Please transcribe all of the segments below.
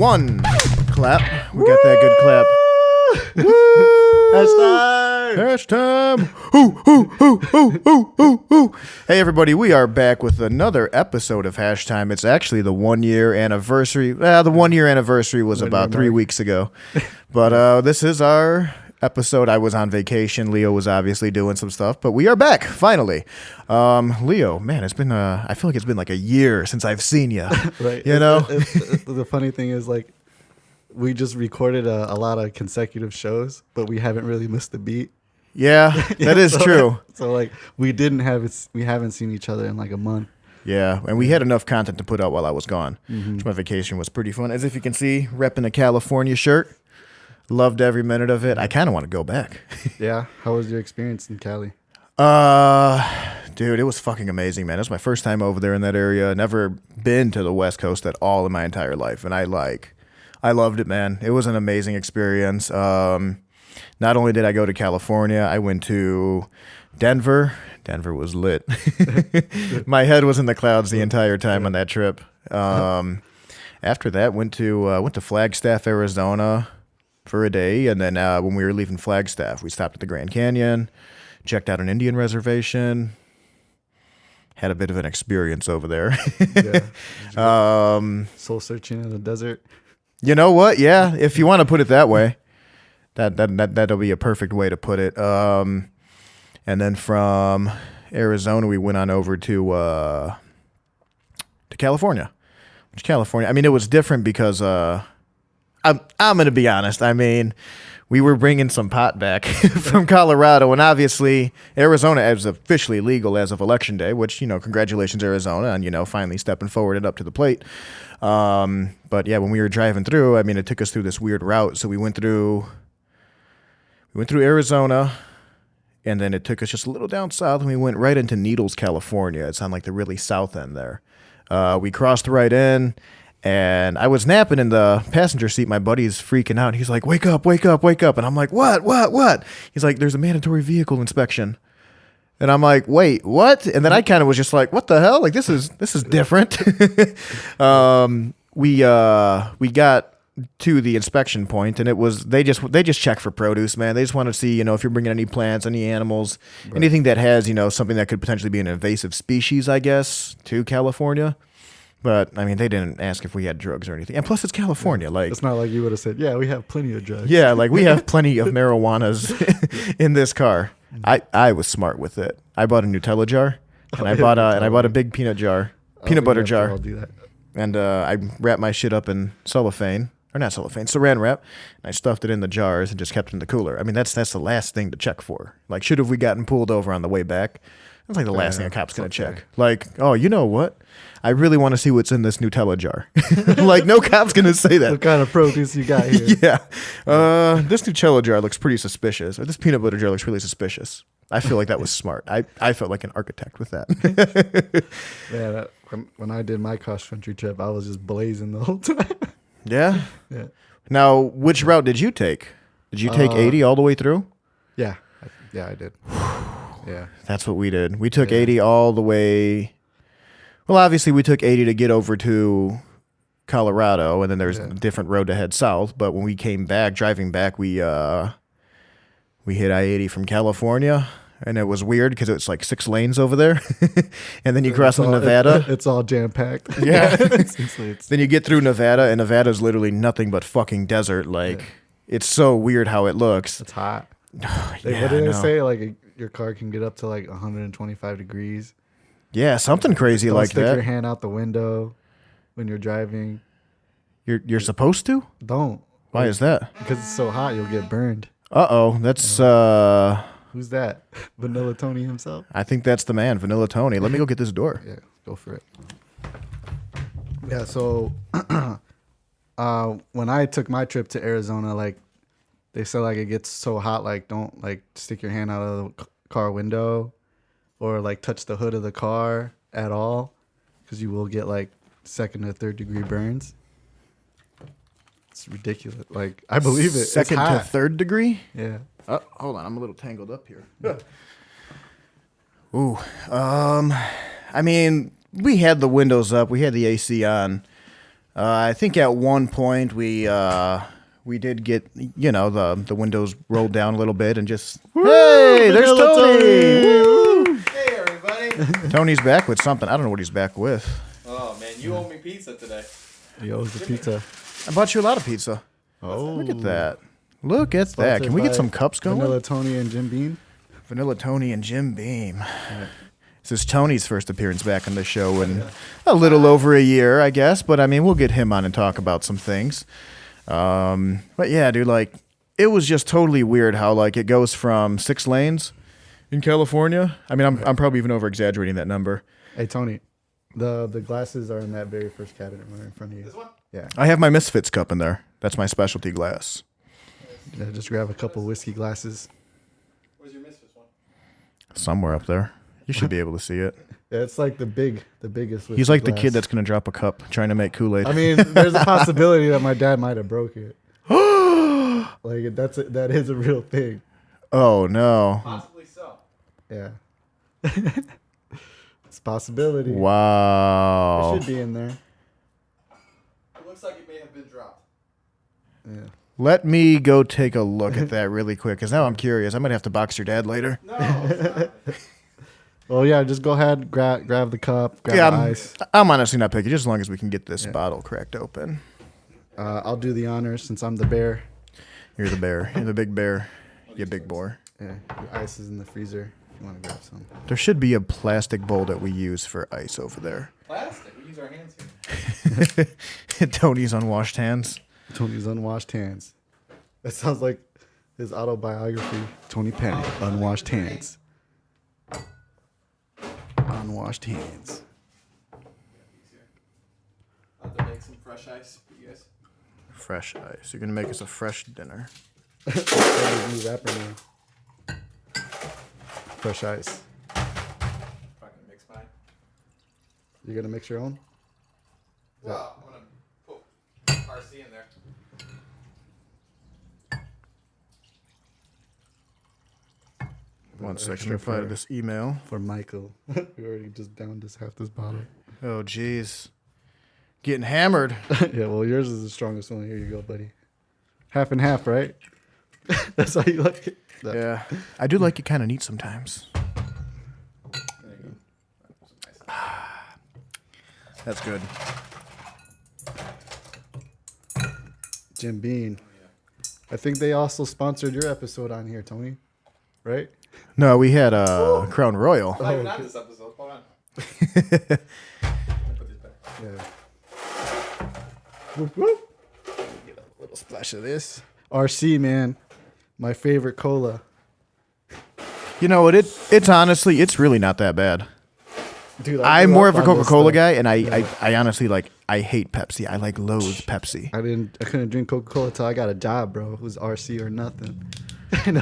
one. Clap. We got that good clap. Woo! Hash time. Hey, everybody. We are back with another episode of Hash Time. It's actually the 1 year anniversary. The 1 year anniversary was about 3 weeks ago. But this is our episode. I was on vacation. Leo was obviously doing some stuff, but we are back finally. Leo, man, it's been I feel like it's been like a year since I've seen you. Right. You know, The funny thing is, like, we just recorded a lot of consecutive shows, but we haven't really missed a beat. Yeah, that is true. So like we haven't seen each other in like a month. Yeah, and we had enough content to put out while I was gone. Mm-hmm. My vacation was pretty fun. As if you can see, repping a California shirt. Loved every minute of it. I kind of want to go back. Yeah. How was your experience in Cali? Dude, it was fucking amazing, man. It was my first time over there in that area. Never been to the West Coast at all in my entire life, and I loved it, man. It was an amazing experience. Not only did I go to California, I went to Denver. Denver was lit. My head was in the clouds the entire time on that trip. After that, went to Flagstaff, Arizona for a day, and then when we were leaving Flagstaff, we stopped at the Grand Canyon, checked out an Indian reservation. Had a bit of an experience over there. Soul searching in the desert. You know what? Yeah, if you want to put it that way, that'll be a perfect way to put it. And then from Arizona, we went on over to California. Which California? I mean, it was different because I'm gonna be honest. I mean, we were bringing some pot back from Colorado, and obviously Arizona is officially legal as of Election Day, which, you know, congratulations Arizona on, you know, finally stepping forward and up to the plate. But yeah, when we were driving through, I mean, it took us through this weird route. So we went through Arizona, and then it took us just a little down south, and we went right into Needles, California. It's on like the really south end there. We crossed right in, and I was napping in the passenger seat. My buddy's freaking out. He's like, wake up, wake up, wake up. And I'm like, what? He's like, there's a mandatory vehicle inspection. And I'm like, wait, what? And then I kind of was just like, what the hell? Like, this is different. We got to the inspection point, and it was they just check for produce, man. They just want to see, you know, if you're bringing any plants, any animals, right, anything that has, you know, something that could potentially be an invasive species, I guess, to California. But I mean, they didn't ask if we had drugs or anything. And plus, it's California. Like, it's not like you would have said, "Yeah, we have plenty of drugs." Yeah, like we have plenty of marijuanas in this car. I was smart with it. I bought a Nutella jar, and I bought a big peanut butter jar. I'll do that. And I wrapped my shit up in cellophane, or not cellophane, saran wrap, and I stuffed it in the jars and just kept it in the cooler. I mean, that's the last thing to check for. Like, should have we gotten pulled over on the way back? That's like the last thing a cop's going to check. Like, oh, you know what? I really want to see what's in this Nutella jar. Like, no cop's going to say that. What kind of produce you got here? Yeah. This Nutella jar looks pretty suspicious. Or this peanut butter jar looks really suspicious. I feel like that was smart. I felt like an architect with that. Yeah, when I did my cross-country trip, I was just blazing the whole time. Yeah? Yeah. Now, which route did you take? Did you take 80 all the way through? Yeah. Yeah, I did. Yeah. That's what we did. We took 80 all the way. Well, obviously, we took 80 to get over to Colorado, and then there's a different road to head south. But when we came back, driving back, we hit I-80 from California, and it was weird because it's like 6 lanes over there. And then you cross into Nevada. It's all jam-packed. Yeah. It's Then you get through Nevada, and Nevada's literally nothing but fucking desert. Like, it's so weird how it looks. It's hot. Yeah, What did they say? Like, your car can get up to like 125 degrees. Yeah, something crazy like Stick that. your hand out the window when you're driving. You're supposed to? Don't. Why is that? Because it's so hot, you'll get burned. Uh-oh, that's Who's that? Vanilla Tony himself? I think that's the man, Vanilla Tony. Let me go get this door. Yeah, go for it. Yeah, so when I took my trip to Arizona, like, they said, like, it gets so hot, like, don't, like, stick your hand out of the car window or, like, touch the hood of the car at all, because you will get, like, 2nd or 3rd degree burns. It's ridiculous. Like, I believe it. 2nd to 3rd degree? Yeah. Hold on, I'm a little tangled up here. Ooh, I mean, we had the windows up, we had the AC on. I think at one point we did get the windows rolled down a little bit and just hey, there's Tony. Woo! Hey everybody! Tony's back with something. I don't know what he's back with. Oh man, you owe me pizza today. He owes the pizza. I bought you a lot of pizza. Oh, Look at that. Look at that. Can we get some cups going? Vanilla Tony and Jim Beam. Vanilla Tony and Jim Beam. This is Tony's first appearance back on the show in a little over a year, I guess. But I mean, we'll get him on and talk about some things. But yeah, dude, like it was just totally weird how like it goes from 6 lanes in California. I mean, I'm probably even over exaggerating that number. Hey Tony, the glasses are in that very first cabinet right in front of you. This one? Yeah. I have my Misfits cup in there. That's my specialty glass. Yeah, just grab a couple whiskey glasses. Where's your Misfits one? Somewhere up there. You should be able to see it. Yeah, it's like the biggest. Whiskey He's like the glass. kid that's going to drop a cup trying to make Kool-Aid. I mean, there's a possibility that my dad might have broke it. Like that is a real thing. Oh, no. Possibly so. Yeah. It's a possibility. Wow. It should be in there. It looks like it may have been dropped. Yeah. Let me go take a look at that really quick, because now I'm curious. I might have to box your dad later. No, it's not. Well, yeah, just go ahead, grab the cup, grab Yeah, the ice. I'm honestly not picky, just as long as we can get this bottle cracked open. I'll do the honors since I'm the bear. You're the bear. You're the big bear. You big boy. Yeah, your ice is in the freezer if you want to grab some. There should be a plastic bowl that we use for ice over there. Plastic. We use our hands here. Tony's unwashed hands. Tony's unwashed hands. That sounds like his autobiography. Tony Pennant, unwashed hands. Unwashed hands. I'll have to make some fresh ice for you guys. Fresh ice. You're going to make us a fresh dinner. That is new rapper name. Fresh ice. Fucking mix mine. You gonna mix your own? Well, I'm gonna put RC in there. One second, reply to this email. For Michael. We already just downed half this bottle. Oh, jeez. Getting hammered. Yeah, well, yours is the strongest one. Here you go, buddy. Half and half, right? That's how you like it. No. Yeah. I do like it kind of neat sometimes. There you go. Some ice. That's good. Jim Beam. I think they also sponsored your episode on here, Tony. Right? No, we had Crown Royal. Not even on this episode. Hold on. Let me put this back. Yeah. Get a little splash of this. RC, man. My favorite cola. You know what? It's honestly, it's really not that bad. Dude, I'm grew more up of a on this Coca-Cola stuff. guy, and I honestly I hate Pepsi. I loathe Pepsi. I couldn't drink Coca-Cola till I got a job, bro. It was RC or nothing. No.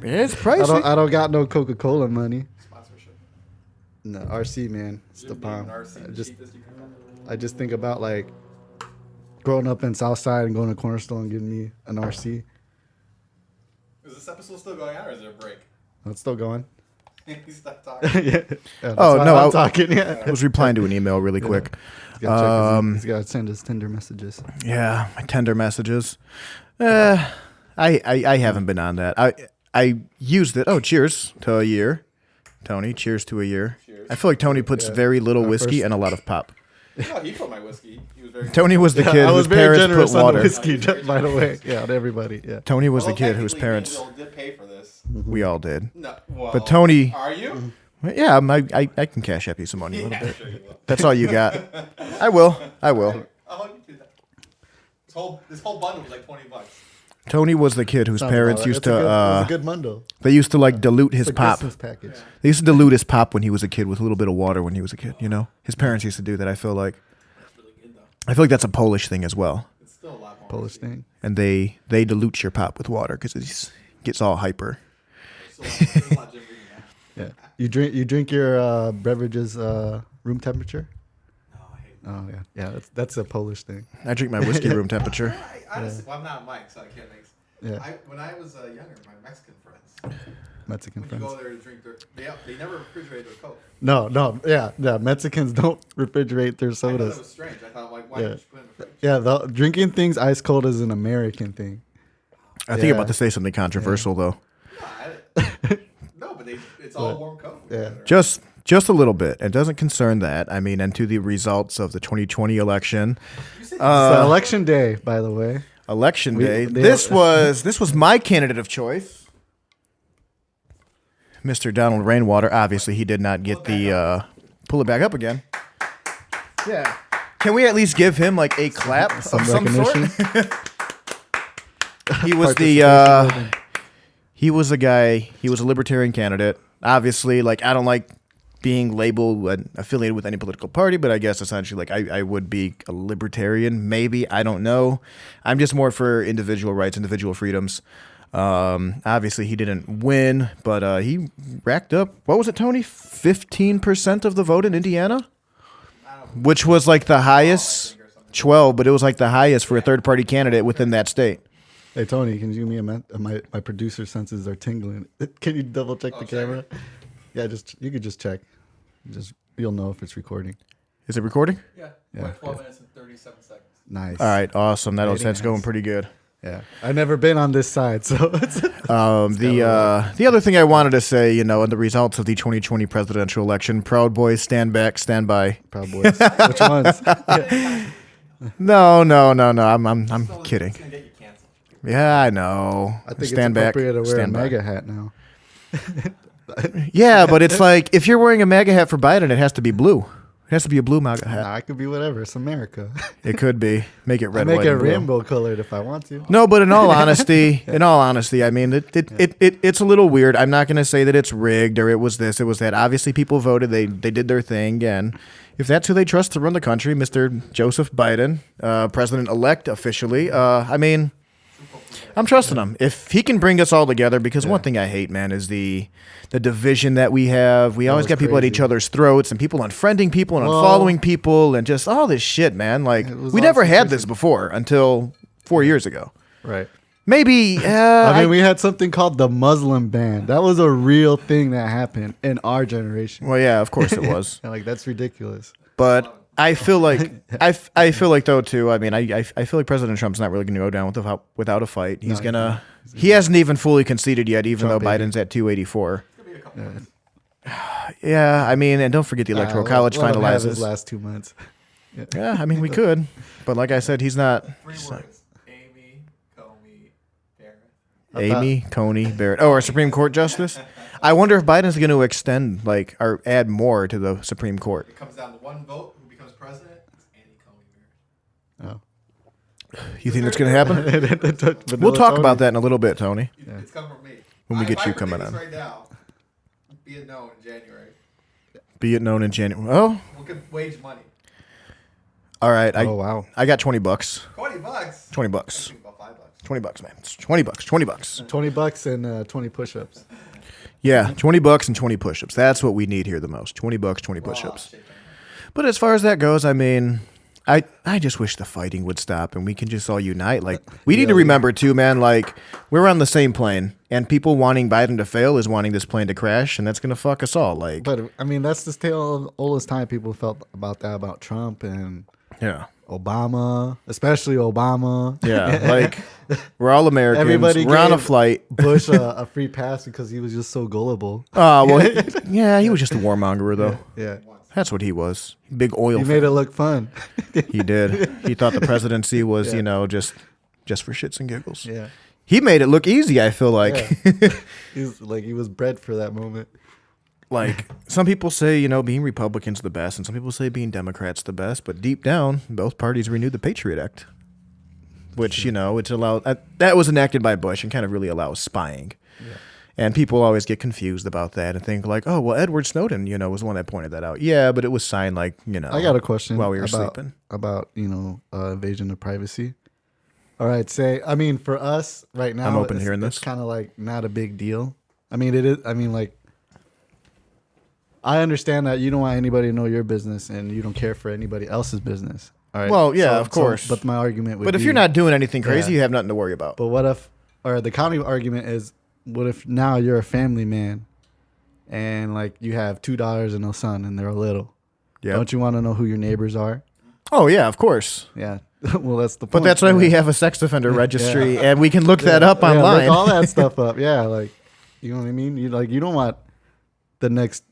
It's pricey. I don't got no Coca-Cola money. Sponsorship. No, RC, man. It's the Jim Beam bomb. and RC, the cheapest you can find. I just think about like growing up in Southside and going to Corner Store and getting me an RC. Is this episode still going on, or is there a break? Oh, it's still going. You stop talking. Yeah. That's Oh, why no, I'm I- talking. Yeah. I was replying to an email really quick. He's got to send us Tinder messages. Yeah, my tender messages. I haven't been on that. I used it. Oh, cheers to a year, Tony. Cheers to a year. Cheers. I feel like Tony puts Yeah. very little Our whiskey first- and a lot of pop. No, he put my whiskey. He was very. Tony was the Yeah, kid I was whose very parents generous put on the water. whiskey, by the way. Yeah, on everybody. Yeah. Tony was Well, the kid whose technically, parents. Angel did pay for this. We all did. No, well, But Tony- are you? Yeah, I can cash app you some money a little Yeah, bit. sure you will. That's all you got. I will. I'll you do that. This whole bundle was like $20. Tony was the kid whose Sounds parents about right. used That's to. a good mundo. They used to like dilute his It's a pop. Christmas package. They used to dilute his pop when he was a kid with a little bit of water when he was a kid. You know, his parents used to do that. I feel like. That's really good though. I feel like that's a Polish thing as well. It's still a lot more. Polish thing. And they dilute your pop with water because it gets all hyper. There's a lot of Jim Beam now. Yeah. You drink your beverages room temperature? No, I hate Oh yeah. Yeah, that's a Polish thing. I drink my whiskey room temperature. I honestly, well, I'm not Mike, so I can't make. Yeah. When I was younger, my Mexican friends, Mexican When you friends. go there to drink they never refrigerate their Coke. No, yeah. Mexicans don't refrigerate their I thought that sodas. was strange. I thought, like, why Yeah. did you put it in the fridge? Yeah, drinking things ice cold is an American thing. I think Yeah. about to say something controversial though. No, but it's all warm Coke. Yeah. Just a little bit. It doesn't concern that. I mean, and to the results of the 2020 election. You said So election day, by the way. Election day. they- This was my candidate of choice, Mr. Donald Rainwater. Obviously, he did not get the pull it back up again. Yeah. Can we at least give him like a clap of some recognition. sort? He was Participation he was a guy. He was a libertarian candidate. Obviously, like I don't like being labeled and affiliated with any political party, but I guess essentially like I would be a libertarian, maybe. I don't know. I'm just more for individual rights, individual freedoms. Obviously he didn't win, but he racked up, what was it, Tony? 15% of the vote in Indiana? Which was like the highest, 12, but it was like the highest for a third party candidate within that state. Hey Tony, can you give me my producer senses are tingling. Can you double check the camera? Yeah, you could just check. You'll know if it's recording. Is it recording? Yeah. Yeah, Like 12 minutes and 37 seconds. Nice. All right, awesome. That's nice. going pretty good. Yeah, I've never been on this side, so it's The other thing I wanted to say, you know, in the results of the 2020 presidential election, Proud Boys, stand back, stand by. Proud Boys. Which ones? No. I'm kidding. It's going to get you canceled. Yeah, I know. I think stand it's back. appropriate to wear stand a by. MAGA hat now. Yeah, but it's like if you're wearing a MAGA hat for Biden, it has to be blue. It has to be a blue MAGA hat. Nah, I could be whatever. It's America. It could be. Make it I red, make white, it and blue. rainbow colored if I want to. No, but in all honesty, I mean, it's a little weird. I'm not going to say that it's rigged or it was this, it was that. Obviously, people voted. They did their thing. And if that's who they trust to run the country, Mr. Joseph Biden, president-elect officially, I mean, I'm trusting him. If he can bring us all together, because one thing I hate, man, is the division that we have. We always was got people at each crazy. other's throats and people unfriending people and Well- unfollowing people and just all this shit, man. Like, It was we all never had suspicious. this before until 4 years ago. Right. Maybe. I mean, we had something called the Muslim ban. That was a real thing that happened in our generation. well, yeah, of course it was. And, like, that's ridiculous. But I feel like I feel like though too. I mean, I feel like President Trump's not really going to go down without a fight. He's gonna. He hasn't even fully conceded yet, even Trump though baby. Biden's at 284. It's going to be a couple months. Yeah, I mean, and don't forget the Electoral College let him have his finalizes. last 2 months. Yeah, I mean, we could, but like I said, he's not. Three words. Amy Comey Barrett. Amy Coney Barrett. Oh, our Supreme Court justice. I wonder if Biden's going to extend like or add more to the Supreme Court. It comes down to one vote. Who becomes president? It's Andy Comey Barrett. Oh. You think that's going to happen? Vanilla We'll talk Tony. about that in a a wage Tony. It's coming from me. When we get If you I coming predict on. this right now, be it known in January. Be it known in January. Oh, We'll give wage money. all right. Oh, wow. I got $20. $20. $20. I think about $5. $20, man. It's $20. $20 and 20 push-ups. Yeah, $20 and 20 push-ups. That's what we need here the most. $20, 20 push-ups. But as far as that goes, I mean, I just wish the fighting would stop and we can just all unite. Like, we need to remember too, man, like, we're on the same plane and people wanting Biden to fail is wanting this plane to crash and that's going to fuck us all. Like, But, I mean, that's the tale of oldest time people felt about that, about Trump and yeah. Obama, especially Obama. Yeah, like, we're all Americans. Everybody we're on a gave flight. Bush a free pass because he was just so gullible. Oh, well, yeah, he was just a warmonger, though. Yeah. That's what he was. Big oil He fan. made it look fun. He did. He thought the presidency was, you know, just for shits and giggles. Yeah. He made it look easy, I feel like. He was bred for that moment. Like, some people say, you know, being Republicans the best, and some people say being Democrats the best, but deep down, both parties renewed the Patriot Act, which, you know, it's allowed, that was enacted by Bush and kind of really allows spying. Yeah. And people always get confused about that and think like, oh, well, Edward Snowden, you know, was the one that pointed that out. Yeah, but it was signed like, you know. I got a question while we were about, sleeping. about, invasion of privacy. All right, for us right now, I'm open to hearing this. It's kind of like not a big deal. I mean, it is. I mean, like, I understand that you don't want anybody to know your business and you don't care for anybody else's business. All right. Well, yeah, of course. but my argument would But if be, you're not doing anything crazy, Yeah. you have nothing to worry about. But what if, or the county argument is, what if now you're a family man, and like you have $2 and a son, and they're little. Yeah. Don't you want to know who your neighbors are? Oh yeah, of course. Yeah. Well, that's the point. But that's why yeah. we have a sex offender registry, and we can look that up Yeah, online. look all that stuff up. Yeah, like you know what I mean. You don't want the next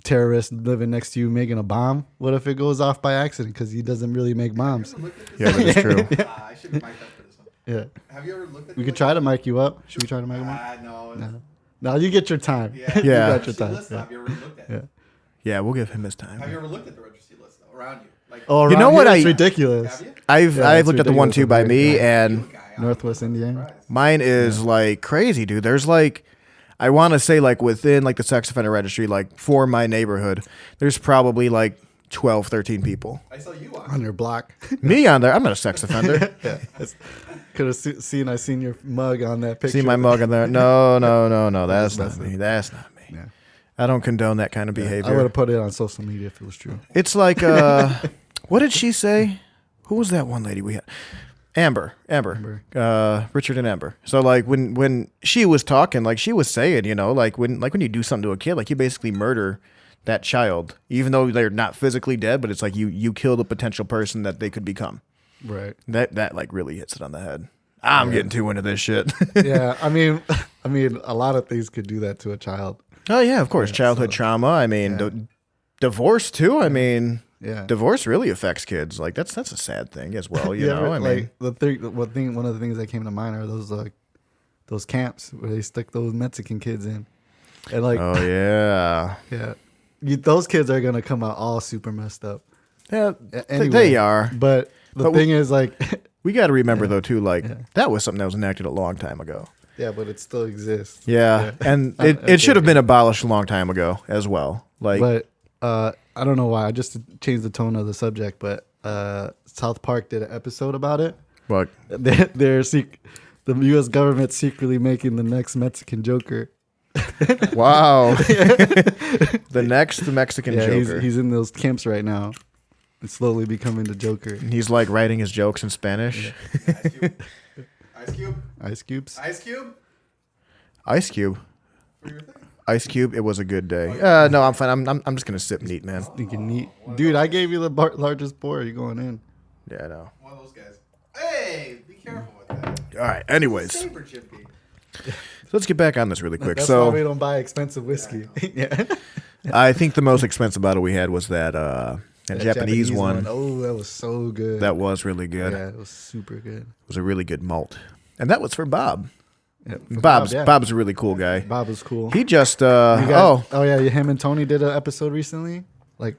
terrorist living next to you making a bomb. What if it goes off by accident because he doesn't really make bombs? Yeah, that is true. I should mic up for this one. Yeah. Have you ever looked at? We could try to mic you up. Should we try to mic him up? No. No, you get your time. Yeah. You Yeah. got your time. List, Have you ever looked at? Yeah. It? Yeah, we'll give him his Have time. you ever looked at the registry list though, around you? Like, Oh, You know around what here, it's I- ridiculous. have you? I've Yeah, I've it's looked at the one ridiculous too by over me, here. and Northwest Indiana. mine is like crazy, dude. There's like, I want to say like within like the sex offender registry, like for my neighborhood, there's probably like 12, 13 people. I saw you on. On your block. Me on there, I'm not a sex offender. Yeah. Could have seen I seen your mug on that picture. See my mug on there? No, that's not me. That's not me. Yeah. I don't condone that kind of I would behavior. have put it on social media if it was true. It's like, what did she say? Who was that one lady we had? Amber, Richard and Amber. So like when she was talking, like she was saying, you know, like when you do something to a kid, like you basically murder that child, even though they're not physically dead, but it's like you kill the potential person that they could become. Right. That like really hits it on the head. I'm getting too into this shit. Yeah. I mean, a lot of things could do that to a child. Oh yeah, of course, childhood trauma. I mean, divorce too. I mean, Yeah. divorce really affects kids. Like that's a sad thing as well. You know, I mean, one of the things that came to mind are those camps where they stick those Mexican kids in, and like, oh yeah, yeah, those kids are gonna come out all super messed up. yeah, Anyway, they are. But the But thing is, like, We got to remember though too, like that was something that was enacted a long time ago. yeah, but it still exists. Yeah, and it should have been abolished a long time ago as well. Like, But I don't know why. I just changed the tone of the subject, but South Park did an episode about it. but The U.S. government secretly making the next Mexican Joker. wow, the next Mexican Yeah, Joker. he's in those camps right now. It's slowly becoming the Joker. He's like writing his jokes in Spanish. Ice Cube. Ice cubes. Ice Cube. Ice Cube. For your thing. Ice Cube. It was a good day. No, I'm fine. I'm just gonna sip neat, man. Thinking neat, dude. I gave you the largest pour. You going in? Yeah, I know. One of those guys. Hey, be careful with that. All right. Anyways, so Saber chippy. let's get back on this really quick. That's why we So don't buy expensive whiskey. Yeah. I think the most expensive bottle we had was that Japanese one. Oh, that was so good. That was really good. Yeah, it was super good. It was a really good malt, and that was for Bob. Yeah, for Bob's Bob, yeah. Bob's a really cool guy. Bob was cool. He just You guys- oh yeah, him and Tony did an episode recently, like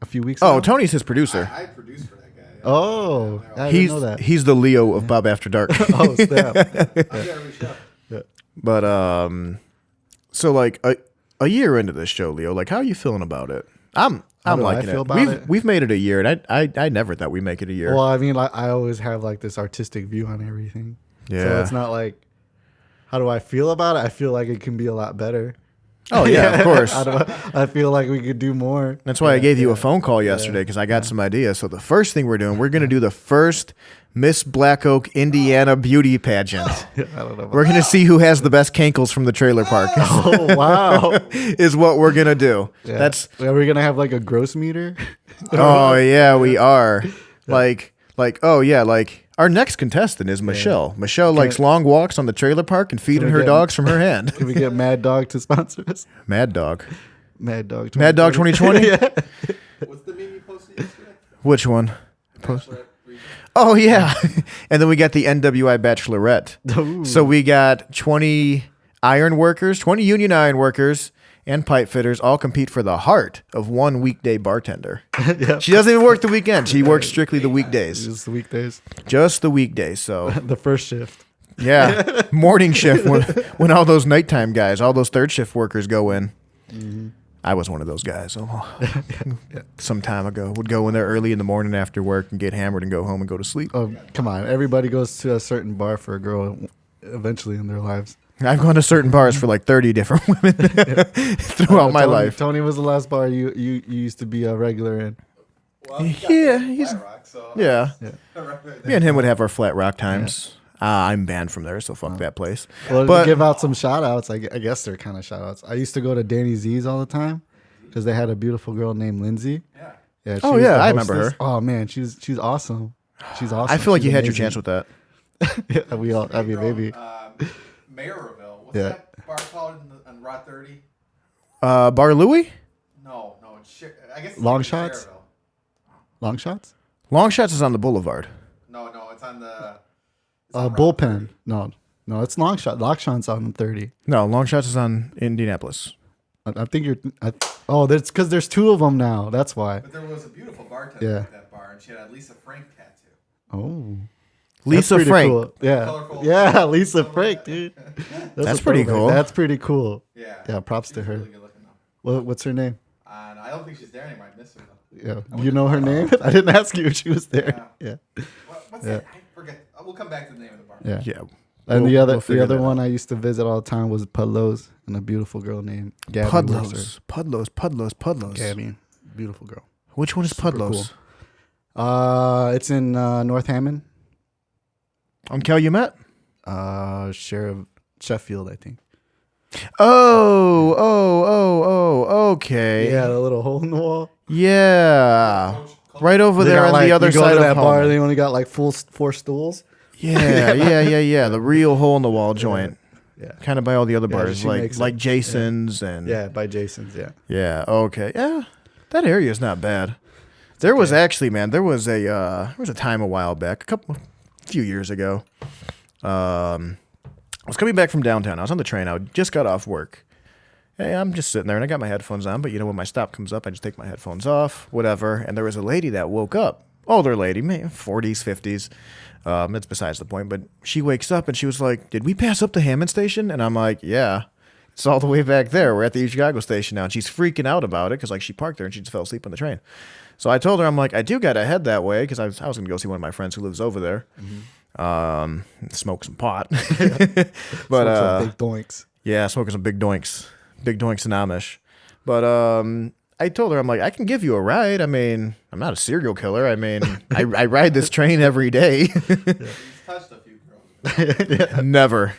a few weeks ago. oh Tony's his producer. I produced for that guy. Oh, I didn't He's know that. he's the Leo of Bob After Dark. Oh, snap. I got every show. But so like a year into this show, Leo, like how are you feeling about it? I'm How do I liking feel it. about it? We've made it a year, and I never thought we'd make it a year. Well, I mean, like, I always have like this artistic view on everything. So Yeah. it's not like, how do I feel about it? I feel like it can be a lot better. Oh yeah, of course. I feel like we could do more. That's why I gave you a phone call yesterday because I got some ideas. So the first thing we're going to do the first Miss Black Oak, Indiana beauty pageant. I don't know. We're going to see who has the best cankles from the trailer park. Oh wow! Is what we're going to do. Yeah. That's Are we gonna have like a gross meter? oh yeah, we are. Like oh yeah, like our next contestant is Michelle. Michelle likes long walks on the trailer park and feeding we her get- dogs from her hand. Can we get Mad Dog to sponsor us? Mad Dog. Mad Dog. Mad Dog 2020? What's the meme you posted yesterday? Which one? Bachelorette region. Oh yeah. And then we got the NWI Bachelorette. Ooh. So we got 20 iron workers, 20 union iron workers and pipe fitters all compete for the heart of one weekday bartender. Yep. She doesn't even work the weekend. She works strictly the weekdays. Just the weekdays. Just the weekdays. So The first shift. yeah, morning shift when all those nighttime guys, all those third shift workers go in. I was one of those guys some time ago. Would go in there early in the morning after work and get hammered and go home and go to sleep. Oh, come on. Everybody goes to a certain bar for a girl eventually in their lives. I've gone to certain bars for like 30 different women throughout my Tony- life. Tony was the last bar you used to be a regular in. Well, you got Yeah, me he's- Flat Rock, so Yeah. Yeah. right Me and him would have our flat rock times. I'm banned from there, so fuck that place. Well, But- to give out some shout outs, I guess they're kind of shout outs. I used to go to Danny Z's all the time because they had a beautiful girl named Lindsay. Yeah. Yeah, she Oh, was yeah, the I remember hostess. her. Oh man, she's awesome. She's awesome. I feel like She's you had your amazing. chance with that. Yeah, we all. I mean, Girl, maybe. Mayorville. What's Yeah. that bar called on Route 30? Bar Louie? No, it's I guess it's Long in Shots? Cherville. Long shots. Long Shots is on the Boulevard. No, it's on the. It's on Route Bullpen. 30. No, it's long shot. Long shots on 30. No, Long Shots is on Indianapolis. I think you're. That's because there's two of them now. That's why. But there was a beautiful bartender Yeah. at that bar, and she had a Lisa Frank tattoo. Oh, Lisa pretty Frank. cool. Yeah, Colorful. yeah, Lisa Frank, dude. That's a pretty throwback. cool. That's pretty cool. Yeah. Yeah, props to She's her. Really good looking though. What's her name? And I don't think she's there anymore. I miss her though. Yeah, went you to know her Colorado. name? I didn't ask you if she was there. Yeah, What's Yeah. that? I forget. We'll come back to the name of the bar. yeah. Yeah. And We'll- the we'll figure that one I used to visit all the time was Pudlow's, and a beautiful girl named Gabby. Worcester. Pudlos. Gabby, beautiful girl. Which one is Super Pudlos? It's in North Hammond. On Calumet? Sheffield, I think. Okay. Yeah, the little hole in the wall. Yeah. Coach- Right over They there got, on like, the other you go side to of that bar. home. They only got like four stools. Yeah. The real hole in the wall joint. Yeah, Kind of by all the other Yeah, bars, she makes like it. Jason's and yeah, by Jason's. Yeah, Yeah. Okay. Yeah. That area is not bad. There was actually, man. There was a time a while back, few years ago. I was coming back from downtown. I was on the train. I just got off work. Hey, I'm just sitting there and I got my headphones on. But you know, when my stop comes up, I just take my headphones off, whatever. And there was a lady that woke up, older lady, maybe 40s, 50s. That's besides the point. But she wakes up and she was like, "Did we pass up the Hammond station?" And I'm like, "Yeah." It's all the way back there. We're at the Chicago station now. And she's freaking out about it because like she parked there and she just fell asleep on the train. So I told her, I'm like, I do got to head that way because I was going to go see one of my friends who lives over there. Smoke some pot. But some big doinks. yeah, smoking some big doinks and Amish. But I told her, I'm like, I can give you a ride. I mean, I'm not a serial killer. I mean, I ride this train every day. He's touched a few girls. Never.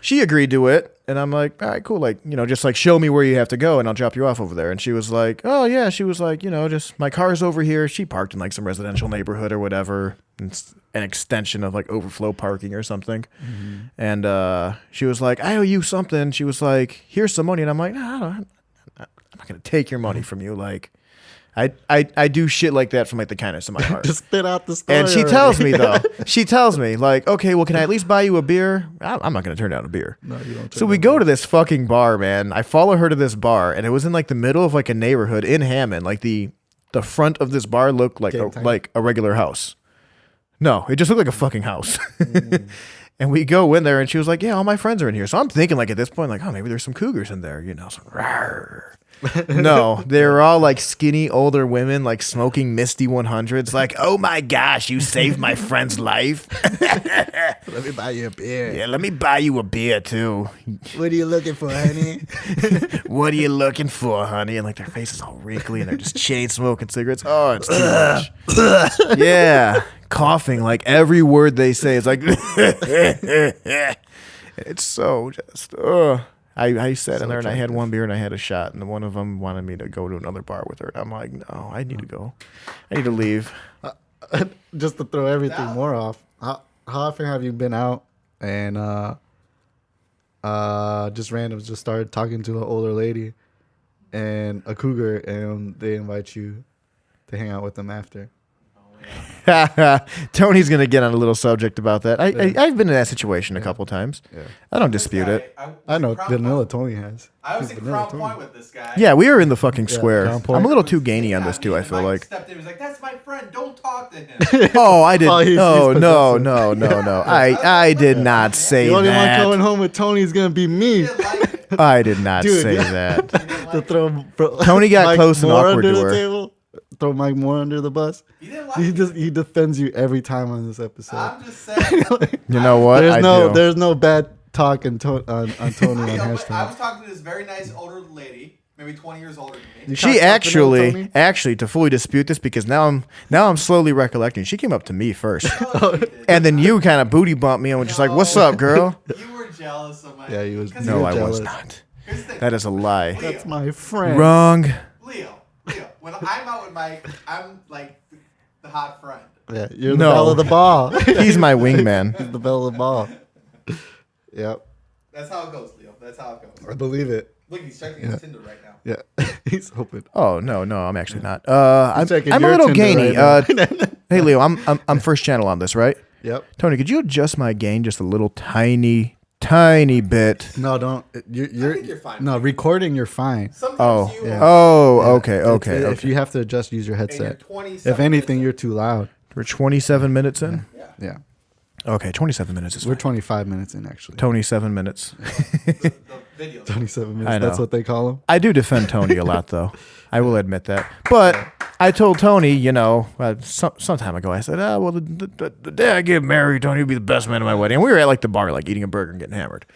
She agreed to it, and I'm like, all right, cool. Like, you know, just like show me where you have to go, and I'll drop you off over there. And she was like, oh yeah. She was like, you know, just my car's over here. She parked in like some residential neighborhood or whatever. It's an extension of like overflow parking or something. And she was like, I owe you something. She was like, here's some money, and I'm like, no, I'm not gonna take your money from you. Like, I do shit like that from like the kindness of my heart. Just spit out the story. And she already. tells me though, like, okay, well, can I at least buy you a beer? I'm not gonna turn down a beer. No, you don't. So we go to this fucking bar, man. I follow her to this bar, and it was in like the middle of like a neighborhood in Hammond. Like the front of this bar looked like Game time. like a regular house. No, it just looked like a fucking house. And we go in there, and she was like, "Yeah, all my friends are in here." So I'm thinking, like at this point, like, oh, maybe there's some cougars in there, you know? So, rawr. No, they were all like skinny older women, like smoking Misty 100s. Like, oh my gosh, you saved my friend's life. Let me buy you a beer. Yeah, let me buy you a beer too. What are you looking for, honey? What are you looking for, honey? And like their faces all wrinkly, and they're just chain smoking cigarettes. Oh, it's too much. Yeah, coughing like every word they say. It's like it's so just. I sat in there and I had one beer and I had a shot, and one of them wanted me to go to another bar with her. And I'm like, no, I need to go. I need to leave. Just to throw everything more off. How often have you been out and just started talking to an older lady and a cougar, and they invite you to hang out with them after? Tony's gonna get on a little subject about that. I've been in that situation a couple times. Yeah. I don't dispute it. I know Vanilla Tony has. I was He's in Vanilla Crown Tony. Point with this guy. Yeah, we were in the fucking square. Crown Point. I'm a little too gainy on Yeah, this too. me I and feel Mike like. stepped in. He was like, "That's my friend. Don't talk to him." Oh, I did. Oh, he's No, possessive. no. I did not say The only one going that. home with Tony is gonna be me. He didn't like it. I did not Dude, say yeah. that. He didn't To like it. throw Tony got Mike close and Moore awkward under to the her. table. Throw Mike Moore under the bus. He didn't like it. He defends you every time on this episode. I'm just saying. You know what? There's no bad talk on Tony on I hashtag. was talking to this very nice older lady, maybe 20 years older than me. You She cocked up to know, Tony? actually, to fully dispute this, because now I'm slowly recollecting. She came up to me first, No, you did. and then you kind of booty bumped me and was just like, "What's up, girl?" You were jealous of my. Yeah, he was- because No, You're I was jealous. not. Here's the thing. That is a lie. That's my friend. Wrong. Leo. When I'm out with Mike, I'm like the hot friend. Yeah, you're the No. bell of the ball. He's my wingman. He's the bell of the ball. Yep, That's how it goes, Leo. That's how it goes. I believe it. Look, he's checking his Tinder right now. Yeah, he's open. Oh no, I'm actually not. I'm checking a your little Tinder gainy. right Hey Leo, I'm first channel on this, right? Yep. Tony, could you adjust my gain just a little tiny bit? No, don't. You're think you're fine. No, recording, you're fine. Sometimes Oh, you. okay. If you have to adjust, use your and you're headset. 27 If anything, minutes you're too loud. We're 27 minutes in. Yeah, Okay, 27 minutes is we're fine. 25 minutes in actually. Tony 7 minutes. the videos. 27 minutes. I know. That's what they call them. I do defend Tony a lot, though. I will admit that. But I told Tony, some time ago, I said, well, the day I get married, Tony will be the best man at my wedding. And we were at like the bar, like eating a burger and getting hammered.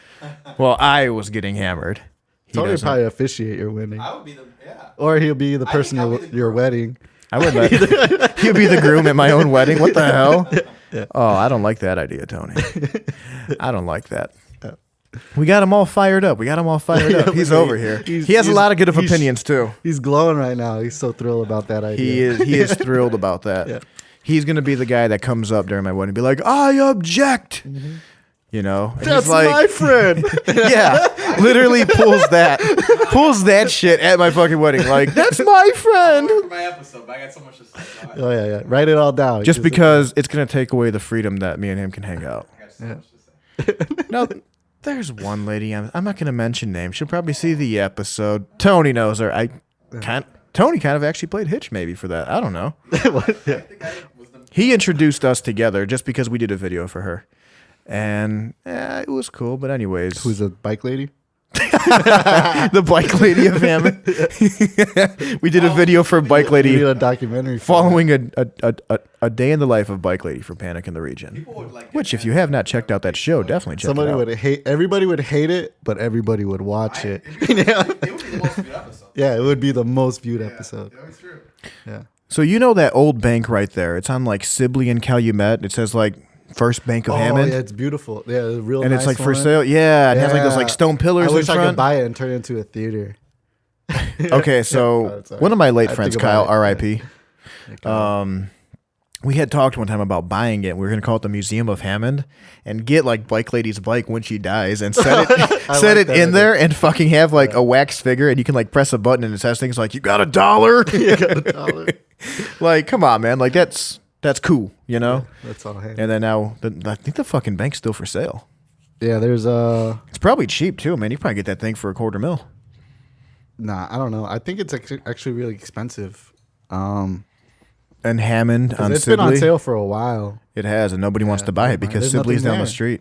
Well, I was getting hammered. He Tony doesn't. probably officiate your wedding, I would be the yeah. or he'll be the I person think I'll at be the your groom. wedding. I would let he'd be the groom at my own wedding. What the hell? Oh, I don't like that idea, Tony. I don't like that. We got him all fired up. He's over here. He has a lot of good he's- opinions too. He's glowing right now. He's so thrilled about that idea. He is thrilled about that. Yeah. He's gonna be the guy that comes up during my wedding and be like, I object. You know? And That's he's like, my friend. yeah, literally pulls that shit at my fucking wedding. Like, that's my friend. For my episode, but I got so much to say. Go ahead. Oh yeah. Write it all down. Just because it's gonna take away the freedom that me and him can hang out. I got so much to say. No, there's one lady. I'm not gonna mention names. She'll probably see the episode. Tony knows her. Tony kind of actually played Hitch maybe for that. I don't know. What? Yeah. I think I was the. He introduced us together just because we did a video for her, and it was cool. But anyways, Who's a bike lady? the bike lady of Hammond? We did a video for Bike We did Lady a documentary. for following a day in the life of Bike Lady for Panic in the Region. People would like. Which, if you have not checked out that show, definitely check Somebody it out. would hate. Everybody would hate it, but everybody would watch it. It would be the most viewed episode. Yeah, it would be the most viewed Yeah, episode. That was true. Yeah. So you know that old bank right there? It's on like Sibley and Calumet. It says like First Bank of Hammond. yeah, it's beautiful. Yeah, it's a real And nice it's like for one. sale. Yeah, it has like those Yeah. like stone pillars I wish in I front. could buy it and turn it into a theater. Okay, so Oh, sorry. one of my late I friends, think Kyle, about it. R.I.P. We had talked one time about buying it. We were gonna call it the Museum of Hammond and get like Bike Lady's bike when she dies and set it set like it that in idea. there and fucking have like a wax figure and you can like press a button and it says things like you got $1. You got $1. Like, come on, man. Like that's cool, you know? That's all. Hey. And then now I think the fucking bank's still for sale. Yeah, there's It's probably cheap too, man. You probably get that thing for $250,000. Nah, I don't know. I think it's actually really expensive. And Hammond on It's been on Sibley, sale for a while. it has, and nobody wants to buy it because There's Sibley's nothing down the there. street.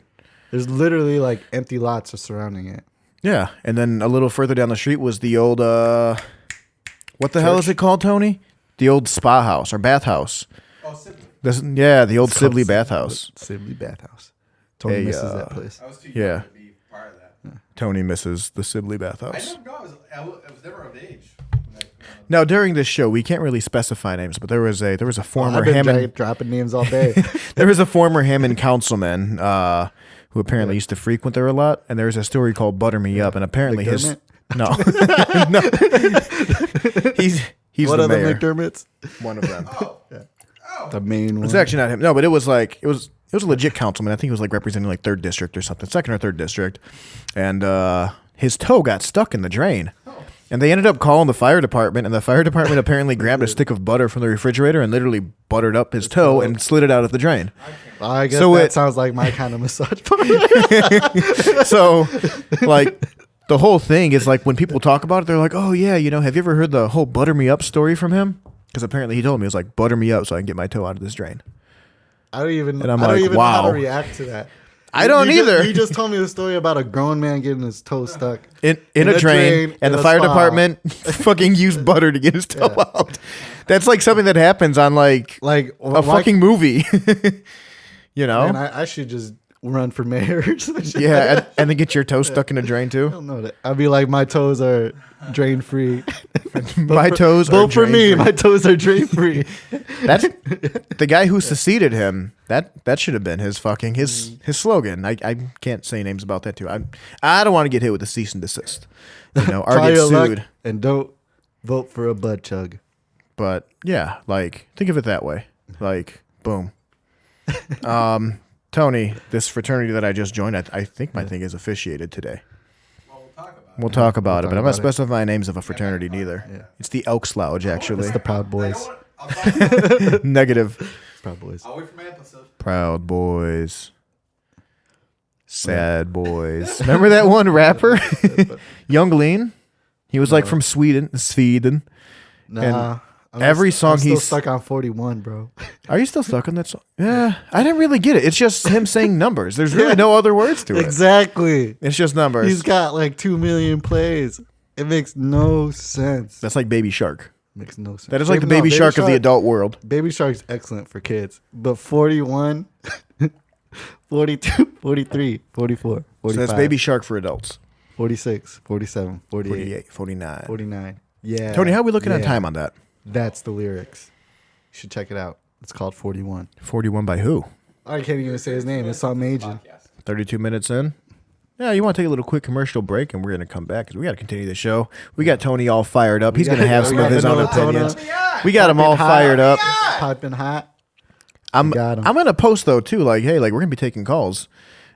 There's literally like empty lots surrounding it. Yeah, and then a little further down the street was the old what the hell is it called, Tony? The old spa house or bathhouse. Oh, Sibley. The old It's called Sibley bathhouse. Sibley Bathhouse. Tony Hey, misses that place. I was too Yeah. young to be part of that. Tony misses the Sibley I bathhouse. don't know. I was never of age. Now during this show, we can't really specify names, but there was a former I've been Hammond dropping names all day. there was a former Hammond councilman who apparently used to frequent there a lot, and there's a story called "Butter Me Up," and apparently McDermott? no, he's What the are the mayor, McDermotts? one of them. The main one. It's actually not him. No, but it was a legit councilman. I think he was like representing like 3rd district or something, 2nd or 3rd district, and his toe got stuck in the drain. And they ended up calling the fire department, and the fire department apparently grabbed a stick of butter from the refrigerator and literally buttered up his toe and slid it out of the drain. I guess So that it- sounds like my kind of massage part. So, like, the whole thing is like when people talk about it, they're like, "Oh yeah, have you ever heard the whole butter me up story from him?" Because apparently he told me it was like butter me up so I can get my toe out of this drain. I don't even. And I'm I don't like, even know how wow. to react to that. I don't either. You just told me the story about a grown man getting his toe stuck In a drain, and in the a fire spa. department fucking used butter to get his toe out. That's like something that happens on like Like a fucking movie. Man, I should just run for mayor. Yeah, and then get your toes stuck in a drain I too. don't know that. I'd be like, my toes are drain free. My toes are Vote for me. drain-free. My toes are drain free. That's the guy who seceded him. That should have been his slogan. I can't say names about that too. I don't want to get hit with a cease and desist. Or Try get your luck sued. and don't vote for a bud chug. But yeah, like think of it that way. Like boom. Tony, this fraternity that I just joined, I think my thing is officiated today. Well, we'll talk about it. We'll talk about it, talk but I'm not about it. specifying names of a fraternity neither. Yeah. It's the Elks Lodge, actually. It's the Proud Boys. I'll talk about it. Negative. Proud Boys. I'll wait for my episode. Proud Boys. Sad Boys. Remember that one rapper? Young Lean? He was like from Sweden. Nah. every song I'm still he's- stuck on 41, bro. Are you still stuck on that song? Yeah. I didn't really get it. It's just him saying numbers. There's really no other words to it. Exactly. It's just numbers. He's got like 2 million plays. It makes no sense. That's like Baby Shark. Makes no sense. That is like the No, Baby Shark of the adult world. Baby Shark's excellent for kids, but 41, 42, 43, 44, 45, So that's Baby Shark for adults. 46, 47, 48, 48, 49. 49. Yeah. Tony, how are we looking on Yeah. time on that? That's the lyrics. You should check it out. It's called 41. 41 by who? I can't even say his name. It's on Major. Podcast. 32 minutes in. Yeah, you want to take a little quick commercial break, and we're going to come back because we got to continue the show. We got Tony all fired up. He's going to have some of his own opinions. We got him all fired up. Piping hot. I'm got him. going to post though too, like, hey, like we're going to be taking calls.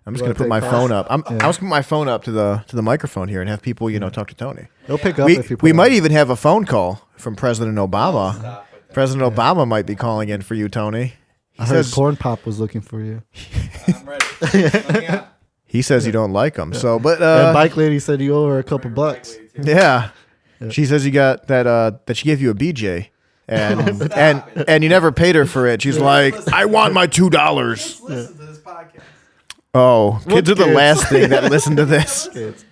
I'm just You going to wanna put my take phone calls? up. I was putting my phone up to the microphone here and have people, talk to Tony. He'll pick up We if you put we it might on. even have a phone call from President Obama. Stop with that. President Obama might be calling in for you, Tony. I heard Corn Pop was looking for you. I'm ready. Let me out. He says you don't like him. So, but And Bike Lady said you owe her a couple bucks. yeah. She says you got that she gave you a BJ and and you never paid her for it. She's like, I want my $2. Let's listen to this podcast. Oh, kids are the kids? last thing that listen to this. Kids.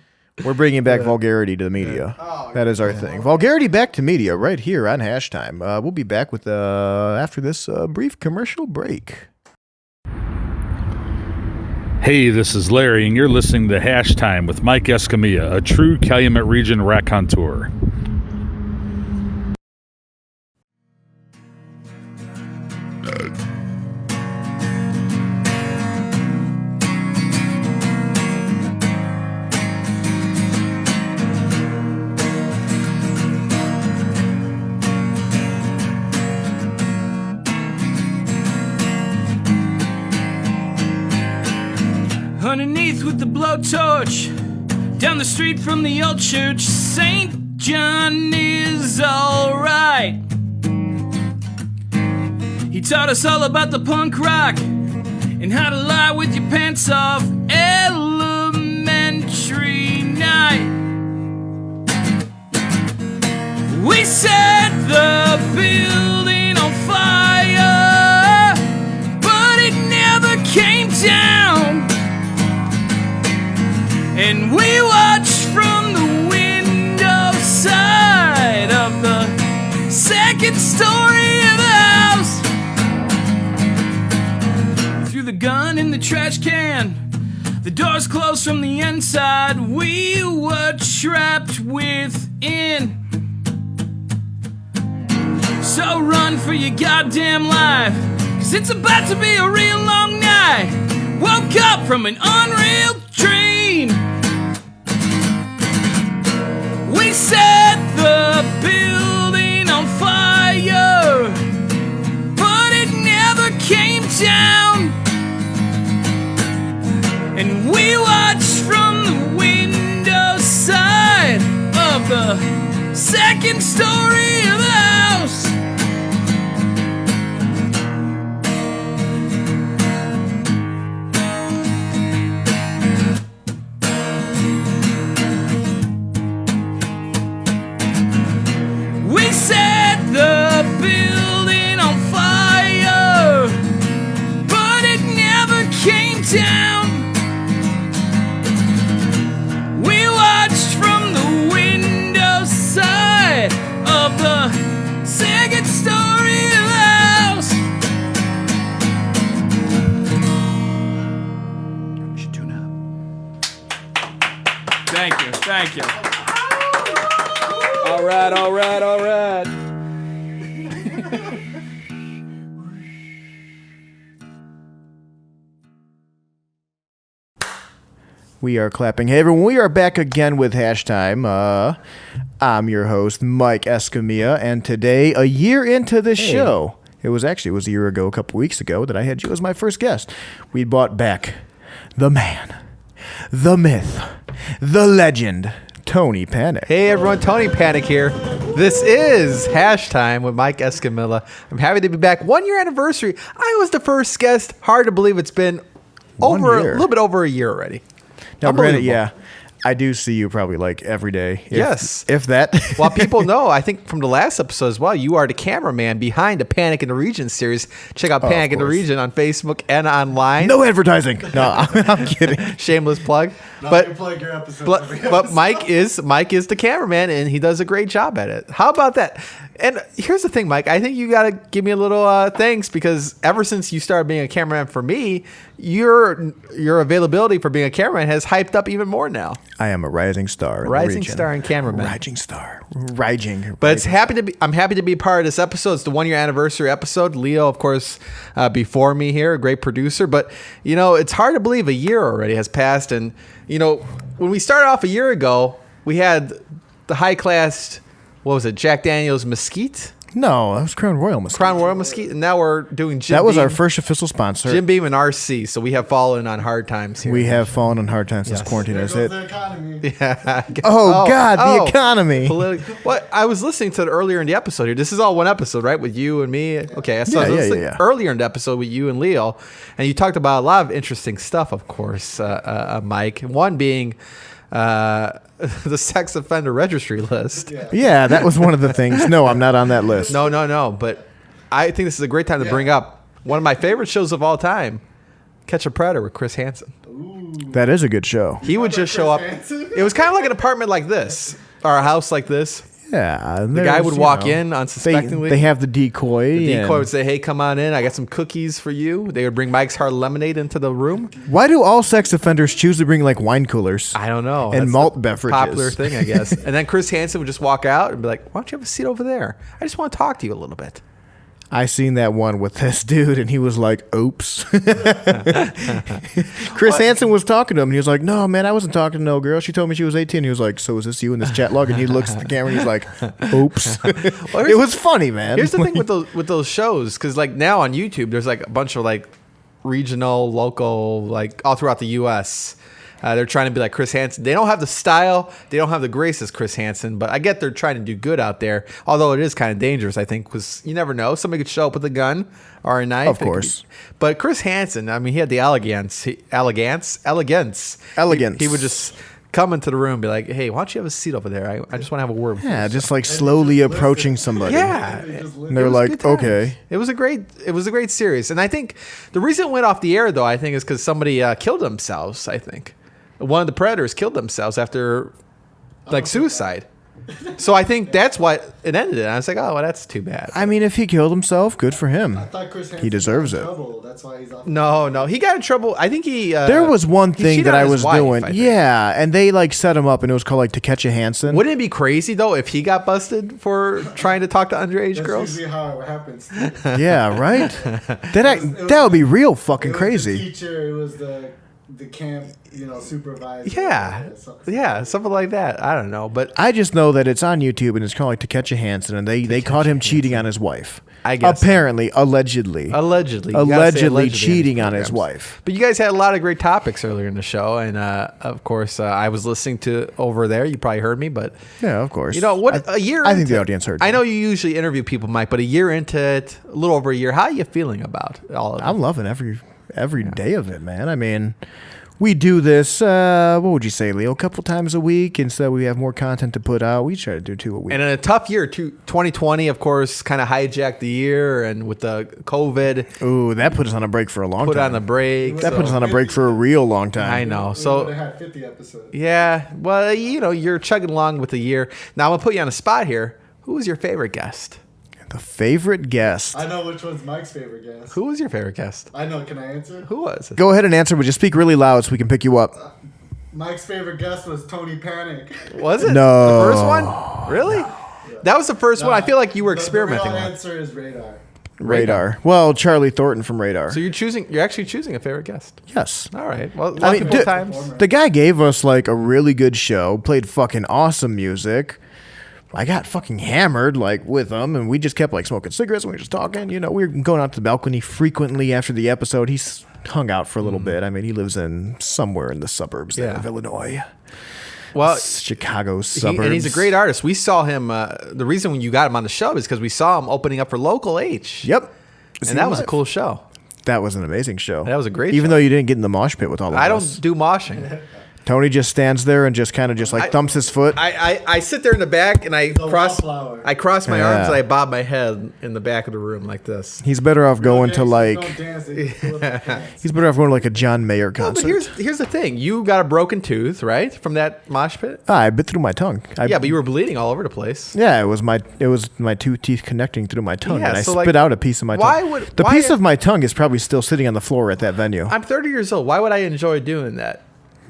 We're bringing back vulgarity to the media. Oh, That is our thing. Vulgarity back to media right here on Hash Time. We'll be back with after this brief commercial break. Hey, this is Larry, and you're listening to Hash Time with Mike Escamilla, a true Calumet Region raconteur. Underneath with the blowtorch, down the street from the old church, St. John is alright. He taught us all about the punk rock and how to lie with your pants off elementary night. We set the building on fire, but it never came down. And we watched from the window side of the second story of the house. Threw the gun in the trash can, the doors closed from the inside. We were trapped within. So run for your goddamn life, 'cause it's about to be a real long night. Woke up from an unreal dream. We set the building on fire, but it never came down. And we watched from the window side of the second story of the house. We set the building on fire, but it never came down. We watched from the window side of the Thank you. Thank you. All right, all right, all right. We are clapping. Hey, everyone, we are back again with Hash Time. I'm your host, Mike Escamilla, and today, a year into the show, it was a year ago, a couple weeks ago, that I had you as my first guest. We brought back the man, the myth, the legend, Tony Panic. Hey everyone, Tony Panic here. This is Hash Time with Mike Escamilla. I'm happy to be back. 1 year anniversary. I was the first guest. Hard to believe it's been a little bit over a year already. Now, granted, yeah, I do see you probably like every day. If that. Well, people know, I think from the last episode as well, you are the cameraman behind the Panic in the Region series. Check out Panic in the Region on Facebook and online. No advertising. No, I'm kidding. Shameless plug. You plug your episodes every But Mike is the cameraman, and he does a great job at it. How about that? And here's the thing, Mike. I think you got to give me a little thanks, because ever since you started being a cameraman for me, your availability for being a cameraman has hyped up even more now. I am a rising star. Rising star and cameraman. Rising star. Rising. But I'm happy to be part of this episode. It's the 1 year anniversary episode. Leo, of course, before me here, a great producer. But, it's hard to believe a year already has passed. And, when we started off a year ago, we had the high-class, what was it, Jack Daniel's Mesquite? No, that was Crown Royal Mesquite. Crown Royal Mesquite. And now we're doing Jim That was Beam. our first official sponsor. Jim Beam and RC. So we have fallen on hard times here. We have fallen on hard times since quarantine There has goes hit. the economy. Yeah. Oh, God, the economy. What I was listening to it earlier in the episode here. This is all one episode, right? With you and me. Okay, so I was listening earlier in the episode with you and Leo, and you talked about a lot of interesting stuff, of course, Mike. One being the sex offender registry list. Yeah, that was one of the things. No, I'm not on that list. No. But I think this is a great time to bring up one of my favorite shows of all time, Catch a Predator with Chris Hansen. That is a good show. He would just show up. It was kind of like an apartment like this, or a house like this. Yeah. The guy would walk in unsuspectingly. They have the decoy. The decoy would say, "Hey, come on in. I got some cookies for you." They would bring Mike's Hard Lemonade into the room. Why do all sex offenders choose to bring like wine coolers? I don't know. And That's malt the beverages. Popular thing, I guess. And then Chris Hansen would just walk out and be like, "Why don't you have a seat over there? I just want to talk to you a little bit." I seen that one with this dude, and he was like, "Oops." Chris Hansen was talking to him, and he was like, "No, man, I wasn't talking to no girl. She told me she was 18." He was like, "So is this you in this chat log?" And he looks at the camera, and he's like, "Oops." It was funny, man. Here's the thing with those shows, because like now on YouTube, there's like a bunch of like regional, local, like all throughout the U.S. They're trying to be like Chris Hansen. They don't have the style, they don't have the grace as Chris Hansen, but I get they're trying to do good out there. Although it is kind of dangerous, I think, because you never know. Somebody could show up with a gun or a knife. Of course. But Chris Hansen, I mean, he had the elegance. He would just come into the room and be like, "Hey, why don't you have a seat over there? I just want to have a word with you." Yeah, just like slowly approaching somebody. Yeah. And they're It was like, good times. "Okay." It was a great series. And I think the reason it went off the air, though, I think is because somebody killed themselves, I think. One of the Predators killed themselves after like suicide. So I think that's what it ended in. I was like, "Oh, well, that's too bad." I mean, if he killed himself, good for him. I thought Chris Hansen He deserves got in it. trouble. That's why he's off. No, he got in trouble. I think he. There was one he thing cheated that on I his was wife, doing. I think. Yeah, and they like set him up, and it was called like To Catch a Hansen. Wouldn't it be crazy though if he got busted for trying to talk to underage That's girls? usually how it happens. Yeah, right. That would be real fucking It was crazy. the teacher. It was the camp, supervisor. Yeah, something like that. I don't know, but I just know that it's on YouTube, and it's called like To Catch a Hansen, and they caught him cheating on his wife. I guess Apparently, allegedly. You gotta say allegedly cheating in on his programs. wife. But you guys had a lot of great topics earlier in the show, and of course, I was listening to over there. You probably heard me, but Yeah, of course. a year. I think into the it- audience heard. I know you usually interview people, Mike, but a year into it, a little over a year, how are you feeling about all of it? I'm loving every day of it, man. I mean, we do this. What would you say, Leo? A couple times a week, and so we have more content to put out. We try to do 2 a week. And in a tough year, 2020, of course, kind of hijacked the year, and with the COVID, Ooh, that put us on a break for a long put time. on the break. That put us on a break for a real long time. I know. So So they had 50 episodes. yeah, well, you're chugging along with the year. Now I'm gonna put you on a spot here. Who was your favorite guest? The favorite guest. I know which one's Mike's favorite guest. Who was your favorite guest? I know. Can I answer? Who was it? Go ahead and answer, but just speak really loud so we can pick you up. Mike's favorite guest was Tony Panic. Was it No. the first one? Really? That was the first one. I feel like you were experimenting The real on. answer is Radar. Radar. Well, Charlie Thornton from Radar. So you're actually choosing a favorite guest. Yes. All right. Well, a lot I of mean, people dude, times. the guy gave us like a really good show, played fucking awesome music. I got fucking hammered like with him, and we just kept like smoking cigarettes and we were just talking. You know, we were going out to the balcony frequently after the episode. He's hung out for a little bit. I mean, he lives in somewhere in the suburbs there Yeah. of Illinois. Well, Chicago suburbs. and he's a great artist. We saw him. The reason when you got him on the show is because we saw him opening up for Local H. Yep. And that was a cool show. That was an amazing show. That was a great Even show. though you didn't get in the mosh pit with all of I us. don't do moshing. Tony just stands there and just kind of just like thumps his foot. I sit there in the back and I cross wallflower. my Yeah. arms and I bob my head in the back of the room like this. He's better off going to Don't like dance, they flip their pants. he's better off going to like a John Mayer No, concert. but here's the thing. You got a broken tooth, right, from that mosh pit? I bit through my tongue. Yeah, but you were bleeding all over the place. Yeah, it was my two teeth connecting through my tongue, Yeah, and I so, spit like, out a piece of my why tongue. would- the why- piece of my tongue is probably still sitting on the floor at that venue I'm 30 years old. Why would I enjoy doing that?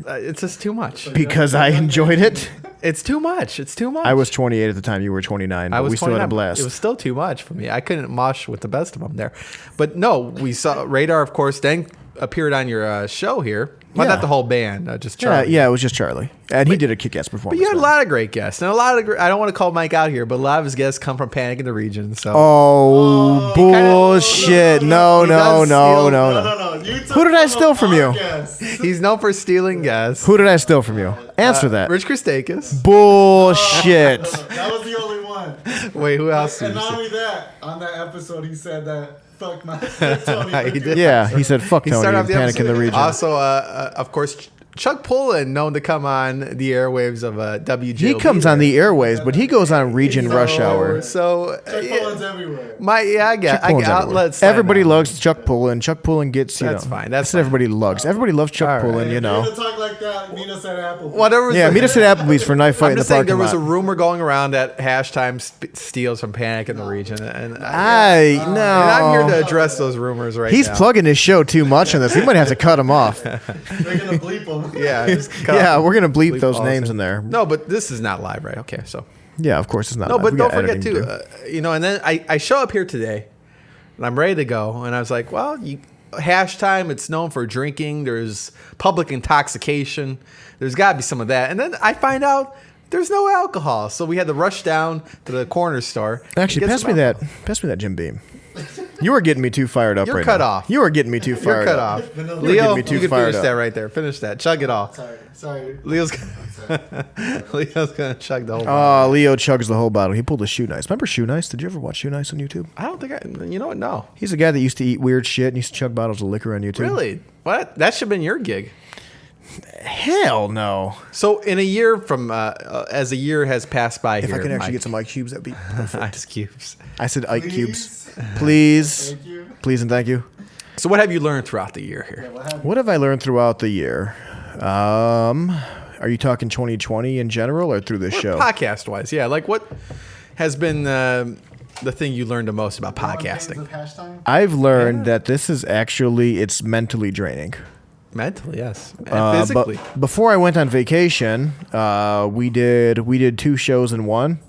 It's just too much. because I enjoyed it. It's too much. It's too much. I was 28 at the time. You were 29. I But was we still had a 29. blast. It was still too much for me. I couldn't mosh with the best of them there. But no, we saw Radar, of course, then appeared on your show here. Well, Yeah. not the whole band, just yeah, Charlie. yeah, it was just Charlie, and he did a kick-ass performance. But you had a man. lot of great guests, and a lot of I don't want to call Mike out here, but a lot of his guests come from Panic in the Region. So Oh, bullshit! No, no, does no, steal- no, no. No. You took Who did I from steal a from you? podcast. he's known for stealing guests. Who did I steal from you? Answer that. Rich Christakis. Bullshit. That was the only one. Wait, who else? And did you not say? only that, on that episode, he said that fuck my Tony. He did. Yeah, he said, "Fuck He Tony started and off the Panic in the episode. Region." Also, of course, Chuck Pullen, known to come on the airwaves of WJLB. He comes on the airways, but he goes on Region Rush Hour. So, Chuck Pullen's everywhere. I get Pullen's everywhere. outlets. Everybody loves Chuck Pullen. Chuck Pullen gets, you That's know. fine, that's I said everybody loves. Everybody loves Chuck All right. Pullen, you If you're know. gonna talk like that, meet us at Apple. Whatever. Yeah, meet us at Applebee's for knife fight I'm in the just saying parking there was lot. a rumor going around that Hashtime steals from Panic in the Region, and No. I'm here to address those rumors right He's now. plugging his show too much on this. We might have to cut him off. They're gonna bleep him. Yeah, just cut Yeah, off- we're gonna bleep bleep those all names this. in there. No, but this is not live, right? Okay, so Yeah, of course it's not. no, live. but We don't got forget editing too. to do. And then I show up here today, and I'm ready to go, and I was like, well, Hashtime. It's known for drinking. There's public intoxication. There's got to be some of that, and then I find out. There's no alcohol, so we had to rush down to the corner store. Actually, and get pass some me alcohol. that. Pass me that Jim Beam. You are getting me too fired up You're right cut now. off. You are getting me too You're fired cut up. off. You're Leo, getting me too you can fired finish up. that right there. Finish that. Chug it all. Sorry. Leo's Leo's gonna chug the whole. Oh, Leo chugs the whole bottle. He pulled a Shoe Nice. Remember Shoe Nice? Did you ever watch Shoe Nice on YouTube? I don't think you know what? No. He's a guy that used to eat weird shit and used to chug bottles of liquor on YouTube. Really? What? That should have been your gig. Hell no. So in a year from as a year has passed by If here, I could actually Mike, get some Ice Cubes, that'd be perfect. ice cubes. I said Ike Please? Cubes. Please. Thank you. Please and thank you. So what have you learned throughout the year here? What have I learned throughout the year? Are you talking 2020 in general or through this show? Podcast wise, yeah. Like what has been the thing you learned the most about Fans podcasting? of Hashtime? I've learned that this is actually, it's mentally draining. Mentally, yes, and But physically. before I went on vacation, we did 2 shows in one,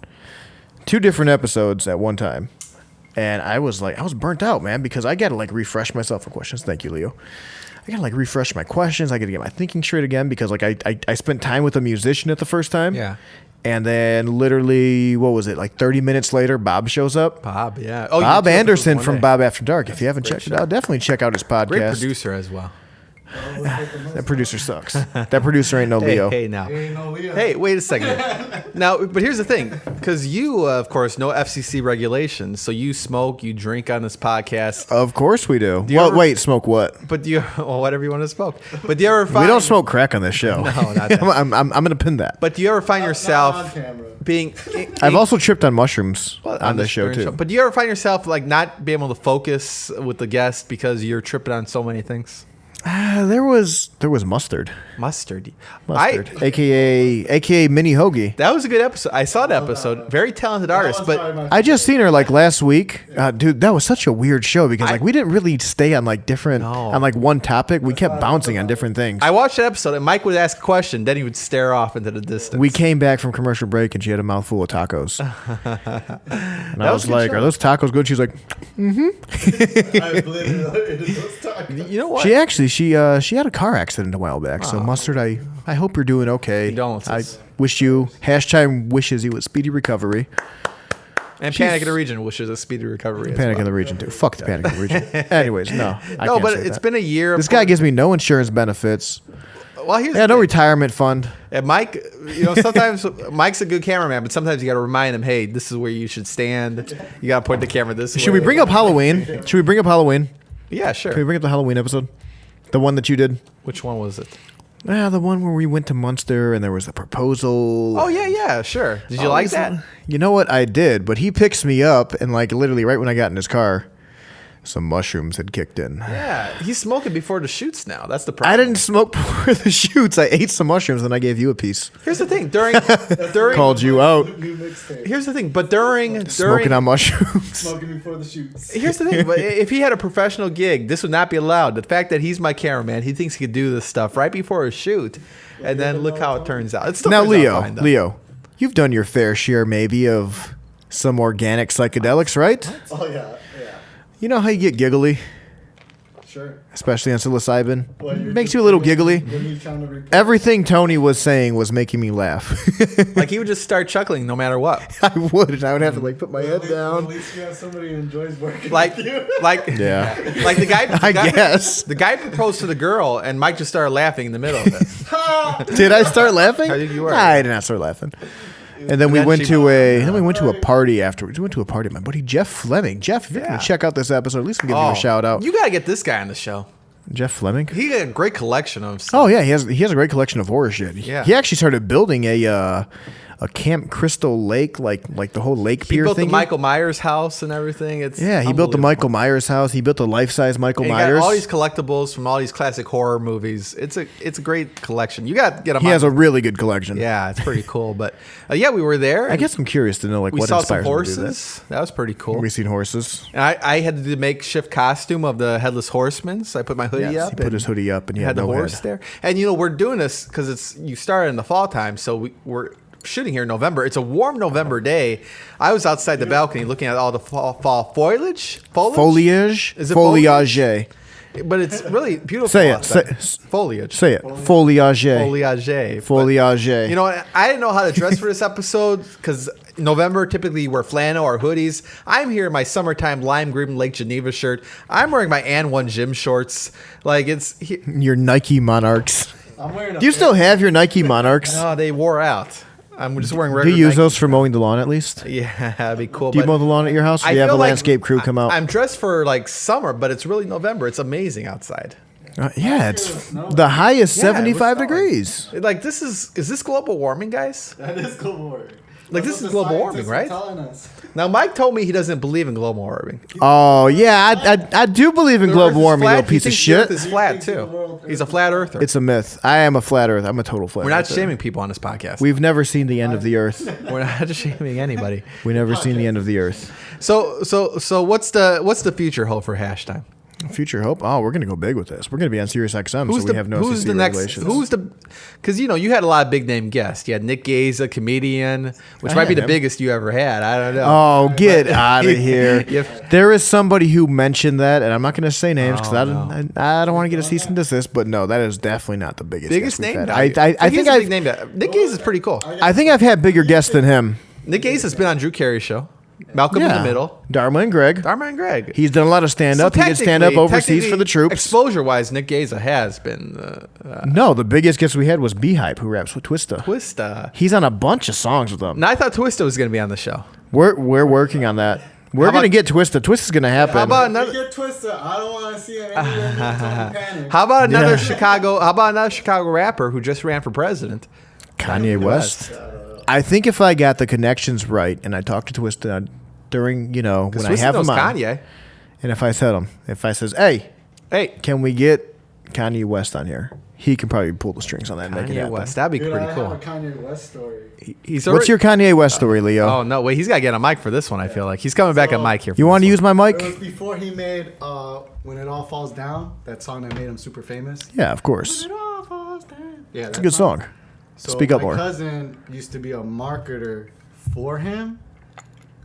2 different episodes at one time, and I was burnt out, man, because I got to like refresh myself for questions. Thank you, Leo. I got to like refresh my questions. I got to get my thinking straight again because like I spent time with a musician at the first time. Yeah. And then literally, what was it, like 30 minutes later, Bob shows up. Bob, yeah. Oh, you Bob did Anderson one from day. Bob After Dark. If you haven't checked it out, definitely check out his podcast. Great producer as well. That producer sucks. That producer ain't no Leo. Hey, now. Ain't no Leo. Hey, wait a second. Now, but here's the thing, because you, of course, know FCC regulations, so you smoke, you drink on this podcast. Of course we do. you Well, ever- wait, smoke what? But do you, well, whatever you want to smoke. But do you ever find We don't smoke crack on this show. No, not that. I'm gonna pin that. But do you ever find Not on yourself camera. being? I've also tripped on mushrooms Well, on this show during the too. But do you ever find yourself like not being able to focus with the guest because you're tripping on so many things? There was mustard, Mustard. aka Mini Hoagie. That was a good episode. I saw that episode. Very talented artist, but I just seen her like last week, dude. That was such a weird show because like we didn't really stay on like different on like one topic. We kept bouncing on different things. I watched that episode and Mike would ask a question, then he would stare off into the distance. We came back from commercial break and she had a mouthful of tacos, and I was was a good like, show. "Are those tacos good?" She's like, You know what? "She actually she had a car accident a while back." So mustard, I hope you're doing okay. Condolences. I wish you #time wishes you a speedy recovery. And Panic in the Region wishes a speedy recovery. as Panic well. in the region too. Fuck the panic in the region. Anyways, no. I No, can't but say it's that. been a year. This guy gives me no insurance benefits. Well, here's Yeah, the no thing. retirement fund. And Mike, sometimes Mike's a good cameraman, but sometimes you got to remind him, hey, this is where you should stand. You got to point the camera this way. Should we bring up Halloween? Should we bring up Halloween? Yeah, sure. Can we bring up the Halloween episode? The one that you did? Which one was it? The one where we went to Munster and there was a proposal. Oh, yeah, sure. Did you like that? You know what? I did, but he picks me up and like literally right when I got in his car, some mushrooms had kicked in. Yeah, he's smoking before the shoots now. That's the problem. I didn't smoke before the shoots. I ate some mushrooms and I gave you a piece. Here's the thing. During Called you out. here's the thing. But during Smoking on mushrooms. Smoking before the shoots. Here's the thing. But if he had a professional gig, this would not be allowed. The fact that he's my cameraman, he thinks he could do this stuff right before a shoot, and then look how it turns out. It still Now, turns out fine, though. Leo, you've done your fair share maybe of some organic psychedelics, right? Oh yeah. You know how you get giggly, Sure. especially on psilocybin? Well, you're Makes just you a little doing- giggly. When you trying to report. Everything Tony was saying was making me laugh. Like he would just start chuckling no matter what. I would, and I would have to like put my head At down. least you have somebody who enjoys working Like, with you. like, Yeah. like the guy. I guess. The guy proposed to the girl, and Mike just started laughing in the middle of it. Did I start laughing? I think you were. I did not start laughing. And then we then went she- to a party afterwards. We went to a party with my buddy Jeff Fleming. Jeff, if you're Yeah. gonna check out this episode, at least give him a shout out. You gotta get this guy on the show. Jeff Fleming. He got a great collection of. Oh yeah, he has a great collection of horror shit. Yeah. He actually started building a Camp Crystal Lake, like the whole lake He pier built thing. the Michael Myers house and everything. It's Yeah, he built the unbelievable. Michael Myers house. He built the life-size Michael And he Myers. got all these collectibles from all these classic horror movies. It's a great collection. You got to get him. He on. has a really good collection. Yeah, it's pretty cool. But yeah, we were there. I and guess I'm curious to know like we what saw inspires some him to do that. horses. That was pretty cool. We seen horses. And I had to do the makeshift costume of the headless horseman. So I put my hoodie Yes, up. he put and his hoodie up and he had had the no horse head. there. And we're doing this because you started in the fall time, so we're shooting here in November. It's a warm November day. I was outside the balcony looking at all the fall foliage. Foliage. Is it Foliage. But it's really beautiful. Say it. outside. Say- Foliage. Say it. Foliage. Foliage. Foliage. You know what? I didn't know how to dress for this episode because November typically you wear flannel or hoodies. I'm here in my summertime lime green Lake Geneva shirt. I'm wearing my An1 gym shorts. Like Your Nike Monarchs. I'm wearing a Do you still have your Nike Monarchs? oh, they wore out. I'm just wearing Do regular. you use Nike- those for mowing the lawn at least? Yeah, that'd be cool. Do you but mow the lawn at your house? Or do you have a feel like landscape crew come out? I'm dressed for like summer, but it's really November. It's amazing outside. Yeah, it's the high is Yeah, it was 75 snowing. degrees. Like is this global warming, guys? That is global warming. Like, That's this is what the global warming, scientists right? are telling us. Now, Mike told me he doesn't believe in global warming. Oh yeah, I do believe in The Earth global is warming, flat. little piece He of thinks the Earth shit. is flat thinks the too. world He's a flat earther. It's a myth. I am a flat earth. I'm a total flat We're not earther. shaming people on this podcast. We've never seen the end of the earth. We're not shaming anybody. We never seen the end of the earth. So what's the future hold for Hash Time? Future hope. Oh, we're gonna go big with this. We're gonna be on Sirius XM, so we have no who's SEC the next? regulations. Because you had a lot of big name guests. You had Nick Gaza, comedian, which I might be had the him. biggest you ever had. I don't know. Oh, get out of here! If- There is somebody who mentioned that, and I'm not going to say names because Oh, I don't want to get a cease and desist. But no, that is definitely not the biggest. biggest guest we've name. had. guy. I He's think a big I've name guy. Nick Gaza is pretty cool. I think I've had bigger guests than him. Nick Gaza has been on Drew Carey's show. Malcolm in the Middle. Dharma and Greg. Dharma and Greg. He's done a lot of stand up. He did stand up overseas for the troops. Exposure wise, Nick Gaza has been No, the biggest guest we had was Beehive, who raps with Twista. Twista. He's on a bunch of songs with them. Now I thought Twista was going to be on the show. We're working on that. We're How gonna about- get Twista. Twista's gonna happen. How about We another? get twisted. I don't want to see him anywhere near Tony Panic. How about another Yeah. Chicago? How about another Chicago rapper who just ran for president? Kanye West? I think if I got the connections right and I talked to Twista during, when I Twista have knows him on, Kanye. and if I says, hey, Hey, can we get Kanye West on here. He can probably pull the strings on that and make it Kanye happen. West. That'd be Dude, pretty I cool. have a Kanye West story. He's What's your Kanye West story, Leo? Oh no, wait. He's got to get a mic for this one. I feel like he's coming back So- at mic here. You want to use my It mic? was before he made When It All Falls Down, that song that made him super famous. Yeah, of course. It all falls down. Yeah, It's a good song. So Speak up my more. cousin used to be a marketer for him,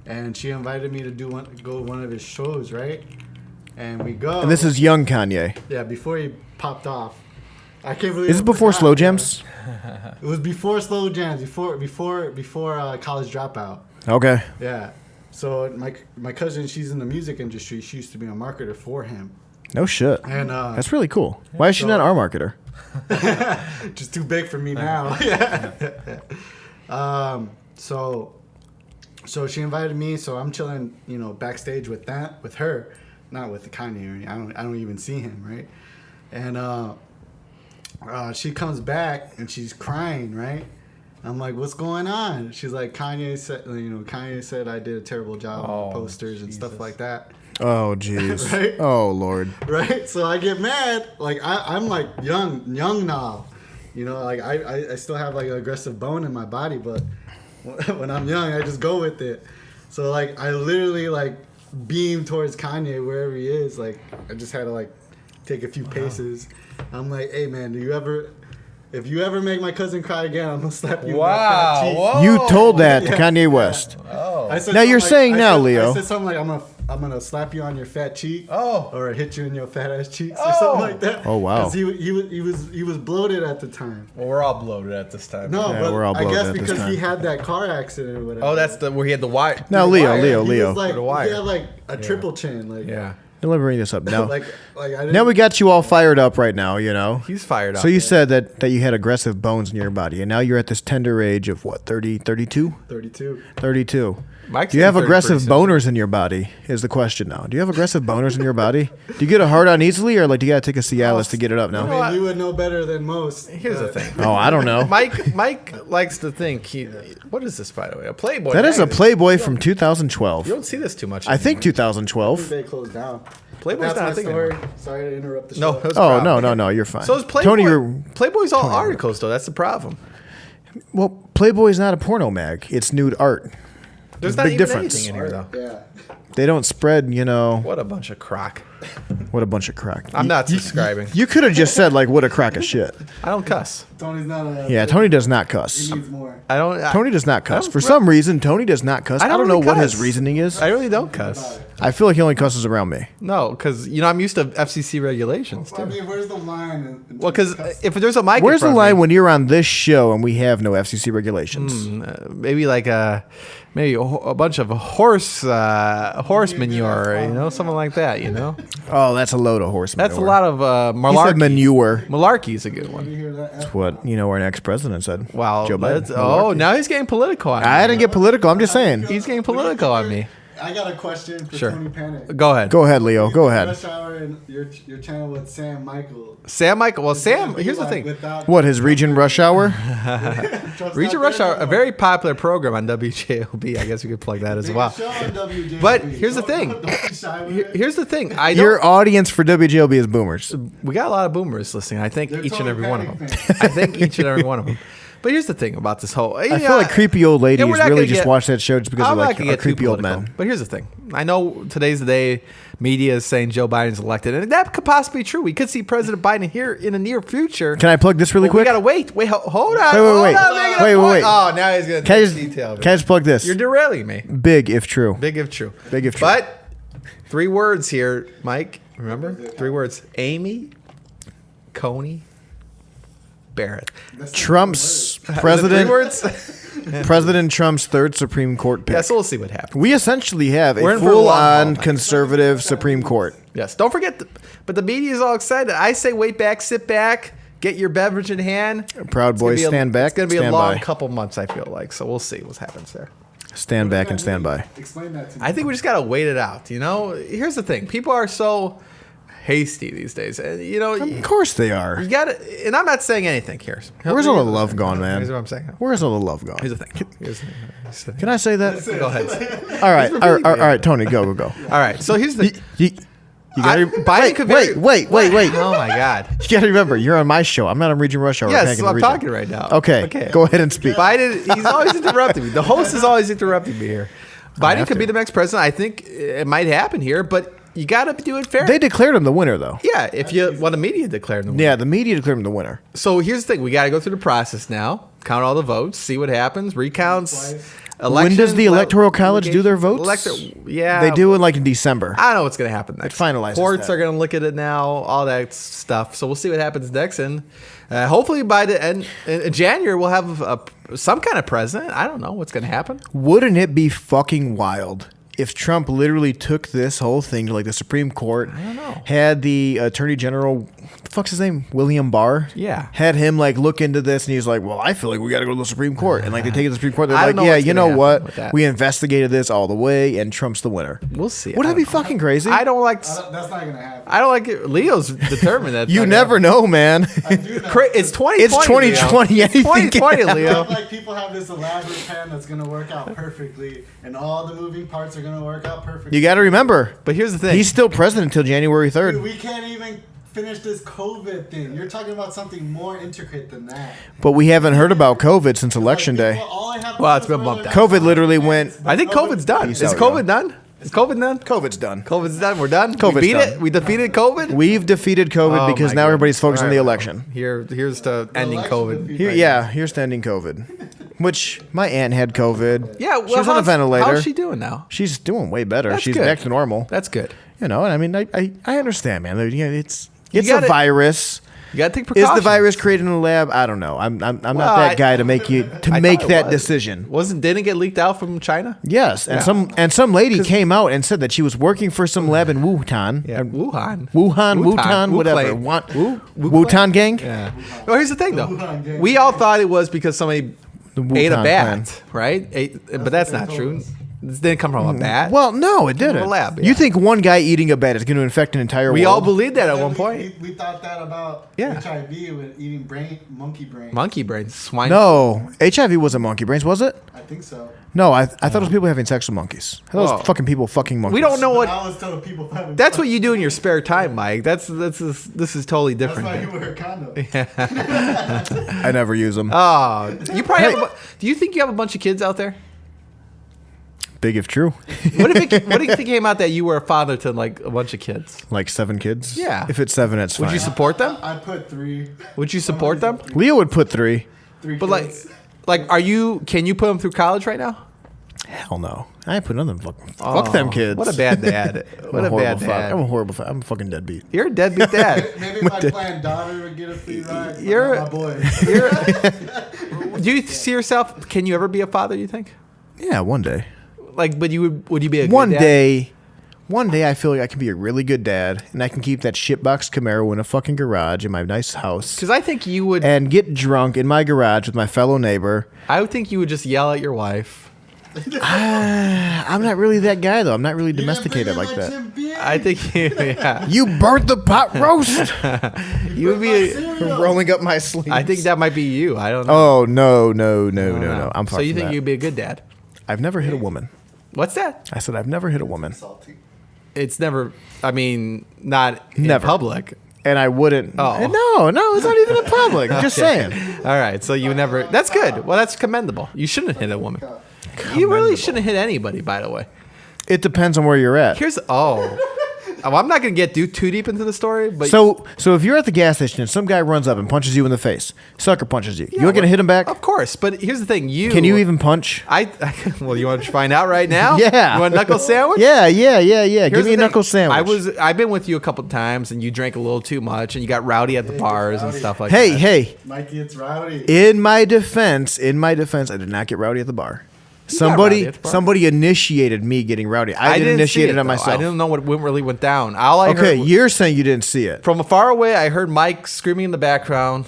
and she invited me to go to one of his shows, right? And we go. And this is young Kanye. yeah, before he popped off. I can't believe. Is I it before forgot, Slow man. Jams? It was before Slow Jams, before College Dropout. Okay. Yeah. So my cousin, she's in the music industry. She used to be a marketer for him, No shit. and That's really cool. Why is she not our marketer? just too big for me now. Yeah. So she invited me. So I'm chilling, backstage with her, not with the Kanye or anything. I don't even see him, right? And she comes back and she's crying, right? I'm like, what's going on? She's like, Kanye said I did a terrible job on the posters and stuff like that. Oh, jeez. Right? Oh, Lord. Right? So I get mad. Like I'm like young now. Like I still have like an aggressive bone in my body, but when I'm young, I just go with it. So like I literally like beam towards Kanye wherever he is. Like I just had to like take a few paces. I'm like, hey man, if you ever make my cousin cry again, I'm gonna slap you in that fat cheek. Whoa. You told that to Kanye West. I said Now something you're saying I now, said- Leo. I said something like I'm gonna slap you on your fat cheek, Oh. or hit you in your fat ass cheeks, or something like that. Oh, wow. 'Cause he was bloated at the time. Well, we're all bloated at this time. No, Yeah, but we're all I bloated guess at this because time. he had that car accident or whatever. Oh, that's the where he had the wire. Now, the Leo, wire. Leo, He Leo. was like, For the wire. he had like a triple chin, like Yeah. Now, let me bring this up. Now, like I didn't. now we got you all fired up right now, He's fired up. So you said that you had aggressive bones in your body, and now you're at this tender age of what, 30, 32? 32. 32. Mike's Do you have getting 30 aggressive pretty soon. boners in your body is the question now. Do you have aggressive boners in your body? Do you get a hard on easily, or like do you got to take a Cialis to get it up I now? mean, what? you would know better than most. Here's the but- thing. Oh, I don't know. Mike likes to think what is this, by the way? A Playboy. That is a magazine. Playboy from 2012. You don't see this too much. I think anymore. 2012. They closed down. Playboy's That's not my a thing story. anymore. Sorry to interrupt the show. No, that's Oh, a no, problem. no, you're fine. So is Playboy. Tony, you're, Playboy's all articles though. That's the problem. well, Playboy's not a porno mag. It's nude art. There's a not big even difference. anything in here though. Yeah. They don't spread, What a bunch of crock. what a bunch of crack. I'm not subscribing. You could have just said, like, what a crack of shit. I don't cuss. Tony's not a. Yeah, Tony does not cuss. He needs more. I don't. Tony does not cuss. don't For re- some reason, Tony does not cuss. I don't know really what his cuss. reasoning is. I really don't cuss. I feel like he only cusses around me. No, because I'm used to FCC regulations I too. mean, where's the line? Well, because if there's a mic, Where's in the front line of me, when you're on this show and we have no FCC regulations? maybe like maybe a bunch of horse manure, something like that. Oh, that's a load of horse manure. That's a lot of He said malarkey. manure. Malarkey's a good one. You hear that? That's what, our ex-president said. Wow. Joe Biden. Oh, now he's getting political on me. I didn't get political. I'm just saying. He's getting political on me. I got a question for Sure. Tony Panic. Go ahead. Go ahead, Leo. Go ahead. Rush Hour and your channel with Sam Michael. Sam Michael. Well, Sam, Be here's the like thing. without- What, his Region Rush Hour? Trump's Region not Rush there Hour, no a more. very popular program on WJOB. I guess we could plug that as Biggest well. show on WJB. But here's the thing. Don't be shy with it. Here's the thing. Your audience for WJLB is boomers. We got a lot of boomers listening. I think They're each and Tony every one of them. Panic fans. I think each and every one of them. But here's the thing about this whole. I feel like creepy old ladies we're not really gonna just get- watch that show just because I'm they're not like gonna a get too creepy old political. man. But here's the thing. I know today's the day media is saying Joe Biden's elected, and that could possibly be true. We could see President Biden here in the near future. Can I plug this really But we quick? gotta wait. Hold on. Wait, Hold wait. on, making a Wait, point. wait. Oh, now he's gonna Can I take just, detail. can I just plug this? You're derailing me. Big if true. Big if true. Big if true. But 3 words here, Mike. Remember? 3 words. Amy Coney Barrett. Trump's Is it 3 president, words? President Trump's third Supreme Court pick. Yeah, so we'll see what happens. We essentially have We're a in for a long full-on haul. conservative Supreme Court. Yes. Don't forget, but the media is all excited. I say wait back, sit back, get your beverage in hand. Proud It's gonna boys, be a- stand back, It's going to be a stand long by. couple months, I feel like. So we'll see what happens there. Stand back and stand by. Explain that to me. I think we just got to wait it out. Here's the thing. People are so hasty these days. And, Of course they are. you got to, and I'm not saying anything here. Where's all the love gone, Here's what man? I'm saying. Where's all the love gone? Here's the thing. Here's the Can I say that? Go ahead. All right, all right, Tony, go. All right. So here's the You gotta, Biden could very- wait. Oh my God. You gotta remember, you're on my show. I'm not on Region Rush Hour. We're Yes, back in the I'm region. talking right now. Okay, go ahead and speak. Biden, he's always interrupting me. The host is always interrupting me here. Biden have could to. be the next president. I think it might happen here, but you got to do it fair. They declared him the winner, though. yeah, if you want the media declared him. Yeah, the media declared him the winner. So here's the thing: we got to go through the process now. Count all the votes, see what happens, recounts. When does the Electoral College do their votes? Yeah, They do it like in December. I don't know what's going to happen next. finalizes Courts that. are going to look at it now, all that stuff. So we'll see what happens next, and hopefully by the end in January we'll have some kind of president. I don't know what's going to happen. Wouldn't it be fucking wild if Trump literally took this whole thing to like the Supreme Court? I don't know. Had the Attorney General, what the fuck's his name? William Barr? Yeah. Had him like look into this and he's like, well, I feel like we got to go to the Supreme Court. And like they take it to the Supreme Court. They're I like, don't know yeah, what's you gonna know happen what? with that. We investigated this all the way and Trump's the winner. We'll see. Wouldn't that be fucking crazy? I don't like. That's not gonna happen. I don't like it. Leo's determined that You never know, man. I do know. It's 2020. It's 2020, Leo. anything It's 2020, can Leo. Like people have this elaborate plan that's gonna work out perfectly, and all the moving parts are gonna work out perfectly. You got to remember, But here's the thing. he's still president until January 3rd. Dude, we can't even finish this COVID thing. You're talking about something more intricate than that. But we haven't heard about COVID since Election Like, Day. people, all I have to Well, do it's is been wear bumped their out. COVID literally went. I think COVID's done. Peace Is out, COVID yo. done? Is COVID done? COVID's done. COVID's done. We're done. COVID's we beat done. it. We defeated COVID. We've defeated COVID Oh, because my now goodness. everybody's focused on All the right, election. Here's to ending election COVID. defeat. Here, yeah, here's to ending COVID. Which my aunt had COVID. Yeah, well, she was on a ventilator. How's she doing now? She's doing way better. That's She's good. back to normal. That's good. You know, and I mean, I understand, man. You know, it's gotta- a virus. You got to take Is precautions. the virus created in a lab? I don't know. I'm not Well, that guy to make you I make thought it that was. decision. Didn't it get leaked out from China? Yes, and Yeah. some lady came out and said that she was working for some lab in Wuhan. Yeah, Wuhan. Wuhan, whatever. Wutan gang. Yeah. Well, here's the thing, though. Wuhan gang. We all thought it was because somebody The ate a Wuhan bat, clan. right? But that's not true. This didn't come from a bat. Well, no, it didn't. a lab, yeah. You think one guy eating a bat is going to infect an entire we world? all believed that at Yeah, one point. we thought that about Yeah. HIV with eating monkey brain. Monkey brains, swine. No, HIV wasn't monkey brains, was it? I think so. No, I thought it was people having sex with monkeys. I thought it Oh. was fucking people fucking monkeys. We don't know what. I was telling people having That's what you do in your spare time, Mike. This is totally That's different. why you wear a condom. I never use them. Oh, you probably Hey. have. Do you think you have a bunch of kids out there? Big if true. What if it came out that you were a father to like a bunch of kids? Like 7 kids? Yeah. If it's 7, it's fine. Would you support them? I put 3. Would you support them? Leo would put 3. 3 But kids. are you? Can you put them through college right now? Hell no. I ain't putting on them. Fuck them kids. What a bad dad. What a bad dad. I'm a horrible father. I'm a fucking deadbeat. You're a deadbeat dad. Maybe my planned daughter would get a free ride. But You're- not my boy. Do you see yourself? Can you ever be a father? You think? Yeah, one day. Like, but would you be a good One dad? day I feel like I can be a really good dad and I can keep that shitbox Camaro in a fucking garage in my nice house Because I think you would. and get drunk in my garage with my fellow neighbor. I would think you would just yell at your wife. I'm not really that guy though. I'm not really domesticated like that. I think you. Yeah. You burnt the pot roast. You would be. Rolling up my sleeves. I think that might be you. I don't know. Oh no. I'm So fucking you think that. you'd be a good dad? I've never hit a woman. What's that? I said I've never hit a woman. Salty. It's never. I mean, not Never. in public. And I wouldn't. Oh. No, it's not even in public. I'm just saying. All right, so you never. That's good. Well, that's commendable. You shouldn't hit a woman. You really shouldn't hit anybody, by the way. It depends on where you're at. I'm not gonna get too deep into the story, but So if you're at the gas station and some guy runs up and punches you in the face, sucker punches you, you're gonna hit him back? Of course, but here's the thing: Can you even punch? Well, you want to find out right now? Yeah. You want a knuckle sandwich? Yeah. Here's Give me the a knuckle thing. sandwich. I've been with you a couple times, and you drank a little too much, and you got rowdy at the bars and stuff like that. Hey. Mikey, it's rowdy. In my defense, I did not get rowdy at the bar. got rowdy at the bar. Somebody initiated me getting rowdy. I didn't initiate it on though. myself. I didn't know what really went down. All I Okay, heard you're saying you didn't see it. from far away, I heard Mike screaming in the background,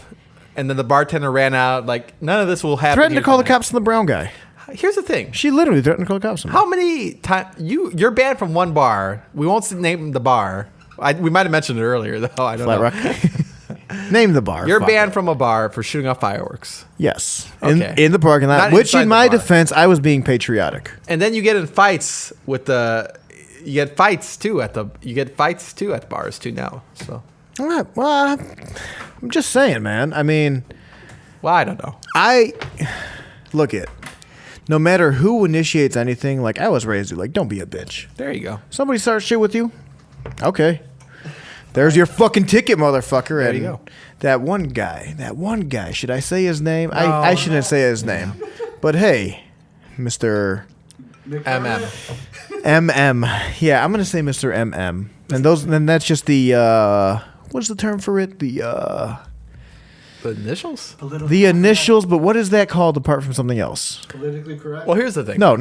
and then the bartender ran out. Like, none of this will happen. Threatened to here call the tonight. cops on the brown guy. Here's the thing. She literally threatened to call the cops on me. How many times you're banned from one bar? We won't name the bar. We might have mentioned it earlier, though. I don't Flat know. Rock. Name the bar. You're Fuck banned it. from a bar for shooting off fireworks, Yes. Okay. In the parking lot, Not which inside in the my bar. defense, I was being patriotic. and then you get in fights with the you get fights too at the bars too now. So Well, I'm just saying, man. I mean, well, I don't know. Look it. No matter who initiates anything, like I was raised to, like, don't be a bitch. There you go. Somebody starts shit with you, okay. There's your fucking ticket, motherfucker. There and you go. That one guy. Should I say his name? I shouldn't say his name. But hey, Mr. MM. Yeah, I'm gonna say Mr. MM. And that's just the what's the term for it? The initials? The initials, but what is that called apart from something else? Politically correct. Well, here's the thing. No.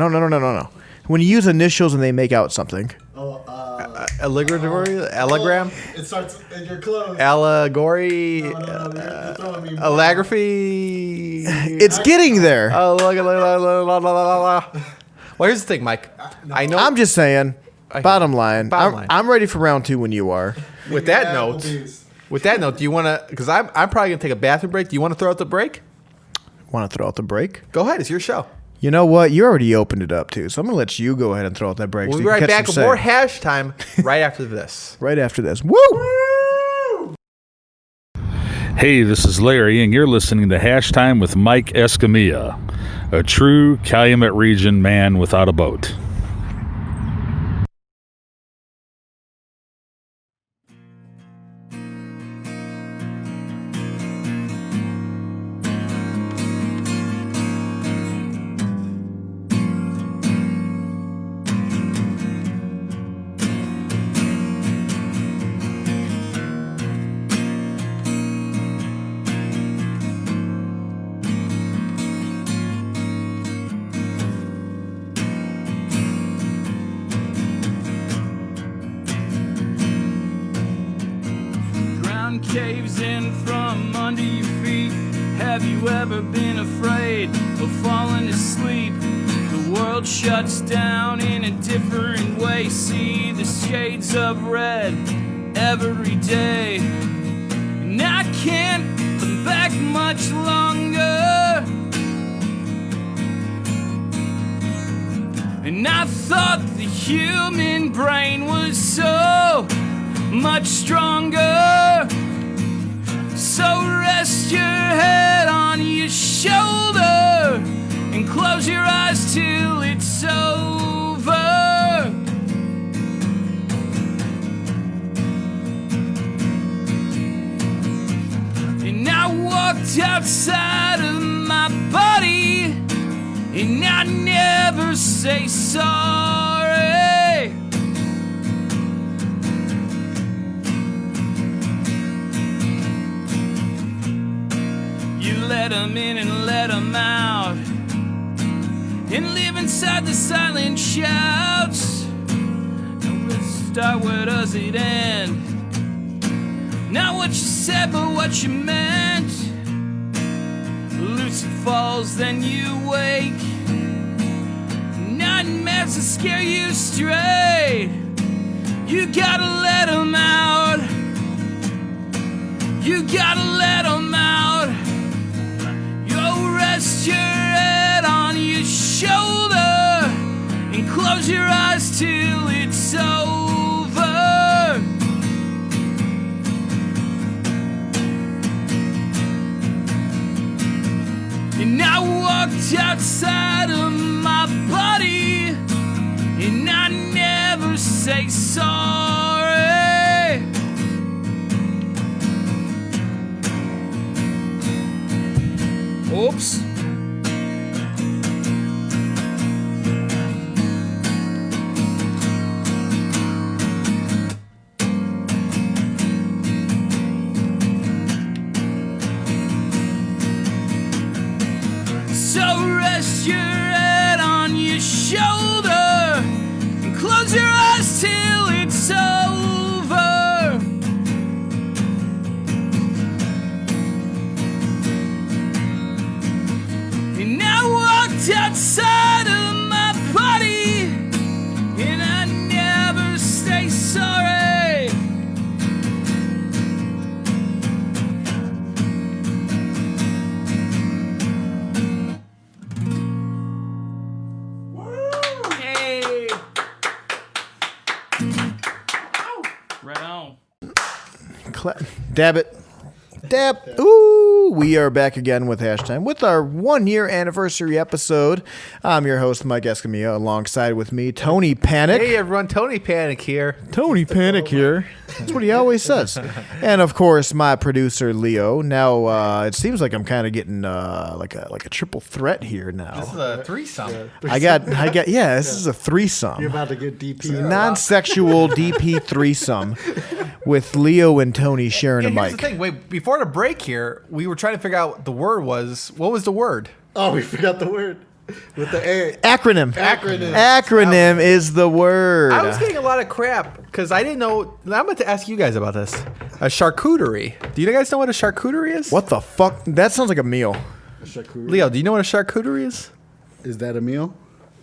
When you use initials and they make out something. Allegram? It starts in your clothes. Allegory? You're throwing me. Allegraphy? It's getting there. Well, here's the thing, Mike. I know. I'm just saying. Bottom line. Bottom line. I'm ready for round 2 when you are. With that note, do you want to? Because I'm probably gonna take a bathroom break. Do you want to throw out the break? Want to throw out the break? Go ahead. It's your show. You know what? You already opened it up too, so I'm gonna let you go ahead and throw out that break. We'll so be you can right catch back with some more sand. hash time right after this. Right after this. Woo! Hey, this is Larry, and you're listening to Hash Time with Mike Escamilla, a true Calumet Region man without a boat. Ground caves in from under your feet. Have you ever been afraid of falling asleep? The world shuts down in a different way. See the shades of red every day. And I can't come back much longer. And I thought the human brain was so much stronger. So rest your head on your shoulder and close your eyes till it's over. And I walked outside of my body, and I never say sorry. You let them in and let them out, and live inside the silent shouts. Now let's start, where does it end? Not what you said, but what you meant. Lucid falls, then you wake. Nightmares that scare you straight. You gotta let them out. You gotta let them out. Yo, rest your head on your shoulder and close your eyes till it's over. And I walked outside of my body, and I never say sorry. Oops. So rest your head on your shoulder and close your eyes till it's over. And I walked outside of my body, and I never say sorry. Hey. clap. Dab it. Dab. Ooh, we are back again with Hashtime with our 1-year anniversary episode. I'm your host, Mike Escamilla, alongside with me, Tony Panic. Hey everyone, Tony Panic here. Tony Panic here. That's what he always says. And of course, my producer, Leo. Now, it seems like I'm kind of getting like a triple threat here now. This is a threesome. I got, yeah, this is a threesome. You're about to get DP. Non-sexual DP threesome with Leo and Tony sharing a And here's mic. the thing. Wait, before the break here, we were trying to figure out what the word was. What was the word? Oh, we forgot the word with the A. Acronym. Acronym. Acronym is the word. I was getting a lot of crap because I didn't know. I'm about to ask you guys about this. A charcuterie. Do you guys know what a charcuterie is? What the fuck? That sounds like a meal. Leo, do you know what a charcuterie is? Is that a meal?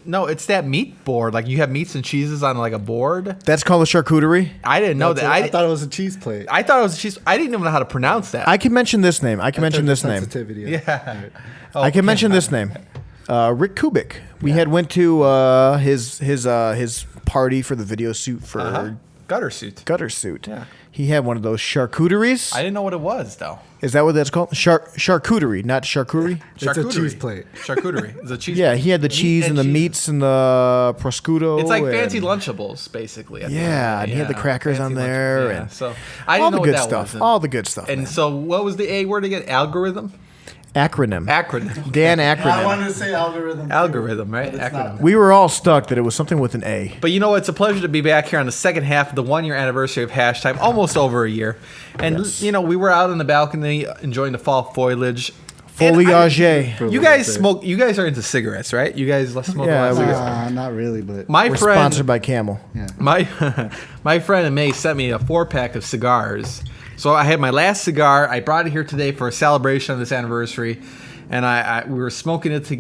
No, it's that meat board. Like you have meats and cheeses on like a board. That's called a charcuterie. I didn't know that. I thought it was a cheese plate. I thought it was a cheese. I didn't even know how to pronounce that. I can mention this name. I can mention this name. Sensitivity. yeah. I can mention this name. Rick Kubik. We had went to his party for the video suit for Gutter suit. Gutter Suit. Yeah. He had one of those charcuteries. I didn't know what it was though. Is that what that's called? Charcuterie, not charcuterie. It's a cheese plate. Charcuterie. It's a cheese. Yeah, plate. he had the cheese and the cheese. meats and the prosciutto. It's like and fancy Lunchables, basically. at the end of Yeah, the and day. he had the crackers on fancy there, Lunchables, yeah. and So I all didn't the know good what that stuff. was. All the good stuff. And man. so what was the A word again? Algorithm? Acronym. Acronym. Dan acronym. to say algorithm. Algorithm, right? Acronym. We were all stuck that it was something with an A. But you know what? It's a pleasure to be back here on the second half of the 1-year anniversary of Hashtime, almost over a year. And, Yes. you know, we were out on the balcony enjoying the fall foliage. And Foliage. you guys smoke, you guys are into cigarettes, right? You guys smoke Yeah, a lot of we- cigarettes. Not really, but My We're friend, sponsored by Camel. my my friend May sent me a 4-pack of cigars. So I had my last cigar. I brought it here today for a celebration of this anniversary, and we were smoking it.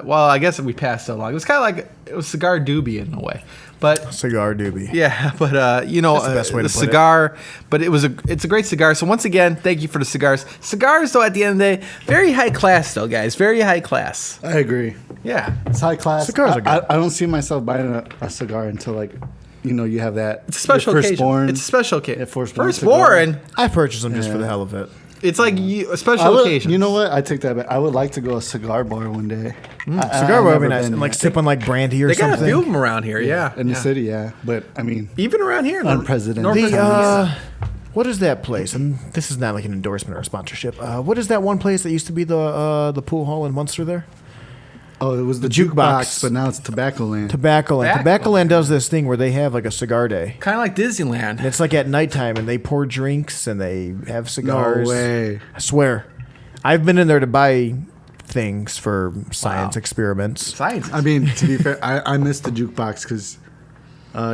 Well, I guess we passed it along. It was kind of like it was cigar doobie in a way, but Cigar doobie. yeah. But you know, That's the best way to the put it. cigar. But it's a great cigar. So once again, thank you for the cigars. Cigars, though, at the end of the day, very high class, though, guys. Very high class. I agree. Yeah. It's high class. Cigars are good. I don't see myself buying a cigar until like, you have that. It's a special your occasion. firstborn. It's a special occasion. Yeah, firstborn Firstborn. I purchased them just for Yeah. the hell of it. It's like a special occasion. You know what? I take that back. I would like to go to a cigar bar one day. Cigar would be nice. And like sipping like brandy or They got something. a few of them around here. Yeah. in the Yeah. city, yeah. But I mean, Even around here. in the Unprecedented. North The, Carolina. what is that place? And this is not like an endorsement or a sponsorship. What is that one place that used to be the pool hall in Munster there? oh, it was the jukebox. jukebox, but now it's Tobacco Land. Tobacco Land. Tobacco Tobacco Land does this thing where they have like a cigar day. Kind of like Disneyland. And it's like at nighttime and they pour drinks and they have cigars. No way. I swear. I've been in there to buy things for science Wow. experiments. Science. I mean, to be fair, I missed the jukebox because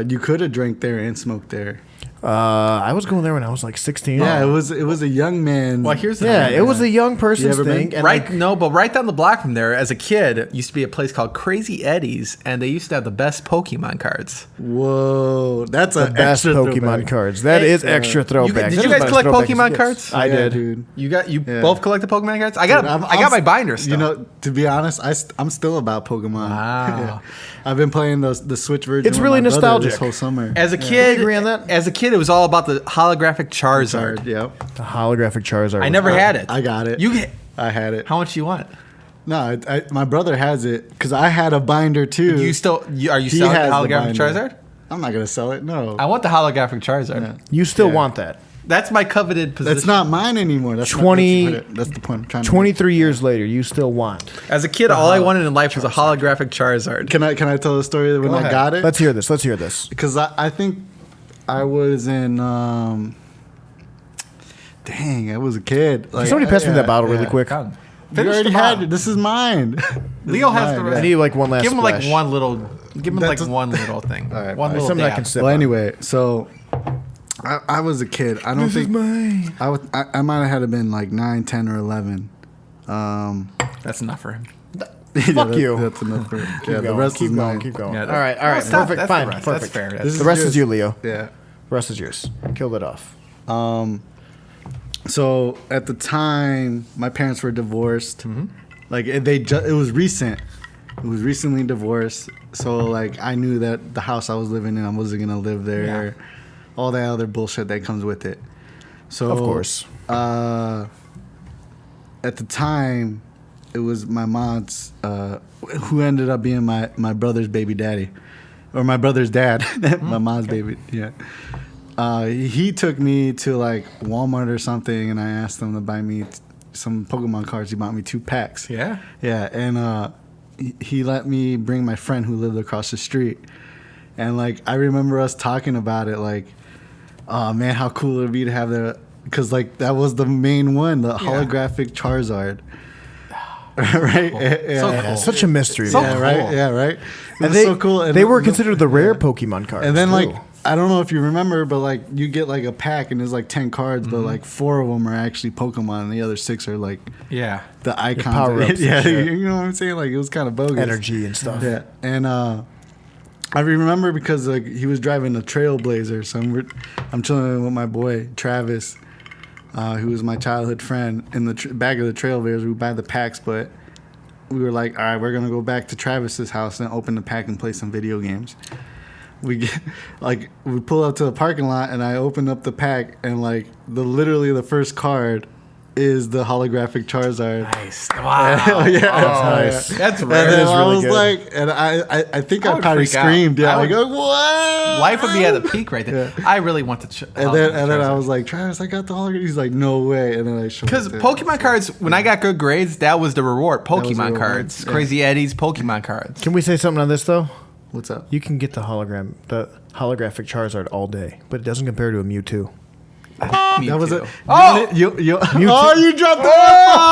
you could have drank there and smoked there. I was going there when I was like 16. Yeah, it was a young man. well, here's the Yeah, thing. it was a young person's ever been? thing. And Right, like, no, but right down the block from there, as a kid, used to be a place called Crazy Eddie's, and they used to have the best Pokemon cards. Whoa, that's the a best extra Pokemon throwback. cards. That is extra throwback. did That you is guys about as collect throwback as Pokemon it gets. cards? I Yeah, did. dude. You Yeah. both collect the Pokemon cards? I Dude, got my binder still. You know, to be honest, I'm still about Pokemon. Wow. Yeah. I've been playing the Switch version. It's with really my brother nostalgic. this whole summer. as a kid, agree on that? As a kid, it was all about the holographic Charizard. Yep. The holographic Charizard. I was never great. had it. I got it. You get I had it. how much you want? No, my brother has it because I had a binder too. You still are you He selling the has the holographic binder. Charizard? I'm not gonna sell it. No, I want the holographic Charizard. You still Yeah. want that. That's my coveted position. that's not mine anymore. That's 20 That's the point. I'm trying to 23 years later, you still want. As a kid, all I wanted in life was a holographic Charizard. Can I tell the story when I ahead. got it? Let's hear this. Let's hear this. Because I think I was in. Dang, I was a kid. Can somebody pass me that bottle really quick? Come. You Finish already the had bottle. it. This is mine. Leo has the I need like one last Give him like splash. one little. Give him like That's- one little thing. All right, one fine. little Something I dab. can sip Well, on. anyway, so I was a kid. I don't think mine. I might have had been like 9, 10, or 11. That's enough for him. Fuck you. That's enough for yeah. Keep The going, rest keep is going, mine. keep going. Yeah, all right, all no, right. stop. Perfect. That's Fine. the rest. Perfect. That's fair. This The rest is yours. you, Leo. Yeah. The rest is yours. Kill it off. So at the time, my parents were divorced. Like it was recent. It was recently divorced. So like I knew that the house I was living in, I wasn't gonna live there. All that other bullshit that comes with it. So Of course. At the time, it was my mom's, who ended up being my brother's baby daddy, or my brother's dad, my mom's baby. Yeah. He took me to like Walmart or something, and I asked him to buy me some Pokemon cards. He bought me 2 packs. Yeah. Yeah, and he let me bring my friend who lived across the street. And like I remember us talking about it, like, oh man, how cool it would be to have the, because like that was the main one, the holographic Charizard. Right? Yeah. So Yeah, cool. such a mystery. So man. Yeah, right. cool. Yeah, right. It And was they, so cool. And they were considered the rare Pokemon cards. And then too. like I don't know if you remember, but like you get like a pack and there's like 10 cards, but like 4 of them are actually Pokemon, and the other 6 are like Yeah. the icons. power-ups and Yeah, shit. you know what I'm saying? Like it was kind of bogus. energy and stuff. Yeah, and I remember because like he was driving a Trailblazer, so I'm chilling with my boy Travis, who was my childhood friend, in the back of the Trailblazer. We buy the packs, but we were like, all right, we're gonna go back to Travis's house and open the pack and play some video games. We get we pull up to the parking lot, and I open up the pack, and like literally the first card is the holographic Charizard. Nice. Wow. Oh, yeah, nice. That's And rare. then is I really was good. like, and I think I I would probably freak out. screamed. Yeah, I like, would- what? Life would be at the peak right there. Yeah. I really want to. And then I was like, Travis, I got the hologram. He's like, no way. And then I showed Because it to him. Pokemon cards, when I got good grades, that was the reward. was the Pokemon reward, cards, yeah. Crazy Eddie's Pokemon cards. Can we say something on this though? What's up? You can get the holographic Charizard all day, but it doesn't compare to a Mewtwo. That was it. Oh! You oh, you dropped the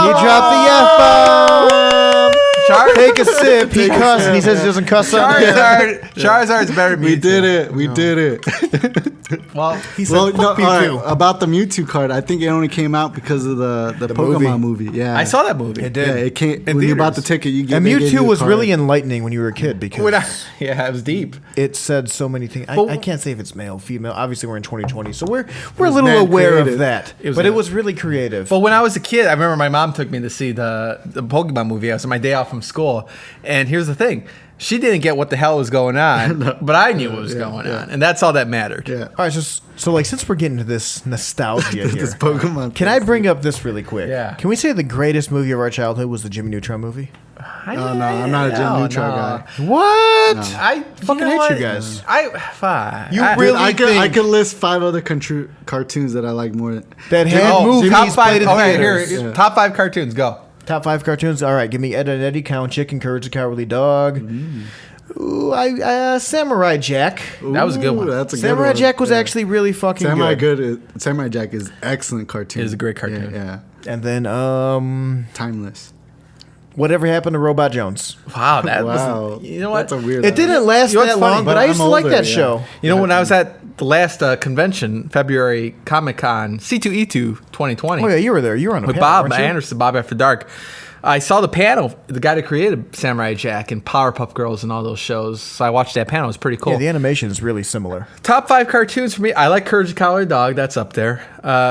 He dropped the F-bomb. Char- Take a sip. He cussed, and he says he doesn't cuss on there. Charizard's better than We Mewtwo. did it. We did it. Well, He said, Well, fuck no, all right, Mewtwo. about the Mewtwo card, I think it only came out because of the Pokemon movie. Yeah, I saw that movie. It did. Yeah, it came In when you bought theaters. the ticket. You get And they gave Mewtwo you a was card. really enlightening when you were a kid because Yeah, it was deep. it said so many things. But- I can't say if it's male, female. Obviously, we're in 2020, so we're a was little mad aware creative. of that. It was But it good. was really creative. But when I was a kid, I remember my mom took me to see the Pokemon movie. I was on my day off from school. And here's the thing. She didn't get what the hell was going on, but I knew what was going on. And that's all that mattered. Yeah. All right, so like since we're getting to this nostalgia here, This Pokemon. can I bring up this really quick? Yeah. Can we say the greatest movie of our childhood was the Jimmy Neutron movie? No, I'm not a Jim Neutron guy. What? I Fucking hate what? you guys. Fine. You I- really I think could list 5 other cartoons that I like more. that had Oh, movies top five. played in Okay, theaters? here. Yeah. Top 5 cartoons. Go. Top 5 cartoons. All right, give me Ed and Eddie, Cow and Chicken, Courage the Cowardly Dog. Ooh, Samurai Jack. That was a good one. That's a good Samurai one. Jack was Yeah. actually really fucking good. Samurai Jack is excellent cartoon. It is a great cartoon. Yeah, And then timeless. whatever happened to Robot Jones? Wow, that Wow, was. You know what? That's a weird. It didn't last You know what's that funny? long, but But I used I'm to like older, that yeah. show. You know, when I was at the last convention, February Comic Con, C2E2 2020, Oh yeah, you were there. You were on a with panel, Bob weren't you? Anderson, Bob After Dark, I saw the panel, the guy that created Samurai Jack and Powerpuff Girls and all those shows. So I watched that panel. It was pretty cool. Yeah, the animation is really similar. Top 5 cartoons for me. I like Courage the Cowardly Dog. That's up there.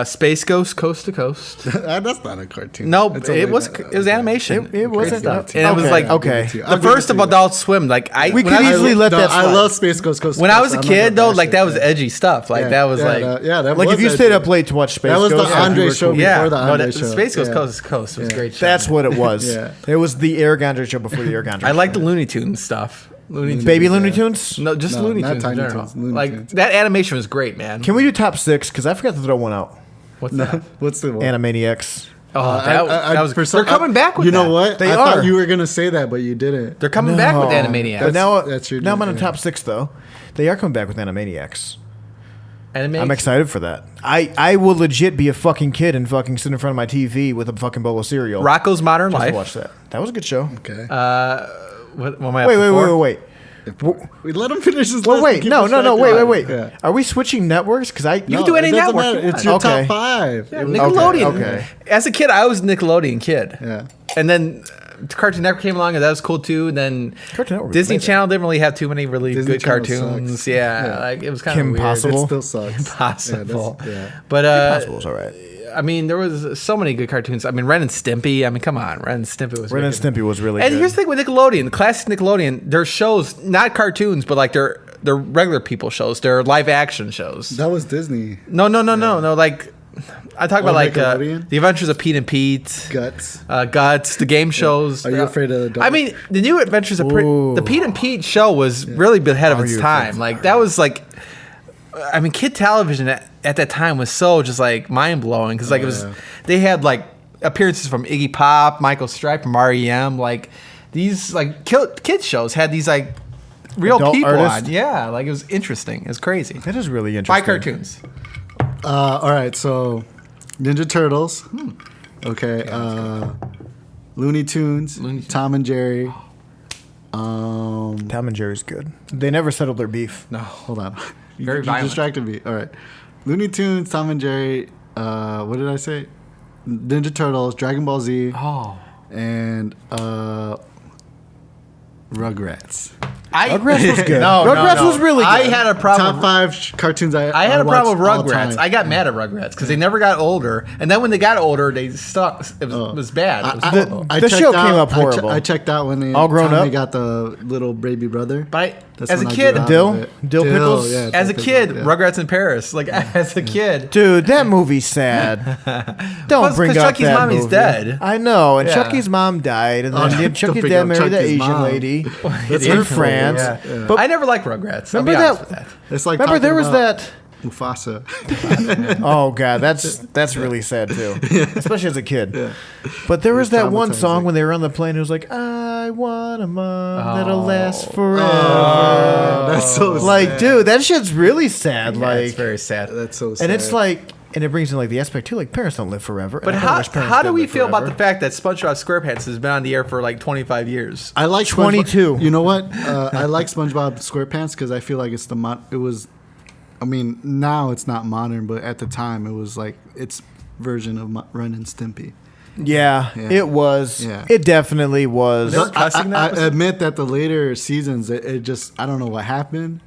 Space Ghost, Coast to Coast. That's not a cartoon. No, It's it only was that- it was animation. It wasn't. And it was Okay, like okay. the first of Adult Swim. Like We when could I was- easily let that I slide. love Space Ghost Coast. to when I Coast. was a I'm not kid gonna though, bash like it. that was edgy stuff. Like that was like that Like was if you edgy. stayed up late to watch Space That was the Ghost, Andre you were show cool. yeah, before the no, Andre that, show. Space Ghost Yeah. Coast to Coast. It was a great show. That's what it was. Yeah. It was the Eric Andre show before the Eric Andre I show. like the Looney Tunes stuff. Looney Tunes. Baby Looney Tunes. No, just No, Looney not Tunes. Tiny in general. Toons, Looney Like Tunes. that animation was great, man. Can we do top 6? Because I forgot to throw one out. What's that? What's the one? Animaniacs. Oh, that was. for some- They're coming back with. You know that. what? They I are. thought you were gonna say that, but you didn't. They're coming back with No. Animaniacs. But now, that's your now I'm on the yeah. top 6 though. They are coming back with Animaniacs. Animaniacs. I'm excited for that. I will legit be a fucking kid and fucking sit in front of my TV with a fucking bowl of cereal. Rocco's Modern Just to Life. watch that. That was a good show. Okay. What am I up Wait, to wait, four? wait, wait. We let him finish his Well, list. wait, and keep no, us no, no, track wait, of wait, it. wait. Yeah. Are we switching networks? Because I You No, can do any it doesn't network. matter. you It's want. your Okay. top 5. Yeah, It was- Nickelodeon. okay. As a kid, I was a Nickelodeon kid. Yeah. And then Cartoon Network came along, and that was cool too. And then Cartoon Network was Disney amazing. Channel didn't really have too many really Disney good Channel cartoons. sucks. Yeah, Yeah. like it was kind Kim of weird. Possible. It still sucks. Impossible. Yeah, that's- yeah. But Possible's all right. I mean, there was so many good cartoons. I mean, Ren and Stimpy. I mean, come on, Ren and Stimpy was Ren and really good. Stimpy was really And good. here's the thing with Nickelodeon, classic Nickelodeon, their shows, not cartoons, but like they're regular people shows. They're live action shows. That was Disney. No. Like I talk about like Nickelodeon? the Adventures of Pete and Pete, Guts. Guts, the game shows. Are you afraid of the dark? I mean, the new Adventures of the Pete and Pete show was really ahead of its time. Like that was like, I mean, kid television at that time was so just like mind blowing because like it was, they had like appearances from Iggy Pop, Michael Stipe from REM, like these like kid shows had these like real Adult people artists? on. Yeah, like it was interesting. It was crazy. That is really By interesting. cartoons. all right, so Ninja Turtles. Okay. Looney Tunes. Tom and Jerry. Tom and Jerry's good. They never settled their beef. No. Hold on. Very you violent. distracted me. All right. Looney Tunes, Tom and Jerry. What did I say? Ninja Turtles, Dragon Ball Z, Oh. and Rugrats. Rugrats was good. No, Rugrats was really good. I had a problem. Top 5 cartoons I had a problem with watched all Rugrats. time. I got mad at Rugrats because they never got older, and then when they got older, they stuck. It was bad. It was horrible. The checked show came up horrible. I checked out when they All grown time up? They got the little baby brother. But That's as a when I kid, grew out Dill? of it. Dill Pickles? Yeah, as a Dill kid, Pickles, yeah. Rugrats in Paris. Like as a kid, Dude, that movie's sad. Don't Plus, bring 'cause up Chucky's that mommy's movie. dead. I know, and Yeah. Chucky's mom died, and Oh, then don't Chucky's bring dad up married that Chucky's Asian mom. lady That's in hurtful. France. Yeah. But I never liked Rugrats. I'll be remember honest with that? that. It's like Remember there talking was about that. Mufasa. Oh god, that's really sad too, especially as a kid. But there was that one traumatizing. song when they were on the plane. It was like, "I want a mom that'll last forever." That's so like, sad. dude, that shit's really sad. Yeah, like, it's very sad. That's so sad. and it's like, and it brings in like the aspect too. Like, parents don't live forever. But and I kinda how, wish parents how did do we live feel about the forever. fact that SpongeBob SquarePants has been on the air for like 25 years? I like 22. You know what? I like SpongeBob SquarePants because I feel like it's it was. I mean, now it's not modern, but at the time it was like its version of Ren and Stimpy. Yeah, Yeah. it was. Yeah. It definitely was. They were cussing that I episode? admit that the later seasons, it just I don't know what happened,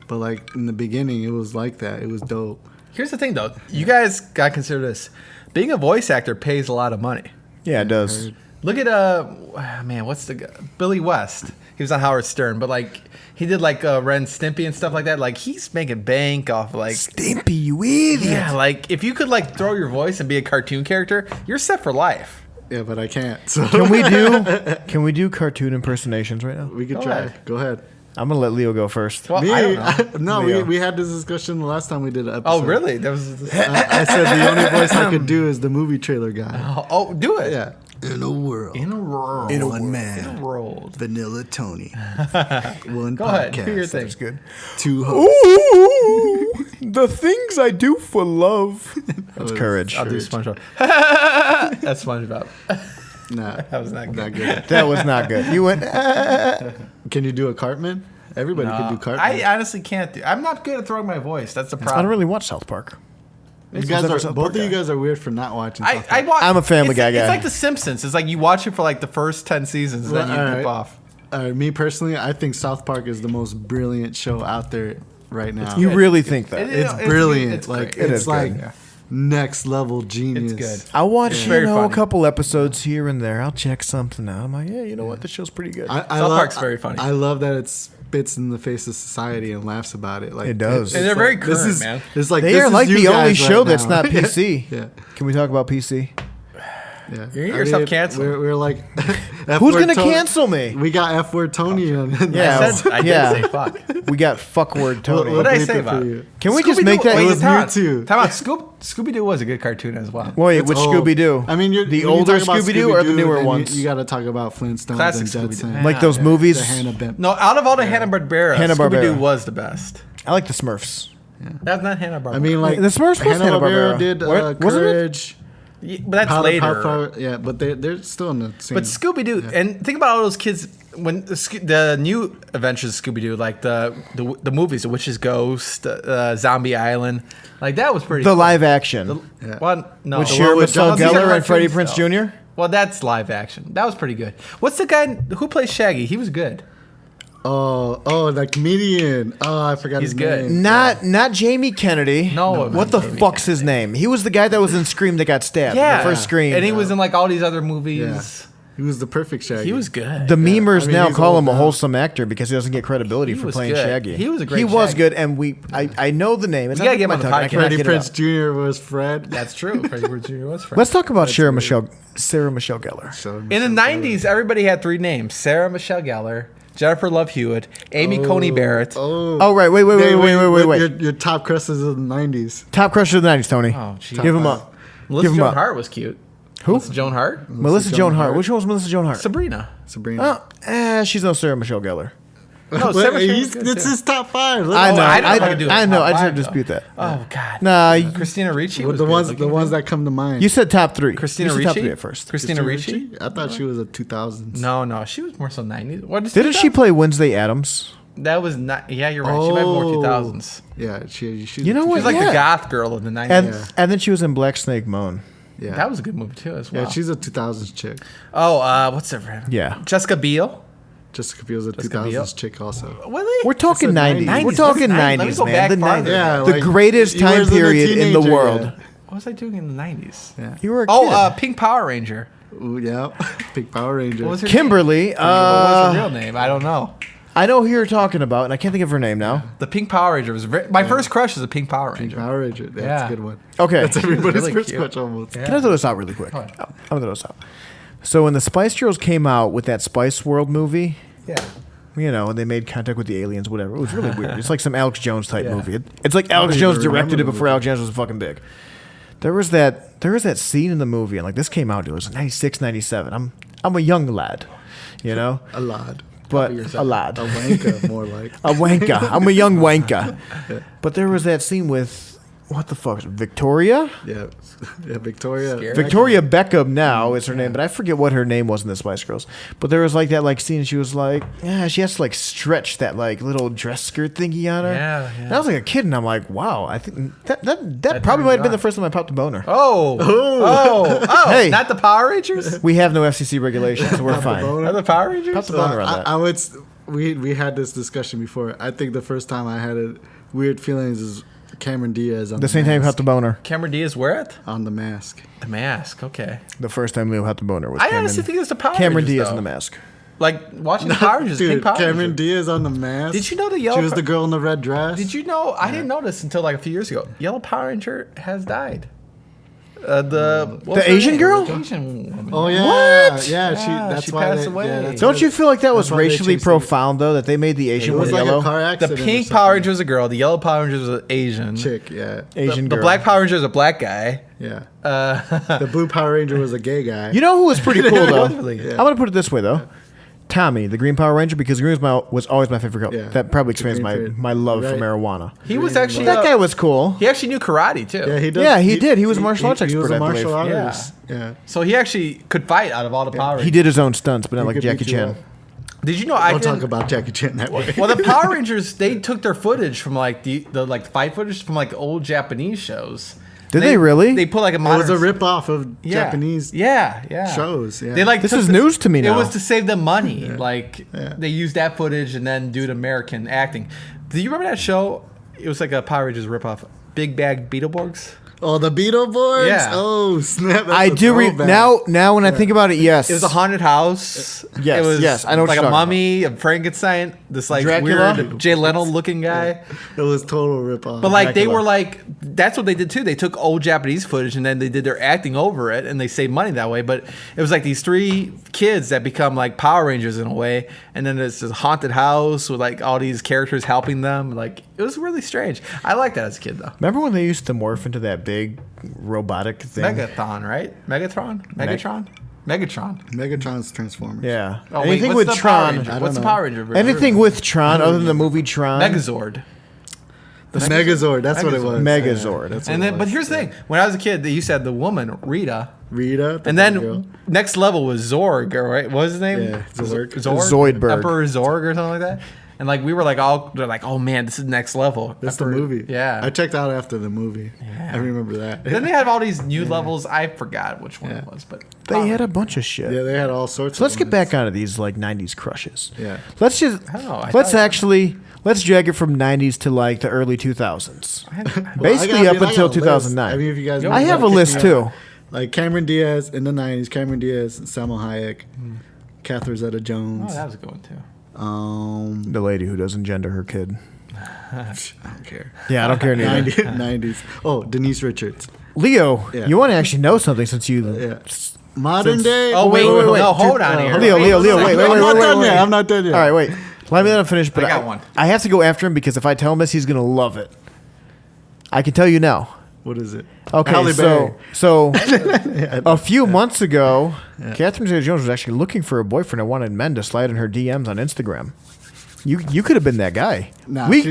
but like in the beginning, it was like that. It was dope. Here's the thing, though. You guys got to consider this. Being a voice actor pays a lot of money. Yeah, it does. Look at man, what's the guy? Billy West. He was on Howard Stern, but like he did like Ren Stimpy and stuff like that. Like he's making bank off like Stimpy, you idiot. yeah. Like if you could like throw your voice and be a cartoon character, you're set for life. Yeah, but I can't. So Can we do cartoon impersonations right now? we could Go try. ahead. Go ahead. I'm gonna let Leo go first. Well, Me, I don't know. no, Leo. we had this discussion the last time we did an episode. Oh, really? That was. I said the only voice I could do is the movie trailer guy. Oh, do it. Yeah. In a world, In a world. one man, In a world. Vanilla Tony, one Go podcast, ahead. Do your thing. That's good. 2 hosts. Ooh, the things I do for love. That's courage. I'll do SpongeBob. That's SpongeBob. Nah, That was not good. not good. That was not good. You went. Can you do a Cartman? Everybody can do Cartman. I honestly can't do. I'm not good at throwing my voice. That's the I problem. don't really watch South Park. you guys never are South both Park of you guy. guys are weird for not watching. I South Park. watch. I'm a Family Guy guy. It's like The Simpsons. It's like you watch it for like the first 10 seasons, and then you Well, dip alright. off. Me personally, I think South Park is the most brilliant show out there right now. You really think that? It- It's it's- brilliant. it's like great. It it's is like good, yeah. next level genius. It's good. I watch, It's you very know, a funny. couple episodes here and there. I'll check something out. I'm like, yeah, you know what? This show's pretty good. I South love, Park's very funny. I love that it spits in the face of society and laughs about it. Like It does. And they're it's very like, this current, is, man. It's like they this are is like you the only guys show right that's now. not PC. Yeah. Can we talk about PC? Yeah. You're gonna get yourself canceled. We're like, Who's F-word gonna Tony- cancel me? We got F word Tony on. Yeah. I did say fuck. We got fuckword Tony. What did I bleep say it about for it? you. Can we just Scooby-Doo- make that? Wait, It was time out. Mewtwo. Time out. Scooby Doo was a good cartoon as well. Wait, which Oh, Scooby Doo? I mean, the when you older talk about Scooby Doo or the Scooby-Doo, newer then ones? You got to talk about Flintstones Classic and Scooby-Doo. Jetson. Like those The movies. Hanna-Barbera. No, out of all the Hanna-Barbera, Hanna-Barbera. Scooby Doo was the best. I like the Smurfs. That's not Hanna-Barbera. I mean, like The Smurfs was Hanna-Barbera Hanna-Barbera. did What? Wasn't it? Courage. Yeah, but that's Powder later. Puff, yeah, but they're still in the same. But Scooby Doo, and think about all those kids when the new Adventures of Scooby Doo, like the movies, The Witch's Ghost, Zombie Island, like that was pretty. The cool. live action. Well, no, With the Shira one with Michelle John Cena Gellar and Freddie cartoons? Prinze No. Jr.? Well, that's live action. That was pretty good. What's the guy who plays Shaggy? He was good. oh, the comedian. Oh, I forgot He's his good. name. Not Jamie Kennedy. No, it What the wasn't Jamie fuck's his name? He was the guy that was in Scream that got stabbed. Yeah, The first Scream. and he was in like all these other movies. He was the perfect Shaggy. He was good. The memers I mean, now he's call old him a now. wholesome actor because he doesn't get credibility He for was playing good. Shaggy. He was a great He was Shaggy. good, and I know the name. It's We not gotta get him my on the tongue. I podcast. cannot Freddie get it Prinze out. Jr. was Fred. That's true. Freddie Prinze Jr. was Fred. Let's talk about Sarah Michelle Gellar. So In the 90s, everybody had three names: Sarah Michelle Gellar, Jennifer Love Hewitt, Amy Coney Barrett. Oh right, wait. Your top crushes of the 90s. Top crusher of the '90s, Tony. Oh, geez. Give him up. Melissa Give him Joan up. Hart was cute. Who? Melissa Joan Hart? Melissa Joan Hart. Which one was Melissa Joan Hart? Sabrina. Sabrina. She's no Sarah Michelle Gellar. No, But Sarah Michelle he's, was good, it's too. his top 5. Look I at know. all- I don't know how to do it. I know. I Top just five, dispute though. that. Oh God. Nah, Christina Ricci was the good ones looking. that come to mind. you said top 3. Christina you said Ricci. top 3 at first. Christina Ricci. I thought she was a 2000s. No, she was more so 90s. What did Didn't she play Wednesday Addams? That was not. Yeah, you're right. She might be more 2000s. Yeah, she. You know She what? was like Yeah. the goth girl of the 90s. And and then she was in Black Snake Moan. Yeah, that was a good movie too, as well. yeah, she's a 2000s chick. Oh, what's her name? Yeah. Jessica Biel. Jessica Biel's a Jessica 2000s Biel. chick also. Really? We're talking said 90s. 90s. We're talking 90s. Let me 90s, go man. back The farther. 90s. Yeah, the like, greatest he time was a period in the teenager, world. yeah. What was I doing in the 90s? Yeah. You were a kid. Oh, Pink Power Ranger. Ooh, yeah. Big Power Ranger. What was her Kimberly. name? What was her real name? I don't know. I know who you're talking about, and I can't think of her name now. The Pink Power Ranger was my first crush was a Pink Power Big Ranger. Power Ranger. That's Yeah. a good one. Okay. That's everybody's really first cute. crush almost. Can I throw this out really quick? I'm gonna throw this out. So when the Spice Girls came out with that Spice World movie, Yeah. you know, and they made contact with the aliens, whatever. It was really weird. It's like some Alex Jones type Yeah. movie. It's like Alex don't Jones even directed it remember the before movie. Alex Jones was fucking big. There was that scene in the movie, and like this came out, dude. It was 96, 97. I'm a young lad, you know, A lot. but a lad. A wanker, more like. A wanker. I'm a young wanker. But there was that scene with what the fuck? Victoria? Yeah. Yeah, Victoria. Scary. Victoria Beckham now is her name, but I forget what her name was in the Spice Girls. But there was like that like scene. She was like, yeah, she has to like stretch that like little dress skirt thingy on her. Yeah, yeah. And I was like a kid, and I'm like, wow, I think that probably turned might you have been on. the first time I popped a boner. Oh, Hey. not the Power Rangers? We have no FCC regulations, so we're fine. boner? Not the Power Rangers? Popped a So boner on that. I would. We had this discussion before. I think the first time I had weird feelings is Cameron Diaz on The same time you Mask. popped a boner. Cameron Diaz, where at? On the Mask. The Mask. Okay. The first time Leo popped a boner was I Cameron. honestly think it was the Power Cameron Rangers, Diaz though. in the mask. Like watching the Power Rangers, Pink Dude, Power Cameron Ranger. Diaz on the Mask. Did you know the yellow? She was the girl in the red dress. Did you know? I didn't notice until like a few years ago. Yellow Power Ranger has died. The Asian girl? The Asian woman. Oh yeah. What? Yeah, Yeah, that's she why passed they, away. Yeah, that's Don't why- you feel like that was That's why they racially changed it. profound though? That they made the Asian It was one like yellow. a car The accident. or Pink something. Power Ranger was a girl. The Yellow Power Ranger was an Asian. chick. Yeah. Asian The girl. Black Power Ranger was a black guy. Yeah. The Blue Power Ranger was a gay guy. You know who was pretty cool though? Really? I'm gonna put it this way though. Tommy, the Green Power Ranger, because Green was always my favorite color. Yeah. That probably The explains green my love for Right. marijuana. He was actually That guy was cool. He actually knew karate too. Yeah, he does. Yeah, he did. He was a martial arts He was expert, a I martial believe. artist. Yeah. So he actually could fight out of all the Power Rangers. He did his own stunts, but not He like could Jackie beat you Chan. up. Did you know I Don't didn't? talk about Jackie Chan that way. Well, the Power Rangers they took their footage from like the like fight footage from like old Japanese shows. Did they really? They put like a It modern. was a rip off of Yeah. Japanese yeah shows. Yeah. They like This took is the- news to me now. It was to save them money. Like Yeah. they used that footage and then do the American acting. Do you remember that show? It was like a Power Rangers ripoff. Big Bag Beetleborgs. Oh, the Beetleborgs. Yeah. Oh, snap! That's I a do throwback. now when I think about it, yes. It was a haunted house. Yes, it was yes, I know what like you're a talking mummy, a Frankenstein, this like Dracula? weird Jay Leno looking guy. It was total rip off. But like they Dracula. were like, that's what they did too. They took old Japanese footage and then they did their acting over it, and they saved money that way. But it was like these three kids that become like Power Rangers in a way, and then it's this haunted house with like all these characters helping them. Like it was really strange. I liked that as a kid though. Remember when they used to morph into that big robotic thing? Megathon, right? Megatron, Megatron. Megatron's Transformers. Yeah. Oh, wait, Anything what's with the Power Tron. Ranger? I What's the don't know. Power Ranger? Anything with Tron other than the movie Tron. Megazord. The Megazord. That's what it was. Megazord. That's And what it then, but was. here's the thing: when I was a kid, they used to have the woman Rita, Rita. the and little girl. then next level was Zorg, right? What was his name? Yeah, Zorg. Zoidberg. Emperor Zorg or something like that. And like we were like all they're like, oh man, this is next level. That's the Emperor- movie. Yeah. I checked out after the movie. I remember that. Then they had all these new levels. I forgot which one it Yeah. was, but They had a bunch of shit. Yeah, they had all sorts. So let's of get them. back onto these like 90s crushes. Yeah. Let's just I don't know, I let's thought- actually let's drag it from 90s to like the early 2000s. Well, I Basically got- up I got until a list. 2009. I mean, if you guys I have a list too. Like Cameron Diaz in the 90s, Cameron Diaz, Salma Hayek, Catherine Zeta-Jones. Oh, that was a good one too. The lady who doesn't gender her kid. I don't care. Yeah, I don't care neither. 90s. Oh, Denise Richards. Leo, Yeah. you want to actually know something since you. Yeah. Modern day. Oh wait, no, hold on here. Leo, wait. I'm not done yet. I'm not done yet. All right, wait. Let me let him finish. But I got one. I have to go after him because if I tell him this, he's gonna love it. I can tell you now. What is it? Okay, Halle Berry. so a few months ago, Catherine Zeta-Jones was actually looking for a boyfriend and wanted men to slide in her DMs on Instagram. You could have been that guy. Nah, we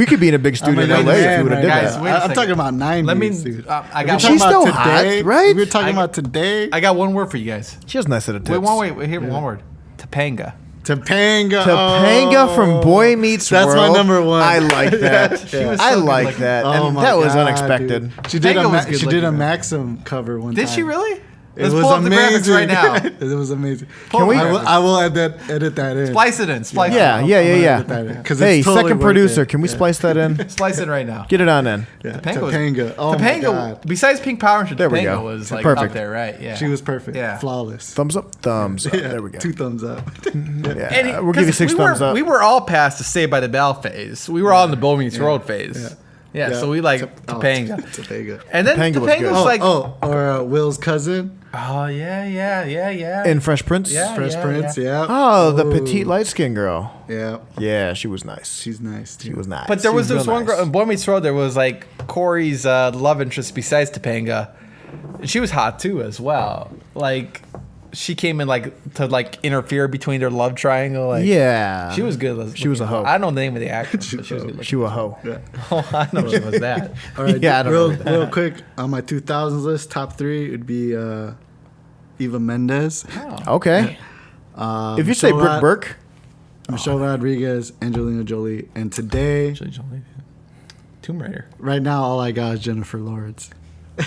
could be in a big studio in I'm LA a if man you would have right did now. Guys, that. wait a I'm second. talking about 90s. Let me. dude. I We're got. talking She's about still hot, today. right? We're talking I- about today. I got one word for you guys. She has nice little tits. Wait. Here, one word. Topanga. Topanga. Topanga from Boy Meets That's my World. number one. I like that. She was I so good like looking. that. Oh And my that was God, unexpected. dude. She did Topanga was a good she did a looking, man. Maxim cover one time. Did she really? It Let's was pull up the graphics amazing. right now. It was amazing. Can we- I will edit that in. Splice it in. Splice Yeah, it. yeah. Hey, second producer, can we splice that in? Splice it right now. Get it on in. Yeah. Topanga was- Topanga. Oh my God. Besides Pink Power Ranger, There we Topanga go. was like Perfect. up there, right? Yeah. She was perfect. Yeah. Flawless. Thumbs up, thumbs up. Yeah, There we go. 2 thumbs up. Yeah, we'll give you 6 we thumbs up. We were all past the Saved by the Bell phase. We were all in the Boy Meets World phase. Yeah. So we like Topanga. Topanga. And then Topanga was Topanga good. was like, or Will's cousin, oh yeah. In Fresh Prince? Yeah. Fresh Prince. Yeah. Oh, the Ooh. petite light skinned girl. Yeah. Yeah, she was nice. She's nice. She was nice. But there She was this real one nice. girl in Boy Meets World. There was like Corey's love interest besides Topanga. And she was hot too as well. Like she came in like to like interfere between their love triangle. Like Yeah. she was good. She was a hoe. I don't know the name of the actress, but she was good. She was a hoe. Oh, I know she was that. All right. Yeah, I don't know real quick on my 2000s list, top 3 would be Eva Mendes, Okay. If you say Michelle Brooke Rod- Burke, Michelle Rodriguez, Angelina Jolie, and today, Tomb Raider. right now, all I got is Jennifer Lawrence.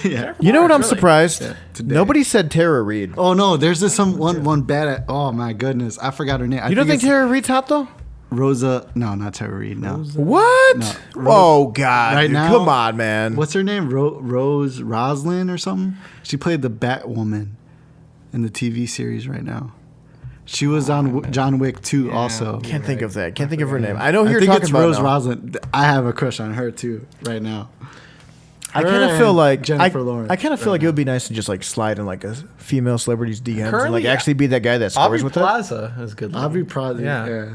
Yeah. you know what I'm Really? surprised? today. Nobody said Tara Reid. Oh no, there's this one bad. Oh my goodness, I forgot her name. You don't think it's Tara Reid's hot though? Rosa? No, not Tara Reid. No. What? No. Oh God! Right dude, now- come on, man. What's her name? Rose Roslin or something? She played the Batwoman in the TV series right now. She was on John Wick 2 also. Can't think of that. Can't think of her name. I know who I you're think talking it's about. Rose now. Roslin. I have a crush on her too right now. I Her kind of feel and like Jennifer Lawrence. I kind of feel like it would be nice to just like slide in like a female celebrity's DMs and Currently, like actually be that guy that scores Aubrey with it. Plaza is good. Aubrey Plaza.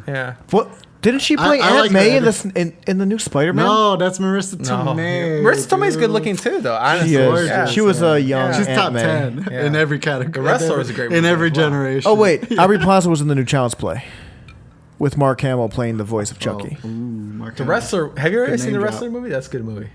Yeah. What? Didn't she play I Aunt like May her in the new Spider-Man? No, that's Marissa No. Tomei. Marissa Tomei's dude. good looking too, though. Honestly, She is. gorgeous. She was a young. Yeah. She's Aunt top May. 10 Yeah. in every category. The Wrestler is a great in movie every as well. generation. Oh wait, Aubrey Plaza was in the new Child's Play, with Mark Hamill playing the voice of Chucky. The Wrestler. Have you ever Good seen the name Wrestler movie? That's a good movie.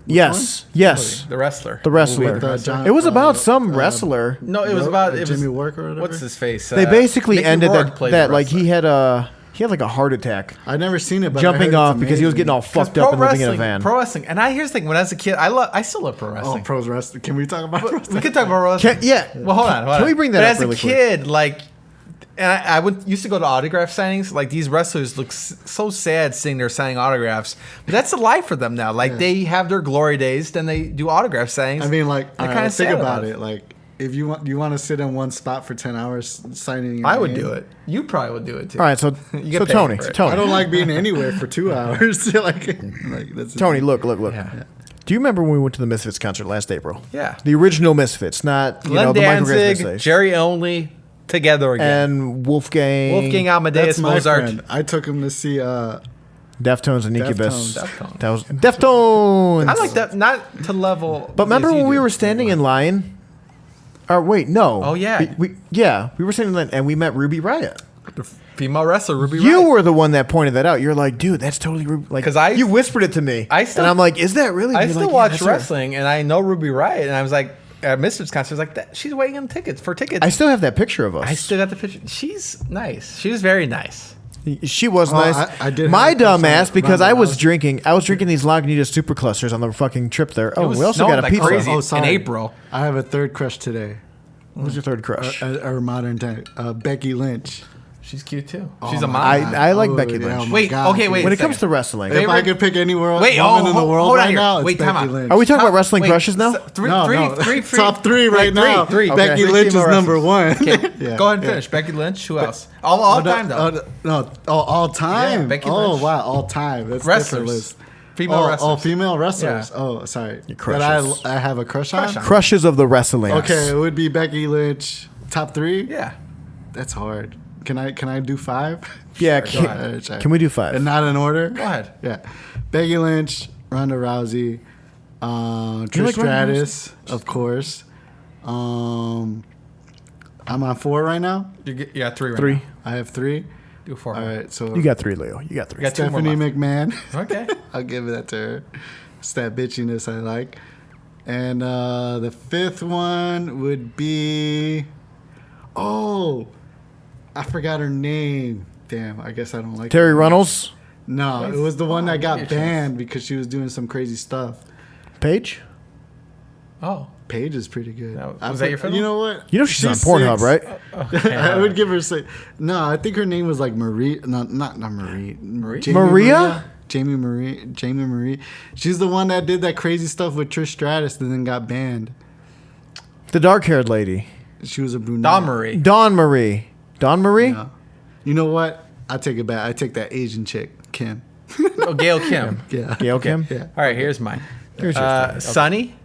Yes, yes, The Wrestler. the wrestler. With, John- it was about some wrestler. No, it was about it Jimmy was, Work or whatever. What's his face? They basically Mickey ended Rourke that played that the like he wrestler. had like a heart attack I've never seen it, but I jumping heard off it's because he was amazing. getting all 'Cause fucked up and living in a wrestling, van. Pro wrestling, and here's the thing: when I was a kid, I still love pro Oh, wrestling. pros wrestling. Can we talk about pro we wrestling? could talk about pro wrestling. Yeah. Well, hold on. Can we bring that but up as really a quick? kid, like, and I used to go to autograph signings. Like these wrestlers look so sad sitting there signing autographs, but that's a life for them now. Like they have their glory days, then they do autograph signings. I mean, like, They're all kinda right, think sad about about it. Like, if you want to sit in one spot for 10 hours signing, your I would name. do it. You probably would do it too. All right, so You get so paid Tony, for it. Tony, I don't like being anywhere for 2 hours. like that's Tony, look. Yeah. Do you remember when we went to the Misfits concert last April? Yeah. The original Misfits, not Glenn the Michael Grace Danzig, Misfits. Jerry Only, together again. and Wolfgang Amadeus That's my Mozart. friend. I took him to see. Deftones and Incubus. Deftones. That was Deftones. I like that. Not to level. But remember as you when we do. were standing in line? Or wait, no. Oh, yeah. we were standing in line and we met Ruby Riot. The female wrestler Ruby You Riott. were the one that pointed that out. You're like, dude, that's totally Ruby. Like, 'Cause I- you whispered it to me, I still- and I'm like, is that really? I You're still like, yeah, watch that's her. wrestling, and I know Ruby Riott, and I was like, at Misfits concert, I was like, that, she's waiting on tickets. I still have that picture of us. I still got the picture. She's nice. She's very nice. She was nice. I did My have a dumb crush on ass because Ronda I was Rousey. drinking. I was drinking these Lagunitas super clusters on the fucking trip there. Oh, was we also snowing got a like pizza. crazy. Oh, sorry. In April. I have a third crush today. What was your third crush? Or modern day. Becky Lynch. She's cute too. She's a my mom. God. I like Oh, Becky yeah, Lynch. oh my Wait, God, okay, dude. wait. When a it comes to second. wrestling, If I could pick any woman Wait, in the world hold on right here. now, it's Wait, time Becky out. Lynch. are we talking about wrestling Wait, crushes now? Three, No. three, Top three right now. three. Becky Okay. Lynch is Female number one. Okay, Yeah, go ahead and yeah. finish. Becky Lynch. Who else? All time though. All time. Yeah, Becky oh Lynch. wow, all time. That's Wrestlers. different list. Female wrestlers. Oh, female wrestlers. Yeah. Oh, sorry. crushes. That I have a crush on. Crushes of the wrestling. Okay, it would be Becky Lynch. Top three. Yeah. That's hard. Can I do 5? Yeah, Sure, go ahead. can we do 5? And not in order. Go ahead. Yeah, Becky Lynch, Ronda Rousey, Trish like Ronda Stratus, of course. I'm on 4 right now. You got 3 right 3. now. I have 3. Do 4. All right, so You got 3, Leo. You got 3. got 2 more Stephanie left. McMahon. Okay. I'll give that to her. It's that bitchiness I like. And the 5th one would be. Oh, I forgot her name. Damn, I guess I don't like Terry her. Runnels, No, it was the one that got bitches. banned because she was doing some crazy stuff. Paige. Oh. Paige is pretty good. Was that your fiddle? You know what? You know she's on Pornhub, 6. right? I would give her 6. No, I think her name was like Marie. No, not Marie. Jamie Maria? Jamie Marie. She's the one that did that crazy stuff with Trish Stratus and then got banned. The dark-haired lady, She was a brunette. Dawn Marie. Dawn Marie. Dawn Marie. No. You know what? I take it back. I take that Asian chick, Kim. Oh, Gail Kim. Yeah. Gail Kim. Yeah. All right, here's mine. Here's your thing. Sunny.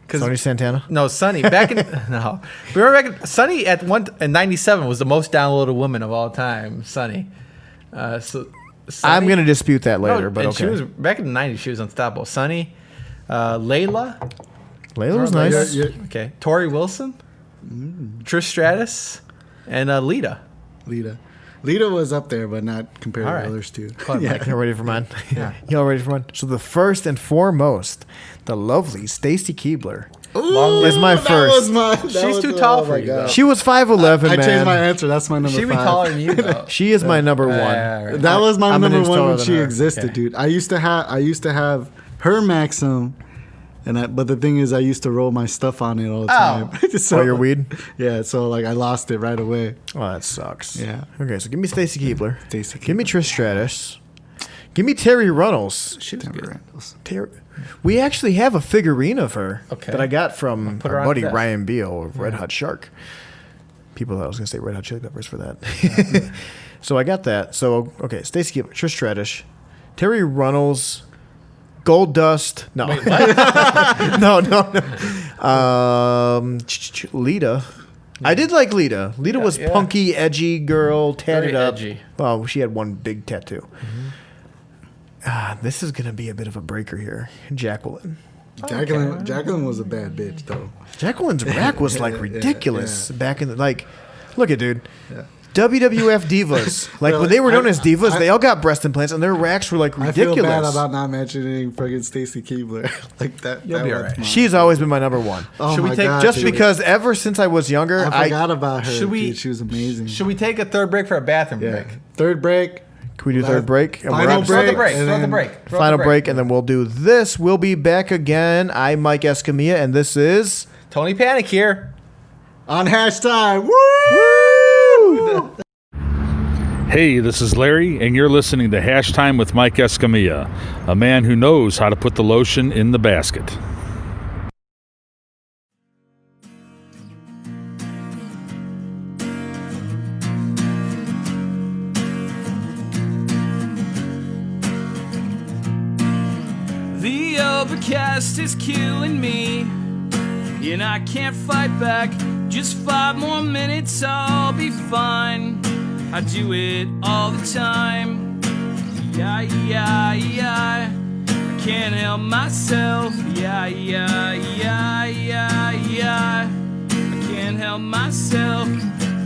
Tony Santana. No, Sunny. Back in no, remember back in, Sunny in '97 was the most downloaded woman of all time. Sunny. So Sunny, I'm gonna dispute that later, no, but and okay. she was back in the '90s. She was unstoppable. Sunny, Layla. Layla was Remember nice. Layla? Okay, Tori Wilson, Trish Stratus, and Lita. Lita was up there, but not compared All to right. the others two. on, yeah. Mike. Y'all ready for mine? Yeah. Y'all ready for mine? So the first and foremost, the lovely Stacy Keibler. Ooh, is my that first. was mine. That She's was too mine. tall Oh for my you, God. though. She was 5'11", I changed my man. answer. That's my number She'd 5. be taller than you though. She is my number one. Right. That was my I'm an number inch one taller when than she her. existed, Okay. dude. I used to have her Maxim, but the thing is, I used to roll my stuff on it all the time. So, Oh, your weed? Yeah, so like I lost it right away. Oh, that sucks. Yeah. Okay, so give me Stacy Keibler. Stacy Give me Trish Stratus. Give me Terry Runnels. She was good. We actually have a figurine of her Okay. that I got from put her our on buddy deck. Ryan Beal of Red Hot Shark. People thought I was going to say Red Hot Chili Peppers for that. So I got that. So, okay, Stacey Keibler, Trish Stratus, Terry Runnels, Gold Dust. No. no. Lita. I did like Lita. Lita was yeah. punky, edgy girl, tatted Very up. edgy. Well, she had one big tattoo. This is going to be a bit of a breaker here. Jacqueline. Jacqueline was a bad bitch though. Jacqueline's rack was like ridiculous back in the Look at dude. WWF divas, like when they were known as divas, they all got breast implants and their racks were like I feel ridiculous. bad about not mentioning friggin' Stacy Keibler like that. You'll that be was alright. mine. She's always been my number one. Oh Should we my take- God, Just dude. because ever since I was younger, I forgot about her. Should we- Dude, she was amazing. Should we take a third break for a bathroom Yeah. break? Third break. Can we do third break? And Final we're Throw the break, break. and Throw the then- break. Throw final the break, and then we'll do this. We'll be back again. I'm Mike Escamilla, and this is Tony Panic here. On Hash Time. Woo! Hey, this is Larry, and you're listening to Hash Time with Mike Escamilla, a man who knows how to put the lotion in the basket. The overcast is killing me, and I can't fight back. Just 5 more minutes, I'll be fine. I do it all the time. Yeah. I can't help myself. Yeah. I can't help myself.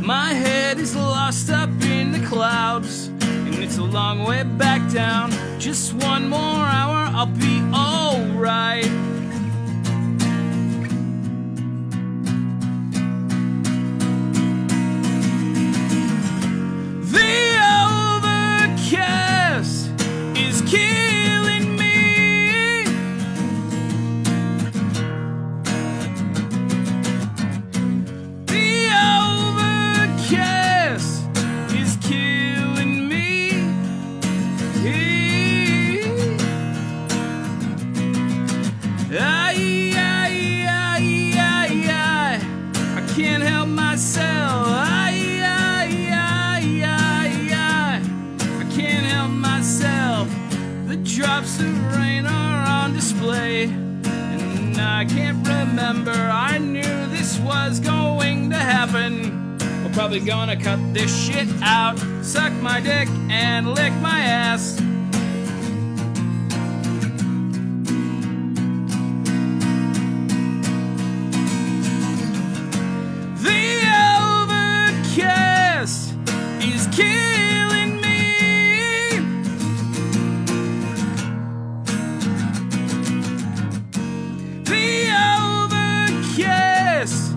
My head is lost up in the clouds, and it's a long way back down. Just 1 more hour, I'll be alright. The overcast is killing me. The overcast is I can't remember. I knew this was going to happen. We're probably gonna cut this shit out, suck my dick and lick my ass. The overcast is killing me. The overcast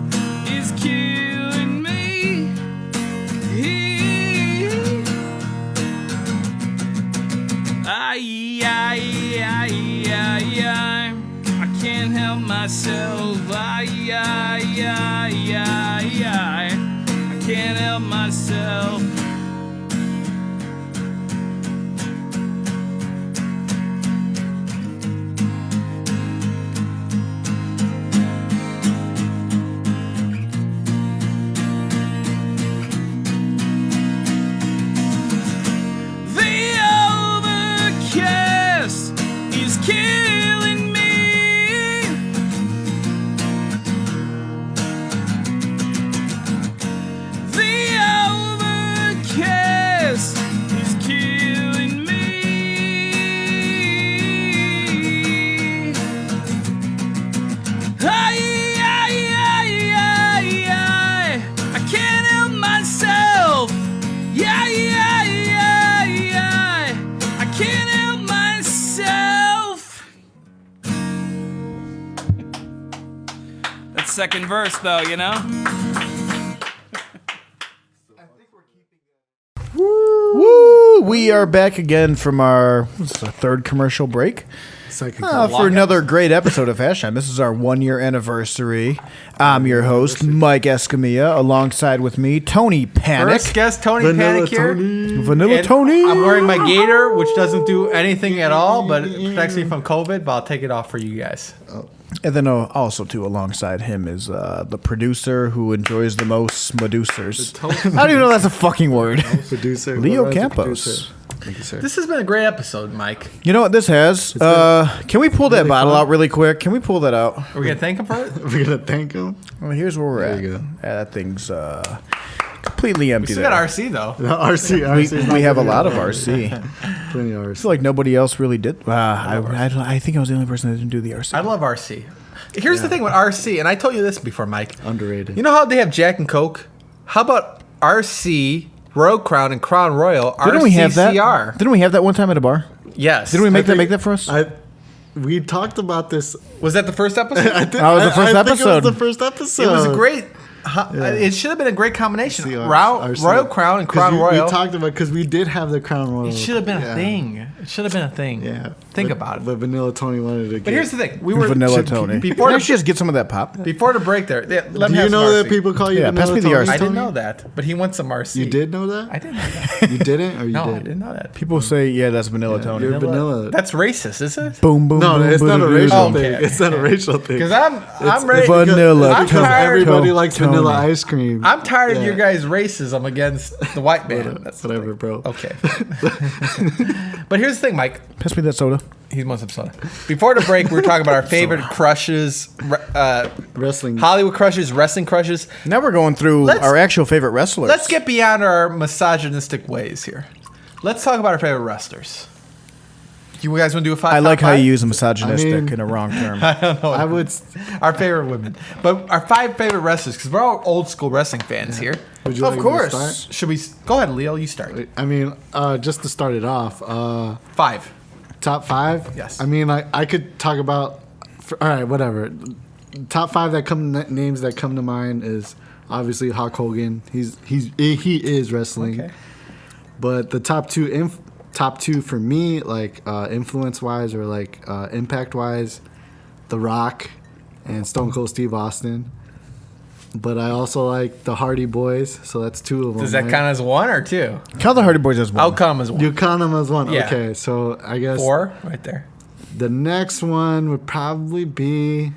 is killing me. I can't help myself. I can't help myself. The overcast is killing me. The overcast is killing me. I can't help myself. I can't help myself. That second verse, though, you know? Woo! We are back again from our third commercial break. Second For another great episode of Hash Time. This is our 1 year anniversary. I'm your host, Mike Escamilla, alongside with me, Tony Panic. First guest, Tony Vanilla Panic here. Tony. Vanilla And Tony. I'm wearing my gator, which doesn't do anything at all, but it protects me from COVID. But I'll take it off for you guys. And then also, too, alongside him is the producer who enjoys the most Medusers. I don't even know that's a fucking word. Producer Leo Lorenzo, Campos. producer. Thank you, sir. This has been a great episode, Mike. You know what this has? Can we pull that really bottle fun. out really quick? Can we pull that out? Are we gonna thank him for it? We're gonna thank him. Well, here's where we're There at. you go. Yeah, that thing's completely empty. We still there. got RC though. No, RC. We have a lot of RC. Plenty of I RC. feel like nobody else really did. I think I was the only person that didn't do the RC. I love RC. Here's the thing with RC, and I told you this before, Mike. Underrated. You know how they have Jack and Coke? How about RC, Royal Crown, and Crown Royal? Didn't we have that? RCCR? Didn't we have that one time at a bar? Yes. Didn't we make think- that for us? We talked about this. Was that the first episode? I think, That was the first I think episode. it was the first episode. It was a great. It should have been a great combination. RC. Royal Crown and 'Cause Crown Royal. We talked about because we did have the Crown Royal. It should have been Yeah. a thing. It should have been a thing. Yeah. Think But- about it. But Vanilla Tony wanted to. But here's the thing. We were Vanilla Tony. Before Can I the, just get some of that pop? before the break there. Yeah, let Do me you have some know that RC. people call you Yeah, Vanilla pass me the Tony? RC. I didn't know that, but he wants some RC. You did know that? I didn't know that. You didn't, or you No, I did? didn't know that. People say, yeah, that's Vanilla Tony. You're vanilla. That's racist, is it? Boom, boom, No, boom, it's not a boom, racial boom. thing. Okay. It's not a racial thing. Because I'm ready. Vanilla I'm Because tired. everybody likes Tony. vanilla ice cream. I'm tired of Yeah. your guys' racism against the white man. That's the Whatever, thing. bro. Okay. But here's the thing, Mike. Pass me that soda. He wants some soda. Before the break, we were talking about our favorite crushes, Wrestling. Hollywood crushes, wrestling crushes. Now we're going through Let's- our actual favorite wrestlers. Let's get beyond our misogynistic ways here. Let's talk about our favorite wrestlers. You guys want to do a five? I like top how five? you use a misogynistic I mean- in a wrong term. I would. Our favorite women, but our 5 favorite wrestlers, because we're all old school wrestling fans here. Would you Of like me to course. start? Should we go ahead, Leo? You start. I mean, just to start it off, 5. top 5. Yes. I mean, I could talk about. All right, whatever. Top 5 names that come to mind is obviously Hulk Hogan. He is wrestling. Okay. But the top two for me, like influence wise or like impact wise, The Rock and Stone Cold Steve Austin. But I also like the Hardy Boys, so that's 2 of them. Does that right? count as 1 or 2? Count the Hardy Boys as one. I'll count them as 1. You count them as one. Yeah. Okay, so I guess 4 right there. the next one would probably be,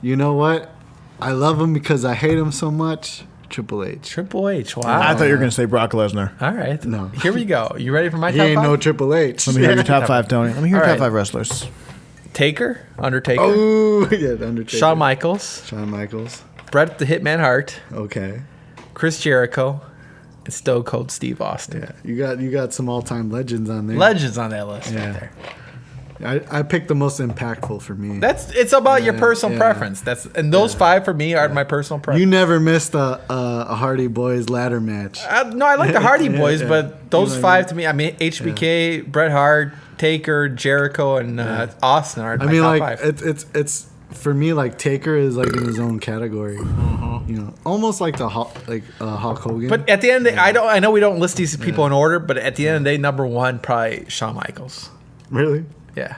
you know what? I love him because I hate him so much. Triple H. Triple H. Wow. I thought you were going to say Brock Lesnar. All right. No. Here we go. You ready for my He top ain't 5? no Triple H. Let me hear your top 5, Tony. Let me hear your All top right. 5 wrestlers. Undertaker, Oh, yeah, the Undertaker. Shawn Michaels, Shawn Michaels. Bret the Hitman Hart, Okay. Chris Jericho, and Stone Cold Steve Austin. Yeah, you got some all-time legends on there. Legends on that list Yeah. right there. I picked the most impactful for me. It's about your personal yeah. preference. And those 5 for me are my personal preference. You never missed a Hardy Boys ladder match. No, I like the Hardy Yeah, Boys, yeah. but those You know what I 5 to me, I mean, HBK, Bret Hart, Taker, Jericho, and Austin are my I mean, top like 5. it's for me, like Taker is like in his own category. You know, almost like Hulk Hogan. But at the end, of the day, I know we don't list these people in order, but at the end of the day, number 1 probably Shawn Michaels. really, Yeah.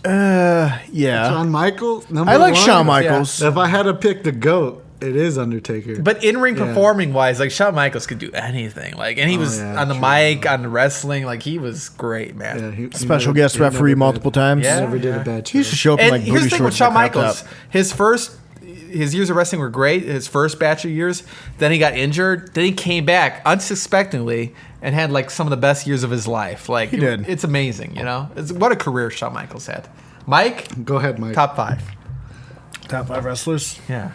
Yeah. Shawn Michaels. Number I like one? Shawn Michaels. If I had to pick the GOAT, it is Undertaker. But in ring Yeah. performing wise, like Shawn Michaels could do anything. Like, and he was yeah, on the true. mic, on the wrestling. Like, he was great, man. yeah, he Special never- guest he never referee did- multiple times. Yeah. Never did a bad He used to choice. show up in And like here's booty the thing with shorts Shawn and a crop Michaels. top. His years of wrestling were great. His first batch of years. Then he got injured. Then he came back unsuspectingly and had like some of the best years of his life. Like He did. It's amazing, you know. What a career Shawn Michaels had. Mike, Go ahead, Mike. top 5. Top 5 wrestlers. Yeah.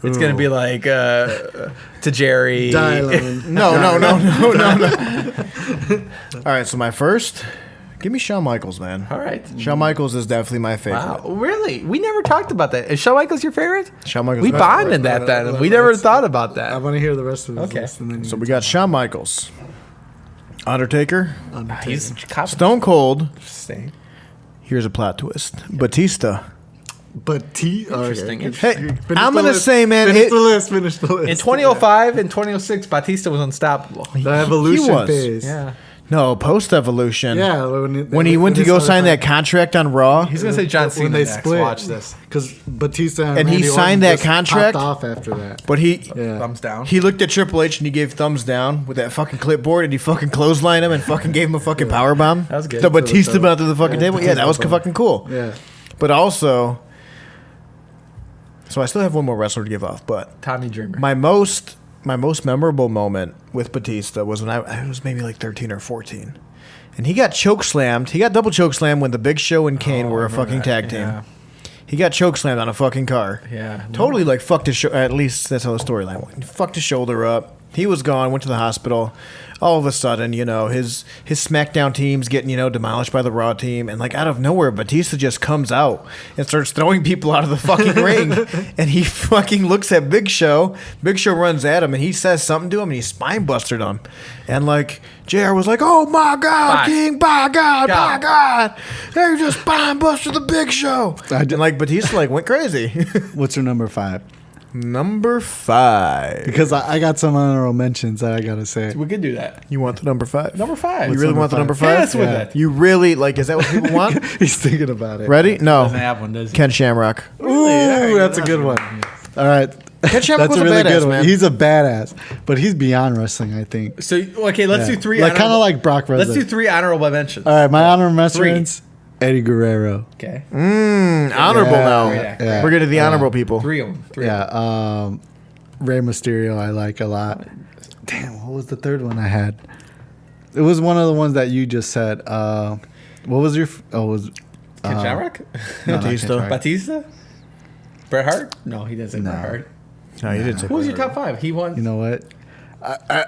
It's gonna be like to Jerry. Dylan. No. All right, so my first, give me Shawn Michaels, man. All right. Shawn Michaels is definitely my favorite. Wow, really? We never talked about that. Is Shawn Michaels your favorite? Shawn Michaels. We is my bonded favorite. that then. We never thought about I that. want to hear the rest of his Okay. list. And then So we got Shawn Michaels, Undertaker, He's cop- Stone Cold. interesting. Here's a plot twist: Batista. But Interesting. Hey, Finish I'm the gonna list. say, man, Finish it- the list. Finish the list. In 2005 and 2006, Batista was unstoppable. the evolution He was. phase. Yeah. No, post Evolution. Yeah. When he went to go sign that contract on Raw, He's gonna say John Cena when they next. split. Watch this. Because Batista and And he Randy signed Orton that just contract? popped off after that. but he Yeah. Thumbs down. he looked at Triple H and he gave thumbs down with that fucking clipboard and he fucking clotheslined him and fucking gave him a fucking power bomb. That was good. The Batista dope. bomb to the fucking table. Yeah, that was Batista fucking cool. Yeah. But also, so I still have one more wrestler to give off, but Tommy Dreamer. my most memorable moment with Batista was when I was maybe like 13 or 14. And he got choke slammed. He got double choke slammed when the Big Show and Kane were a fucking tag team. Yeah. He got choke slammed on a fucking car. Yeah. Totally like fucked his at least that's how the storyline went. He fucked his shoulder up. He was gone, went to the hospital. All of a sudden, you know, his SmackDown team's getting, you know, demolished by the Raw team. And like out of nowhere, Batista just comes out and starts throwing people out of the fucking ring. And he fucking looks at Big Show. Big Show runs at him and he says something to him and he spine busted him. And like JR was like, "Oh my God, Bye. King, by God, by God. God. They just spine busted the Big Show." And like Batista like went crazy. What's your number 5? Number 5. Because I got some honorable mentions that I gotta say. We could do that. You want the number 5? Number 5. You really number want the five? number 5? Yeah, let's do that. You really like? Is that what people want? He's thinking about it. Ready? No. Doesn't have one, does he? Ken Shamrock. Ooh, that's a good one. All right. Ken Shamrock That's was a a really badass, good one. man. He's a badass, but he's beyond wrestling, I think. So okay, let's do 3. Like kind of honorable- like Brock Lesnar. Let's do 3 honorable mentions. All right, my honorable mentions: Eddie Guerrero. Okay. Honorable Yeah. now. Great actor. Yeah. We're getting to the honorable people. 3 of them. Yeah. Rey Mysterio, I like a lot. Damn, what was the third one I had? It was one of the ones that you just said. What was your? It was Ken Shamrock? no, not Batista. Ken Shamrock. Batista? Bret Hart? No, he doesn't say Bret Hart. No, you didn't say Who was your top 5? He won. You know what?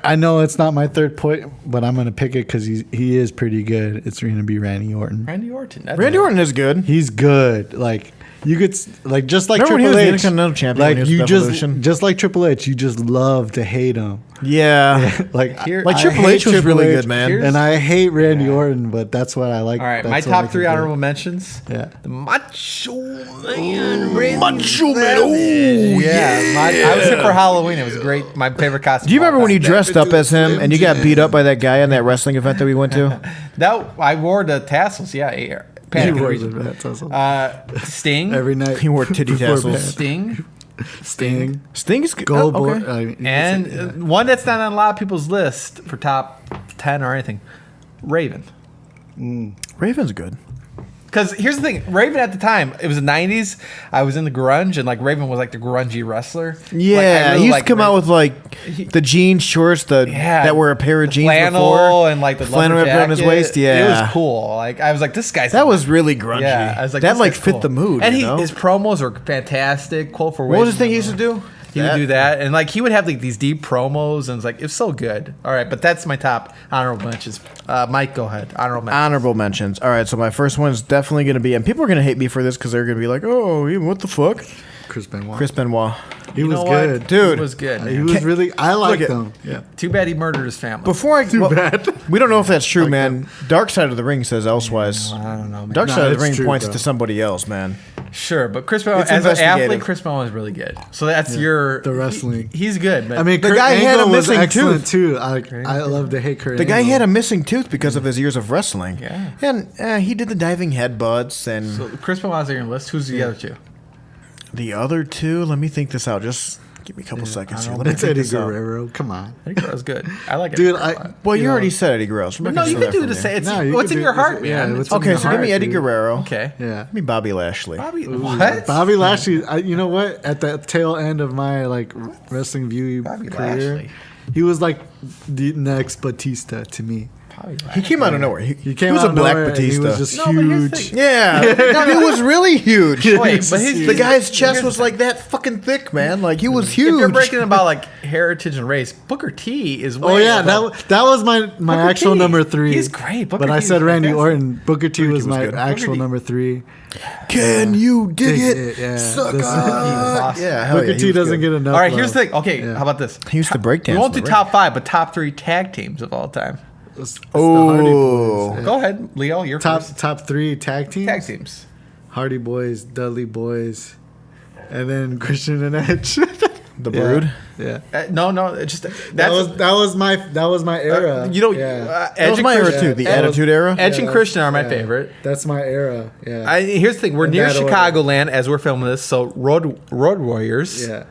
I know it's not my third point, but I'm gonna pick it because he is pretty good. It's gonna be Randy Orton. Randy Orton. That's Randy it. Orton is good. He's good. Like you could like just like Remember when he Triple was the H. Intercontinental Champion when Like he was you with Evolution? just like Triple H, you just love to hate him. Yeah. Like Here- Like I Triple hate H was Triple really H, good, man. Here's- and I hate Randy Orton, but that's what I like. All right, that's my what top I 3 can do. honorable mentions. Yeah. The Macho Man. Randy Macho Man. Savage. Ooh, Yeah, I was here for Halloween. It was great. My favorite costume. Do you remember of all when you time. dressed up as him and you got beat up by that guy in that wrestling event that we went to? That I wore the tassels. Yeah, He Panic wears Region. a tassel Sting. every night. He wore titty before tassels. bed. Sting. Sting, Sting is good. Goldberg, Oh, okay. you can And say- yeah. one that's not on a lot of people's list for top 10 or anything. Raven. Raven's good. Because here's the thing, Raven at the time, it was the 90s. I was in the grunge, and like Raven was like the grungy wrestler. Yeah, Like, I really he used liked to come out Raven. with like the jean shorts that were a pair of jeans flannel before, and like the flannel leather wrapped around his jacket. waist. Yeah, it was cool. Like I was like, this guy's That was really grungy. Yeah, I was like, that this like guy's fit cool. the mood. And you know? his promos were fantastic. Quote for What was Raven. his thing he used to do? He would do that, and like he would have like these deep promos, and it's like it's so good. All right, but that's my top honorable mentions. Mike, go ahead. Honorable mentions. Honorable mentions. All right, so my first one is definitely going to be, and people are going to hate me for this because they're going to be like, "Oh, what the fuck?" Chris Benoit. Chris Benoit. he You was know what? good. Dude. He was good. He man. was really. I liked at- him. Yeah. Too bad he murdered his family. Before I bad. we don't know if that's true, man. Dark Side of the Ring says elsewise. I don't know. Man. Dark Nah, Side of the it's Ring true, points bro. to somebody else, man. Sure, but Chris Benoit, It's as an investigative. athlete, Chris Benoit is really good. So that's your The wrestling. He's good. But I mean, The Kurt guy had a Angle was missing excellent tooth. too. I love to hate Kurt. The guy Angle. had a missing tooth because of his years of wrestling. Yeah. And he did the diving headbutts and so Chris Benoit's on your list. Who's the other two? the other two. Let me think this out. Just give me a couple seconds here. Let me It's think Eddie this out. Guerrero. Come on, I think that was good. I like it. dude. Well, you know, already said Eddie Guerrero. So I'm not No, gonna you steal can that do from the you. same. It's No, you what's can in do- your heart, yeah, man. what's It's in in Okay, your so give heart. me Eddie dude. Guerrero. Okay. Yeah. Give me Bobby Lashley. Bobby, what? Bobby Lashley. You know what? At the tail end of my like wrestling view Bobby career, Lashley. he was like the next Batista to me. Bobby He Lashley. came out of nowhere. He came was out a of black nowhere and Batista. He was just No, but here's the huge. thing. Yeah, it was really huge. Wait, but his, The guy's chest was like that fucking thick, man. Like he was If you're huge. breaking about like heritage and race, Booker T is. Oh way yeah, above- that was my Booker actual T. number 3. He's great. Booker But I T said is Randy fantastic. Orton. Booker T was was my good. actual Booker T. number 3. Can you dig Dig it? it, yeah. Suck This- awesome. Yeah, hell Booker yeah, he T was doesn't good. get enough. All right, here's the love. thing. Okay, Yeah. how about this? He used to break dance. We won't do in the top 5, but top 3 tag teams of all time. It's the Oh. Hardy Boys. Yeah. Go ahead, Leo. You're first. Top 3 tag teams. Tag teams. Hardy Boys, Dudley Boys, and then Christian and Edge. The Brood. Yeah. No, it's just That was my era. you know, yeah. Edge That was and my era Christian- too. The Ed- Attitude Era. Edge and Yeah, Christian are my yeah. favorite. That's my era. Yeah. Here's the thing: we're In near that order. Chicagoland as we're filming this, so Road Warriors. yeah.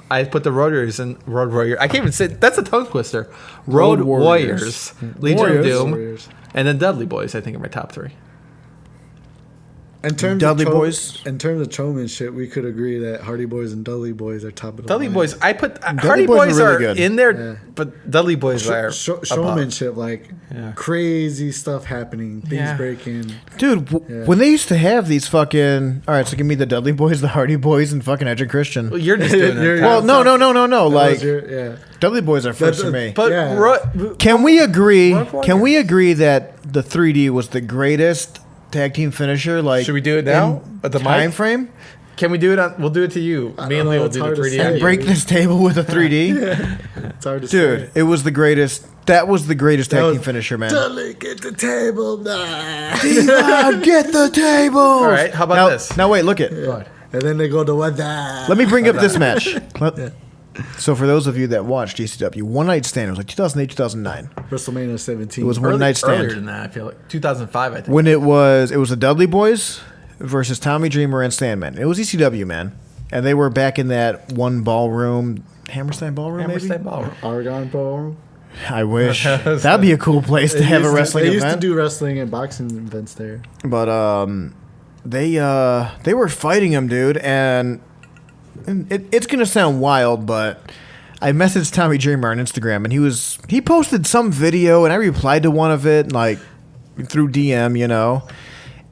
I put the Road Warriors in Road Warrior. I can't even say that's a tongue twister. Road, Road Warriors, Warriors. Legion Warriors. of Doom, Warriors. and then Dudley Boys. I think are my top 3. In terms Dudley of Boys? In terms of showmanship, we could agree that Hardy Boys and Dudley Boys are top of the Dudley line. Boys. I put Hardy Boys Boys are really are good. in there, Yeah. but Dudley Boys are above. Showmanship, like Yeah. crazy stuff happening, things Yeah. breaking. Dude, when they used to have these fucking. All right, so give me the Dudley Boys, the Hardy Boys, and fucking Edge and Christian. Well, you're just doing You're- it. Well, no. That Like was yeah. Dudley Boys are first for me. But Yeah. Can we agree? Road Warriors. Can we agree that the 3D was the greatest tag team finisher? Like, Should we do it now in at the mic? time frame? Can we do it on? We'll do it to you. Me and know, Lee will it's do the hard to 3D. say. on you. Break this table with a 3D, It's hard to dude. say. It was the greatest. That was the greatest tag That team was- finisher, man. Dudley, get the table now. Diva, get the table. All right, how about now, this? Now wait, look it. And then they go to what that. Let me bring up this match. So for those of you that watched GCW, One Night Stand, it was like 2008, 2009. WrestleMania 17. It was One Night Earlier Stand. than that, I feel like 2005. I think. When it was the Dudley Boys versus Tommy Dreamer and Sandman. It was ECW, man. And they were back in that one ballroom, Hammerstein Ballroom, Hammerstein maybe? Ballroom. Argon Ballroom. I wish. That'd be a cool place to have a wrestling They used event. to do wrestling and boxing events there. But they were fighting him, dude, and it's gonna sound wild, but I messaged Tommy Dreamer on Instagram, and he posted some video, and I replied to one of it, like through DM, you know.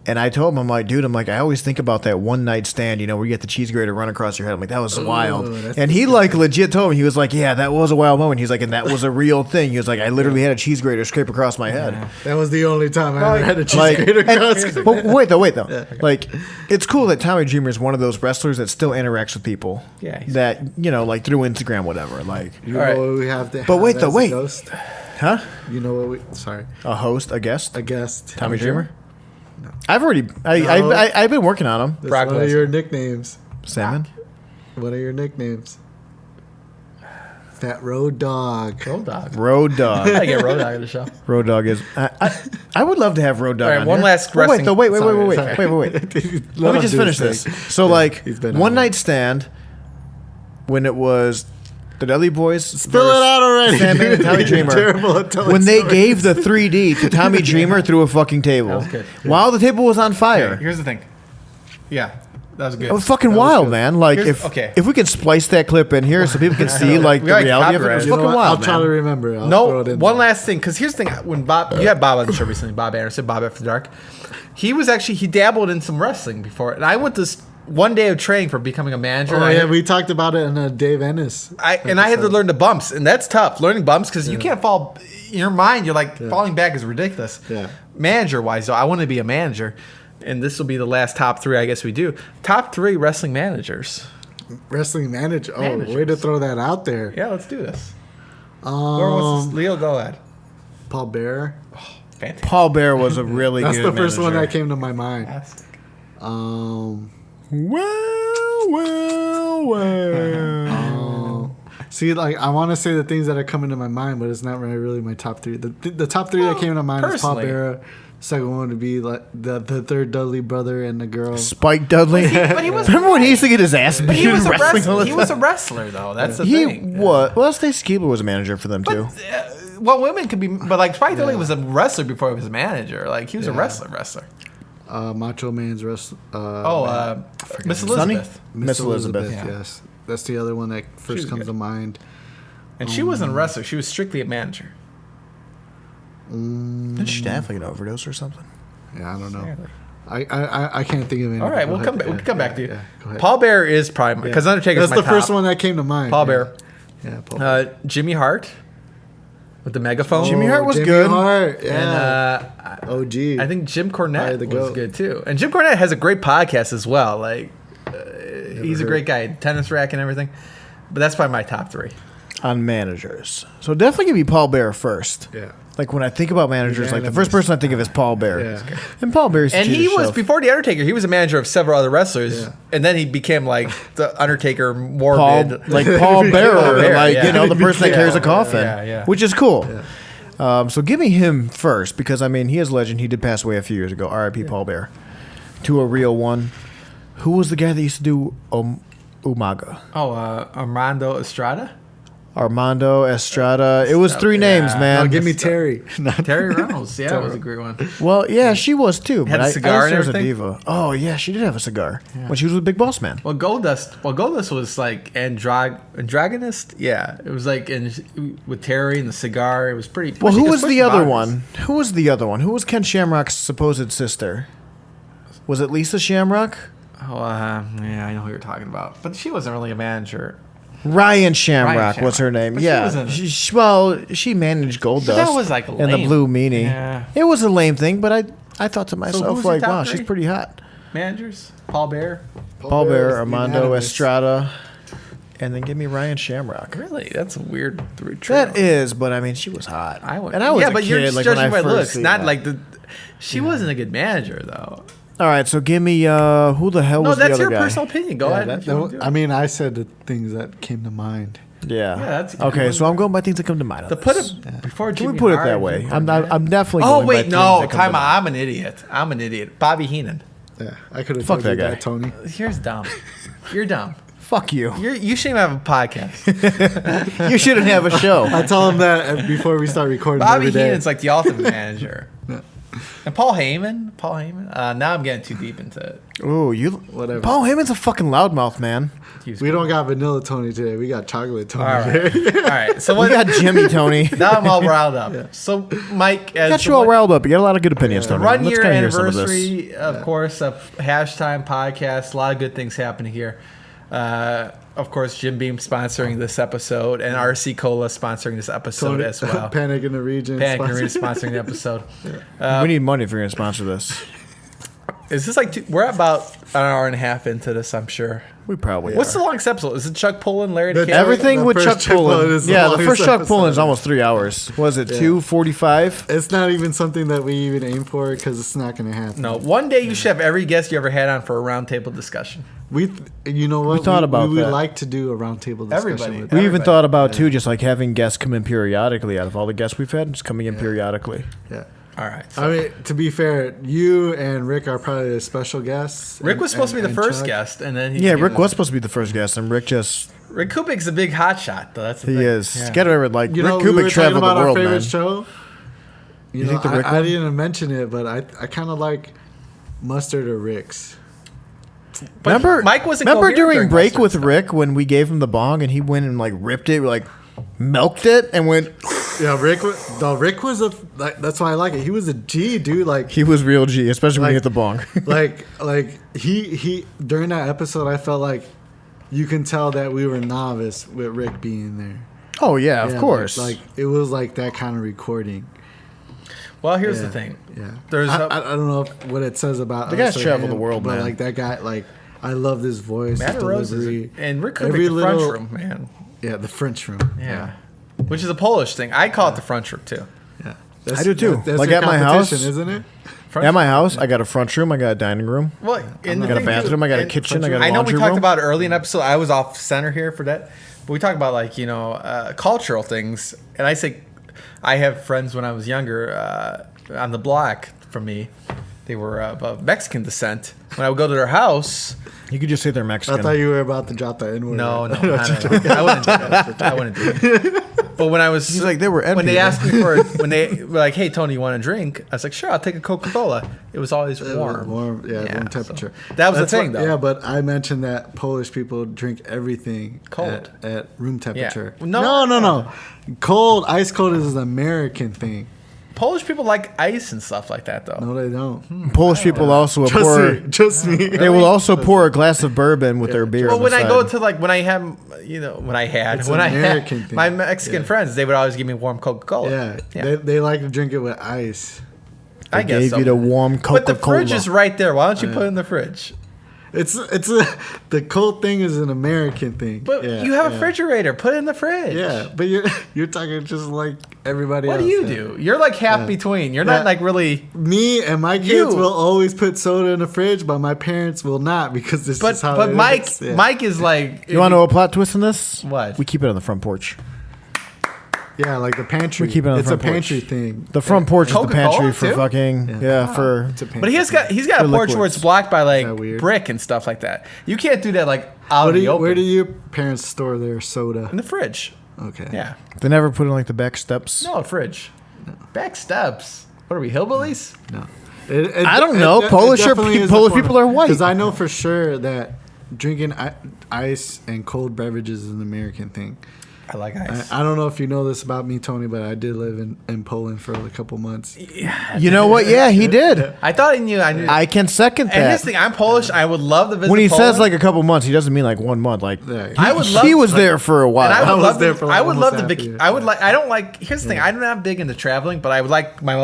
And I told him, I'm like, dude, I always think about that One Night Stand, you know, where you get the cheese grater run across your head. I'm like, that was wild. that's And he like legit told me, he was like, yeah, that was a wild moment. He's like, and that was a real thing. He was like, I literally had a cheese grater scrape across my head. That was the only time I ever had a cheese Like, grater across. but wait though. Like, it's cool that Tommy Dreamer is one of those wrestlers that still interacts with people. Yeah, he's- That, you know, like through Instagram, whatever. Like, You All right. know what we have to But have wait, though, as a wait. ghost? huh? You know what we... Sorry. A host, a guest, A guest. Tommy Dreamer. I've already, I've been working on him. That's Brock one of Lesnar. your nicknames. Salmon. What are your nicknames? Fat Road Dog. Road Dog. Road I Dog. get Road Dog in the show. Road Dog is. I would love to have Road Dog. All right, on one here. last Oh, wait, wrestling- though, wait. Sorry. Let me just finish this. So, like, He's been One on. Night Stand, when it was The Dudley Boys. Spill it out already. Sandman and Tommy Dreamer. Terrible at telling When they stories. gave the 3D to Tommy Dreamer through a fucking table. was good. While the table was on fire. Here's the thing. Yeah, that was good. It was fucking wild, good. man. Like, Here's- if we can splice that clip in here so people can see, like, We the like reality of it, it was copyright. You know fucking what? wild, I'll try to man. remember. I'll throw it No, in one there. last thing, because here's the thing: when Bob, you had Bob on the show recently, Bob Anderson, Bob After Dark. He dabbled in some wrestling before, and I went this one day of training for becoming a manager. Oh yeah, we talked about it in Dave Ennis. I had to learn the bumps, and that's tough. Learning bumps because you can't fall. In your mind, you're like falling back is ridiculous. Yeah. Manager wise, though, I want to be a manager, and this will be the last top 3. I guess we do top 3 wrestling managers. Wrestling manager. Oh, Managers. way to throw that out there. Yeah, let's do this. Where was this? Leo, go ahead. Paul Bearer. Fantastic. Paul Bear was a really That's good the first one manager. that came to my mind. See, like I want to say the things that are coming to my mind, but it's not really my top 3. The top 3 that came to mind is Paul personally- Bearer. Second one would be like the third Dudley brother and the girl. Spike Dudley. But he was. Remember when he used to get his ass beat He in was a wrestling all wrestler. the He was a time? wrestler, though. That's the He thing. was. Well, Stacey Keebler was a manager for them, too. Well, women could be, but like Spike Dudley was a wrestler before he was a manager. Like he was a wrestler. Macho Man's wrestler. Miss Sonny? Elizabeth, Miss Elizabeth. Yeah. Yes, that's the other one that first was comes good. to mind. and she wasn't a wrestler. She was strictly a manager. Did she have like an overdose or something? Yeah, I don't know. I can't think of any. All right, Go we'll ahead. come back. We can come back to you. Yeah, go ahead. Paul Bear is probably because Undertaker's That's my the first top. one that came to mind. Paul yeah. Bear, Yeah, Paul Bear. Jimmy Hart with the megaphone. Jimmy Hart was Jimmy good. Hart, and yeah. OG. I think Jim Probably Cornette the was GOAT. good too. And Jim Cornette has a great podcast as well. Like he's a heard. great guy, tennis rack and everything. But that's probably my top 3. On managers. So definitely give me Paul Bear first. Yeah. Like when I think about managers, like the first person I think of is Paul Bear. Yeah. And Paul Bear's And he was before the Undertaker. He was a manager of several other wrestlers, Yeah. and then he became like the Undertaker Paul, morbid. like Paul Bearer, Bear, like yeah. you know the person that Yeah, carries a coffin, yeah. which is cool. So give me him first because I mean he is a legend. He did pass away a few years ago. R.I.P. Paul Bear. To a real one. Who was the guy that used to do Umaga? Armando Estrada, Armando Estrada. It was 3 names, yeah. man. No, give me Terry. Terry Reynolds. Yeah, that was a great one. Well, yeah, she was too. Had But a I cigar she and was a everything? diva. Oh yeah, she did have a cigar when she was with Big Boss Man. Well, Goldust was like androgynist. Yeah, it was like with Terry and the cigar. It was pretty. Well, who pushing- was the pushing other boundaries. one? Who was the other one? Who was Ken Shamrock's supposed sister? Was it Lisa Shamrock? Oh, yeah, I know who you're talking about. But she wasn't really a manager. Ryan Shamrock was her Shamrock. name. But she Yeah. wasn't- she managed Goldust. But that was, like, and the lame. Blue Meanie. Yeah. It was a lame thing, but I thought to myself who's your like, top wow, 3? she's pretty hot. Managers: Paul Bear. Paul Bear Bear, was Armando unanimous. Estrada, and then give me Ryan Shamrock. Really, that's a weird trio. That is, but I mean, she was hot. I would. And I was yeah, a but kid, you're just like when judging I by first looks, seen not that. like the. She wasn't a good manager though. All right, so give me who the hell No, was the that's other your guy? personal opinion. Go ahead. if you wanna do it. I mean, I said the things that came to mind. Yeah. that's a good okay, one. so I'm going by things that come to mind. on To put this. it before Can Jimmy we put it Hart that and way? Jim I'm Cornette. definitely. Oh going by wait, things no, that come time to out. mind. I'm an idiot. Bobby Heenan. Yeah, I could have Fuck told you that guy. that, Tony. Here's dumb. You're dumb. Fuck you. You shouldn't have a podcast. You shouldn't have a show. I tell him that before we start recording Bobby every day. Heenan's like the ultimate manager. And Paul Heyman. Now I'm getting too deep into it. Ooh, Whatever. Paul Heyman's a fucking loudmouth, man. We don't got vanilla Tony today. We got chocolate Tony All today. right. All right. So We what? got Jimmy Tony. Now I'm all riled up. So Mike, as Got the you all one- riled up. You got a lot of good opinions, Tony. Run Let's year kinda hear some of this. anniversary, of course, of Hash Time podcast. A lot of good things happening here. Of course, Jim Beam sponsoring this episode, and RC Cola sponsoring this episode Tony, as well. Panic in the region. Panic and sponsor- Arena sponsoring the episode. we need money if you're going to sponsor this. Is this like we're about an hour and a half into this? I'm sure. We probably What's are. the longest episode? Is it Chuck Pullen, Larry The- DeCale? Everything The with first Chuck Chuck Pullen Pullen. is the Yeah, the longest first Chuck episode. Pullen is almost 3 hours. Was it 2:45? It's not even something that we even aim for because it's not going to happen. No. One day you should have every guest you ever had on for a roundtable discussion. You know what? We thought about we would that. like to do a roundtable discussion. Everybody. With We even Everybody. thought about too, just like having guests come in periodically. Out of all the guests we've had, just coming in periodically. Yeah. All right. So I mean, to be fair, you and Rick are probably the special guests. Rick was supposed to be the first Chuck. guest, and then he Yeah, Rick was supposed to be the first guest, and Rick just Rick Kubik's a big hotshot, though. That's the He thing. is. Yeah. You gotta remember, like, You Rick know, we were Kubik talking traveled about the our world, favorite man. show. You think the Rick I one? didn't mention it, but I kind of like Mustard or Rick's. But Remember, Mike wasn't remember coherent during break Mustard with stuff. Rick when we gave him the bong and he went and like ripped it, like milked it and went. Yeah, Rick was a like, that's why I like it. He was a G, dude. Like He was real G, especially when he Like- hit the bong. like he during that episode, I felt like you can tell that we were novice with Rick being there. Oh yeah, of Yeah, course. Like it was like that kind of recording. Well, here's Yeah, the thing. Yeah, There's I a- don't know what it says about The guy's us or traveled the him, world, but man. like that guy, like I love his voice, Matt his Rose delivery, and Rick Kubik, every the French little- room, man. Yeah, the French room. Yeah. Which is a Polish thing. I call it the French room, too. Yeah, I do too. That's Like your at my competition, house- isn't it? French At my house, I got a front room, I got a dining room, Well, and the I got a thing, bathroom, I got a and- kitchen, I got a I know we laundry talked room. about it early in the episode. I was off center here for that, but we talked about like cultural things. And I say, I have friends when I was younger on the block from me. They were of Mexican descent. When I would go to their house, You could just say they're I Mexican. thought you were about to drop the N word. no, I wouldn't do that. I wouldn't do that. But when I was, He's like, they were when they enviable. asked me for, when they were like, "Hey Tony, you want a drink?" I was like, "Sure, I'll take a Coca-Cola." It was always warm. Warm so temperature. that was That's the thing, what- though. Yeah, but I mentioned that Polish people drink everything Cold. at room temperature. No. Cold, ice cold is an American thing. Polish people like ice and stuff like that, though. No, they don't. Polish people also will pour. Trust me. They will also pour a glass of bourbon with their beer. Well, on the when I go side. to like when I have, It's when an I American had thing. my Mexican Yeah. friends, they would always give me warm Coca-Cola. Yeah, They like to drink it with ice. I They guess gave so. you the warm But the Coca-Cola. fridge is right there. Why don't you put it in the fridge? The cold thing is an American thing. But Yeah, you have a yeah. refrigerator. Put it in the fridge. Yeah, but you're talking just like everybody What else. do you Yeah. do? You're like half between. You're not Yeah. like really. Me and my kids You. will always put soda in the fridge, but my parents will not because this But is how but it Mike is. Yeah. Mike is like. You want to know a plot twist in this? What? We keep it on the front porch. Yeah, like the pantry. We keep it on the It's front a pantry porch. thing. The front porch is the Coca-Cola, pantry for too? fucking for. It's a pantry. But he's got For a porch where liquids. it's blocked by that like weird? brick and stuff like that. You can't do that like out in the open. Where do your parents store their soda? In the fridge. Okay. Yeah. They never put in like the back steps. No, fridge. Back steps. What are we, hillbillies? No. I don't know. Polish people are white. Because I know for sure that drinking ice and cold beverages is an American thing. I like ice. I don't know if you know this about me, Tony, but I did live in Poland for a couple months. You know what? Yeah, he did. I thought he knew. I knew. I can second and that. this thing, I'm Polish. I would love to visit. When he Poland. says like a couple months, he doesn't mean like 1 month. Like Yeah. I would love. he was like, there for a while. And I would was love there to. for I would almost love to. half a year. I would like. I don't like. Here's the thing. I'm not big into traveling, but I would like my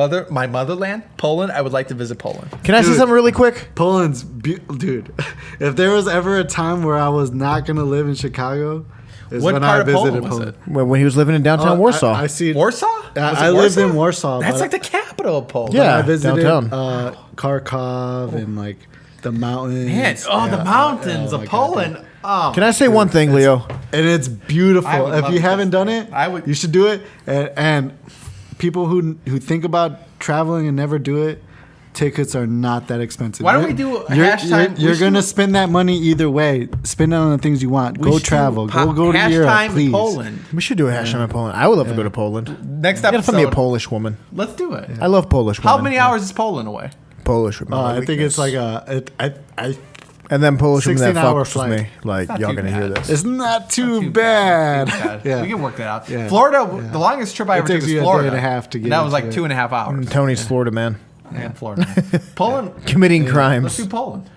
motherland, Poland. I would like to visit Poland. Can I say Dude. something really quick? Poland's dude. If there was ever a time where I was not gonna live in Chicago, is What when part I of visited Poland was it? When he was living in downtown Warsaw. I see. Warsaw. Was I it lived in Warsaw? Warsaw. That's but like the capital of Poland. Yeah. I visited downtown. Kharkov and like the mountains. Man, the Yeah. mountains Oh of my God, Poland. Oh, Can I say one thing, Leo? and it's beautiful. I would If love you to haven't visit done it. it, I would- You should do it. And people who think about traveling and never do it, tickets are not that expensive. Why don't we do a You're, hashtag- we you're should gonna do- spend that money either way. Spend it on the things you want. We Go should travel. do Go to hashtag Europe, please. Poland. We should do a hashtag in Poland. I would love to go to Poland. Next You gotta episode. find me a Polish woman. Let's do it. I love Polish women. How many hours is Poland away? Polish women. Oh, my I think it's weakness. like I And then Polish women that 16-hour fucks with flight. me. Like, not y'all too gonna hear bad. this. it's not too Too bad. Yeah. We can work that out. Yeah. Florida, the longest trip I ever took takes was you a day Florida. and a half to get And that was into like it. 2.5 hours. Tony's Florida man. And Florida. Poland. Committing Let's crimes. do Poland.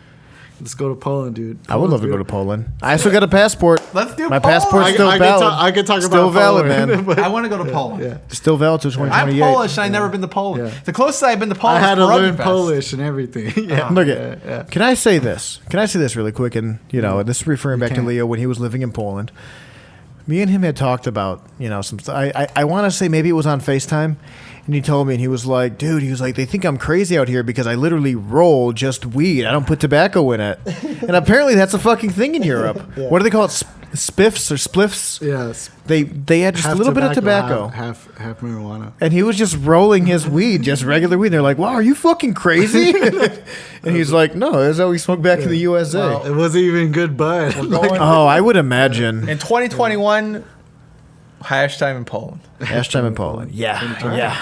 Let's go to Poland, dude. I would love to go to Poland. I still got a passport. Let's do My Poland. passport's still valid. I could talk Still about valid, Poland, man. but I want to go to Poland. yeah. Still valid till I'm 2028. Polish and I've never been to Poland. Yeah. The closest I've been to I Poland had is to learn Rockfest. Polish and everything. Yeah. Look at. Can I say this? Can I say this really quick? And this is referring back to can. Leo when he was living in Poland. Me and him had talked about some. I want to say maybe it was on FaceTime, and he told me, and he was like, "Dude," he was like, "they think I'm crazy out here because I literally roll just weed. I don't put tobacco in it." And apparently that's a fucking thing in Europe. What do they call it? spiffs or spliffs. Yes. They had just a little bit of tobacco. half marijuana. And he was just rolling his weed, just regular weed. They're like, "Wow, are you fucking crazy?" And he's like, "No, that's how we smoke back in the USA." Well, It wasn't even good bud. Like, Oh, I would imagine. in 2021, hash time in Poland. Hash time in Poland. Yeah.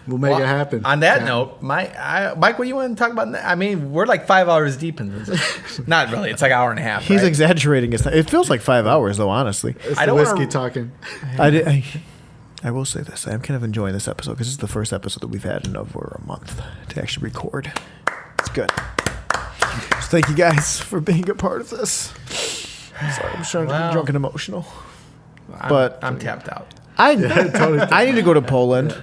we'll make it happen. On that Yeah. note, Mike, what do you want to talk about? I mean, we're like 5 hours deep in this. Not really. It's like an hour and a half. He's right? exaggerating his time. It feels like 5 hours, though, honestly. It's I the don't wanna- whiskey talking. I will say this. I am kind of enjoying this episode because this is the first episode that we've had in over a month to actually record. It's good. So thank you guys for being a part of this. Sorry, I'm starting to Well, be drunk and emotional. I'm- But I'm tapped out. I need to go to Poland.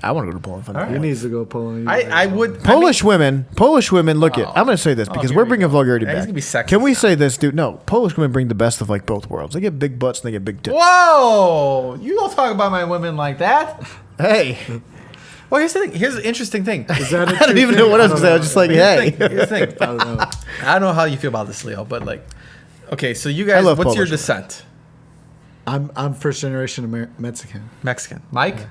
I want to go to Poland. He needs to go Poland. I would. Polish women, look at. I'm going to say this because here we're we bringing go. vulgarity Yeah, he's back. gonna be sexist Can we now. say this, dude? No, Polish women bring the best of like both worlds. They get big butts and they get big tits. Whoa! You don't talk about my women like that. Hey, Well, here's the thing. Here's the interesting thing. Is that a I don't true even thing? know what I was don't going to say. I know. was just like, Here's the hey. thing. Here's the thing. I don't know. I don't know how you feel about this, Leo, but like, okay, so you guys, love what's your Polish. descent? I'm first generation Mexican. Mexican. Mike?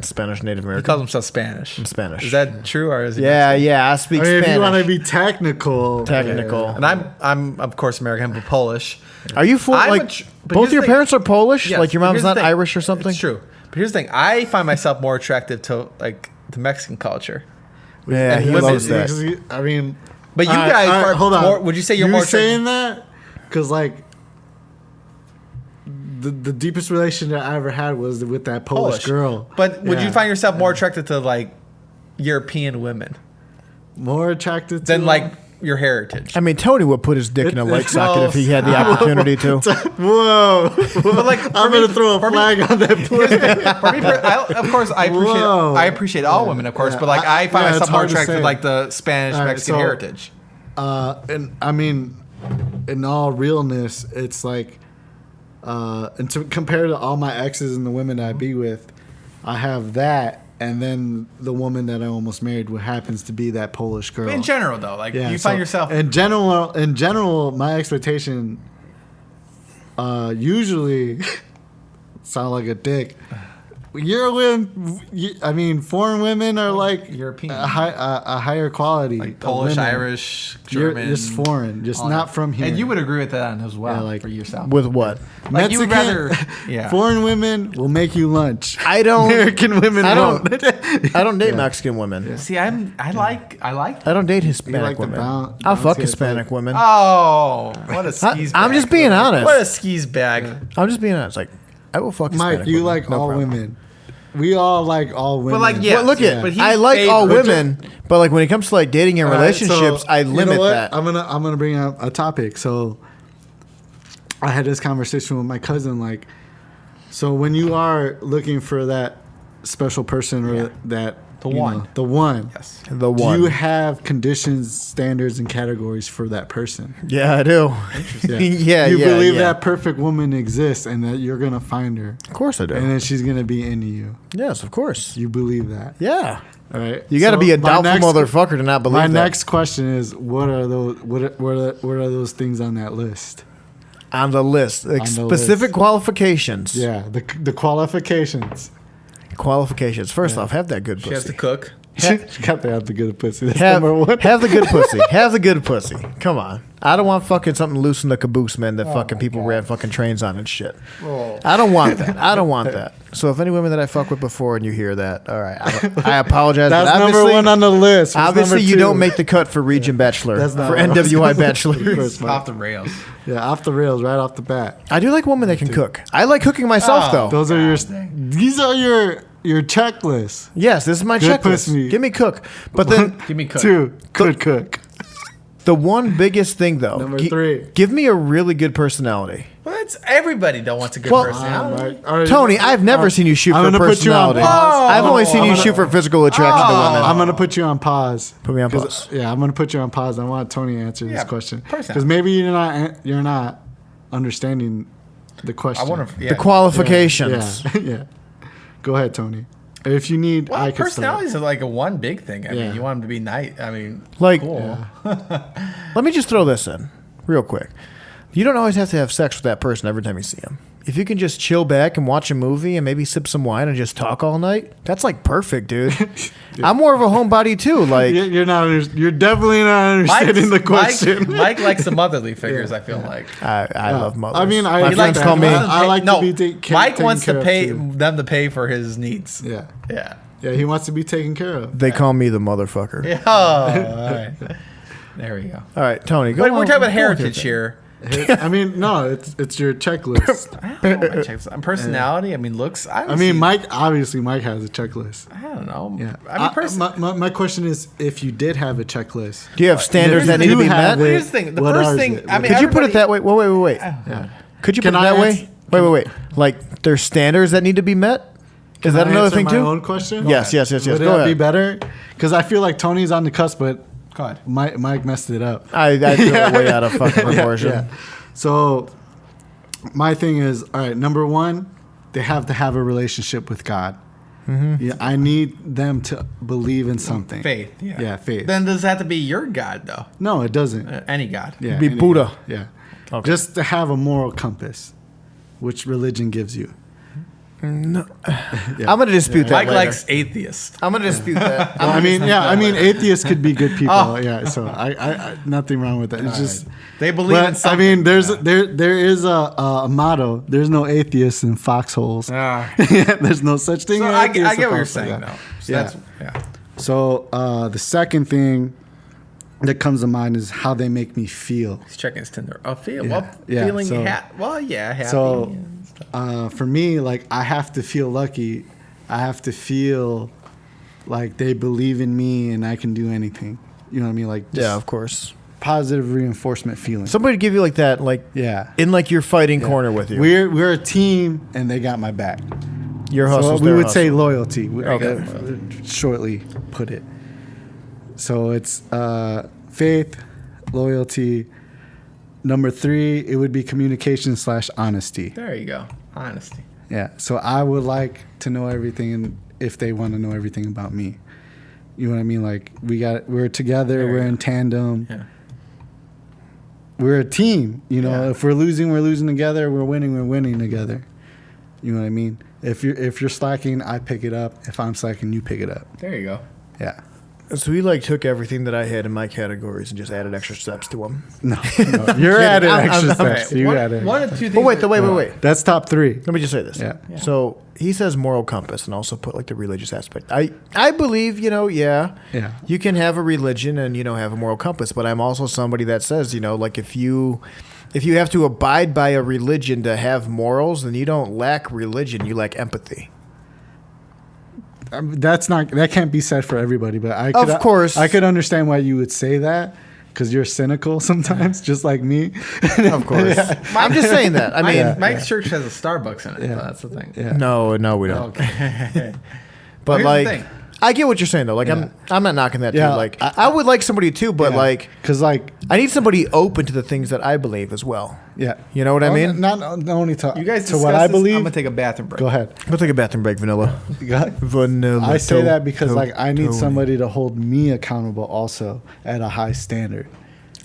Spanish Native He American. calls himself Spanish. I'm Spanish. Is that true or is he? Yeah, Mexican? yeah. I speak I mean, if you want to Spanish. be technical, Technical. And I'm of course American, but Polish. Are you full? I'm a Like tr- but both here's your the thing. parents are Polish? Yes, Like your but mom's here's the not thing. Irish or something? It's true. But here's the thing. I find myself more attractive to like the Mexican culture. Yeah, And he women- loves that. I mean, But you all right, guys all right, are hold on. more. Would you say you're more saying that? Because like the deepest relationship I ever had was with that Polish girl. But would you Yeah. find yourself more attracted to like European women more attracted to than them? like your heritage? I mean, Tony would put his dick in a It- light it's- socket if he had the opportunity to. Whoa! But like, I'm gonna throw a flag on that play. For me, of course, Whoa. I appreciate all women, of course, Yeah, but like I find yeah, it's myself more hard to attracted to say. like the Spanish All right, Mexican so- heritage. And I mean, in all realness, it's like, and to compare to all my exes and the women I be with, I have that, and then the woman that I almost married, what happens to be that Polish girl. In general, though, like you so find yourself. in general, my expectation, usually, sound like a dick. I mean, foreign women are like European. a higher quality, like of Polish, women. Irish, You're German, just foreign, just all not that. from here. And you would agree with that as well, Yeah, like, for yourself. With what? Like, you would Mexican, rather- yeah. foreign women will make you lunch. I don't. American women I don't. won't. I don't date Mexican women. See, I like. I don't date Hispanic like the women. brown- I'll brown fuck skins, Hispanic like- women. Oh, what a skis bag. I'm just being honest. What a skis bag. I'm just being honest. Like, I will fuck Hispanic Mike, you women. like No all problem. women. We all like all women. But like, yeah. Well, look Yeah. at. But he I like all favored- women, but like when it comes to like dating and All right, relationships, so, I you know limit what? that. I'm gonna bring up a topic. So I had this conversation with my cousin. Like, so when you are looking for that special person or Yeah. that The you one. know, the one. Yes. The Do one. you have conditions, standards, and categories for that person? Yeah, I do. yeah, You yeah, believe yeah. that perfect woman exists and that you're gonna find her, Of course I do. and then she's gonna be into you. Yes, of course. You believe that, Yeah. all right? You got to So be a my doubtful next- motherfucker to not believe My that. next question is, what are those? What are those things on that list? On the list, like On the specific list. qualifications. Yeah, the qualifications. Qualifications. First off, have that good She has pussy. to cook. She got to have the good pussy. That's Have, number one. have the good pussy. Have the good pussy. Come on. I don't want fucking something loose in the caboose, man, that fucking people ran fucking trains on and shit. I don't want that. I don't want that. So if any women that I fuck with before and you hear that, all right, I apologize. That's but number obviously- one on the list. What's Obviously, number you two? don't make the cut for Region Bachelor, That's not for what I was NWI gonna say Bachelor. first, Mike. Off the rails. Yeah, off the rails, right off the bat. I do like women that can cook. I like cooking myself, Oh. though. Those are your. These are your checklists. Yes, this is my Good checklist. pussy. Give me cook. But then Give me cook. 2, could cook. the one biggest thing, though, Number 3. give me a really good personality. Well, it's everybody that wants a good Well, personality. Tony, I've never seen you shoot I'm for gonna put you on personality. pause. I've only seen you shoot for physical attraction to women. I'm gonna put you on pause. Put me on 'Cause- pause. Yeah, I'm gonna put you on pause. I want Tony to answer this Yeah, question personality. because maybe you're not understanding the question. I want to. Yeah. The qualifications. Yeah, yeah. Go ahead, Tony. If you need, Well, I can personalities are like a one big thing. I Yeah. mean, you want them to be nice. I mean, Like- cool. Let me just throw this in real quick. You don't always have to have sex with that person every time you see them. If you can just chill back and watch a movie and maybe sip some wine and just talk all night, that's like perfect, dude. I'm more of a homebody too. Like, You're not. You're definitely not understanding the question. Mike likes the motherly figures. I feel like I love mothers. I mean, my he friends likes call me. I like no. to be Mike taken wants care to of, pay too. them to pay for his needs. Yeah. Yeah. Yeah, he wants to be taken care of. They call me the motherfucker. Yeah. Oh, all right. There we go. All right, Tony. Go But we're on, talking about go with your heritage thing. here. I mean, no, it's your checklist. I don't know my checklist. Personality. I mean, looks. I mean, Mike has a checklist. I don't know. Yeah. I mean, my question is, if you did have a checklist, Do you have standards that if need to you be have met? it, Here's the thing. The what first are thing. it? I mean, Could you put it everybody- that way? Wait. yeah. Could you put Can it I that way? answer- Wait. Like, there's standards that need to be met? Is that Can I another answer thing my too? own question? Yes. Would Go that ahead. be better? Because I feel like Tony's on the cusp, but Go ahead. Mike messed it up. I threw it way out of fucking proportion. Yeah. So my thing is, all right, number one, they have to have a relationship with God. Yeah, I need them to believe in something. Faith. Yeah. Yeah, faith. Then does that have to be your God though? No, it doesn't. Any God. Yeah, Be any- Buddha. Yeah. Okay. Just to have a moral compass, which religion gives you. I'm gonna dispute that. Mike later. likes atheists. I'm gonna dispute that. Well, I mean, atheists could be good people. Yeah, so I nothing wrong with that. It's just, They believe in but I something. mean, there is a motto. There's no atheists in foxholes. Ah. Yeah, there's no such thing. So as I atheists get in what you're foxholes. saying Yeah. though. So Yeah. that's yeah. So the second thing that comes to mind is how they make me feel. He's checking his Tinder. Oh, Yeah. Yeah, feeling so- happy. So and stuff. for me, like, I have to feel lucky. I have to feel like they believe in me and I can do anything. You know what I mean? Like, just Yeah, of course. positive reinforcement feeling. Somebody give you like that, like Yeah. in like your fighting corner with you. We're a team and they got my back. Your So hustle's we their would hustle. say loyalty. Okay. Shortly put it. So it's faith, loyalty. Number 3, it would be communication / honesty. There you go. Honesty. Yeah. So I would like to know everything, and if they want to know everything about me, you know what I mean. Like, we're together. There you We're go. in tandem. Yeah. We're a team. You know, Yeah. if we're losing together. We're winning together. You know what I mean. If you're slacking, I pick it up. If I'm slacking, you pick it up. There you go. Yeah. So he like took everything that I had in my categories and just added extra steps to them. No, you're adding I'm- extra I'm- steps. You one, added. one of two things. But wait, that- wait. That's top 3. Let me just say this. Yeah. So he says moral compass and also put like the religious aspect. I believe, yeah, Yeah. you can have a religion and, have a moral compass, but I'm also somebody that says, like if you have to abide by a religion to have morals, then you don't lack religion, you lack empathy. That can't be said for everybody, but Of course. I could understand why you would say that, because you're cynical sometimes, just like me. Of course. I'm just saying that. I mean, Mike's church has a Starbucks in it. Yeah. So that's the thing. Yeah. no, we don't. Okay. But Here's the like thing. I get what you're saying though. Like Yeah. I'm not knocking that Yeah, too. Like I would like somebody too, but like because I need somebody open to the things that I believe as well. yeah, You know what I mean? Not only to You guys to what I believe. I'm gonna take a bathroom break. Go ahead. We'll take a bathroom break, Vanilla. Go ahead. Vanilla. I say that because to- I need Tony. somebody to hold me accountable also at a high standard.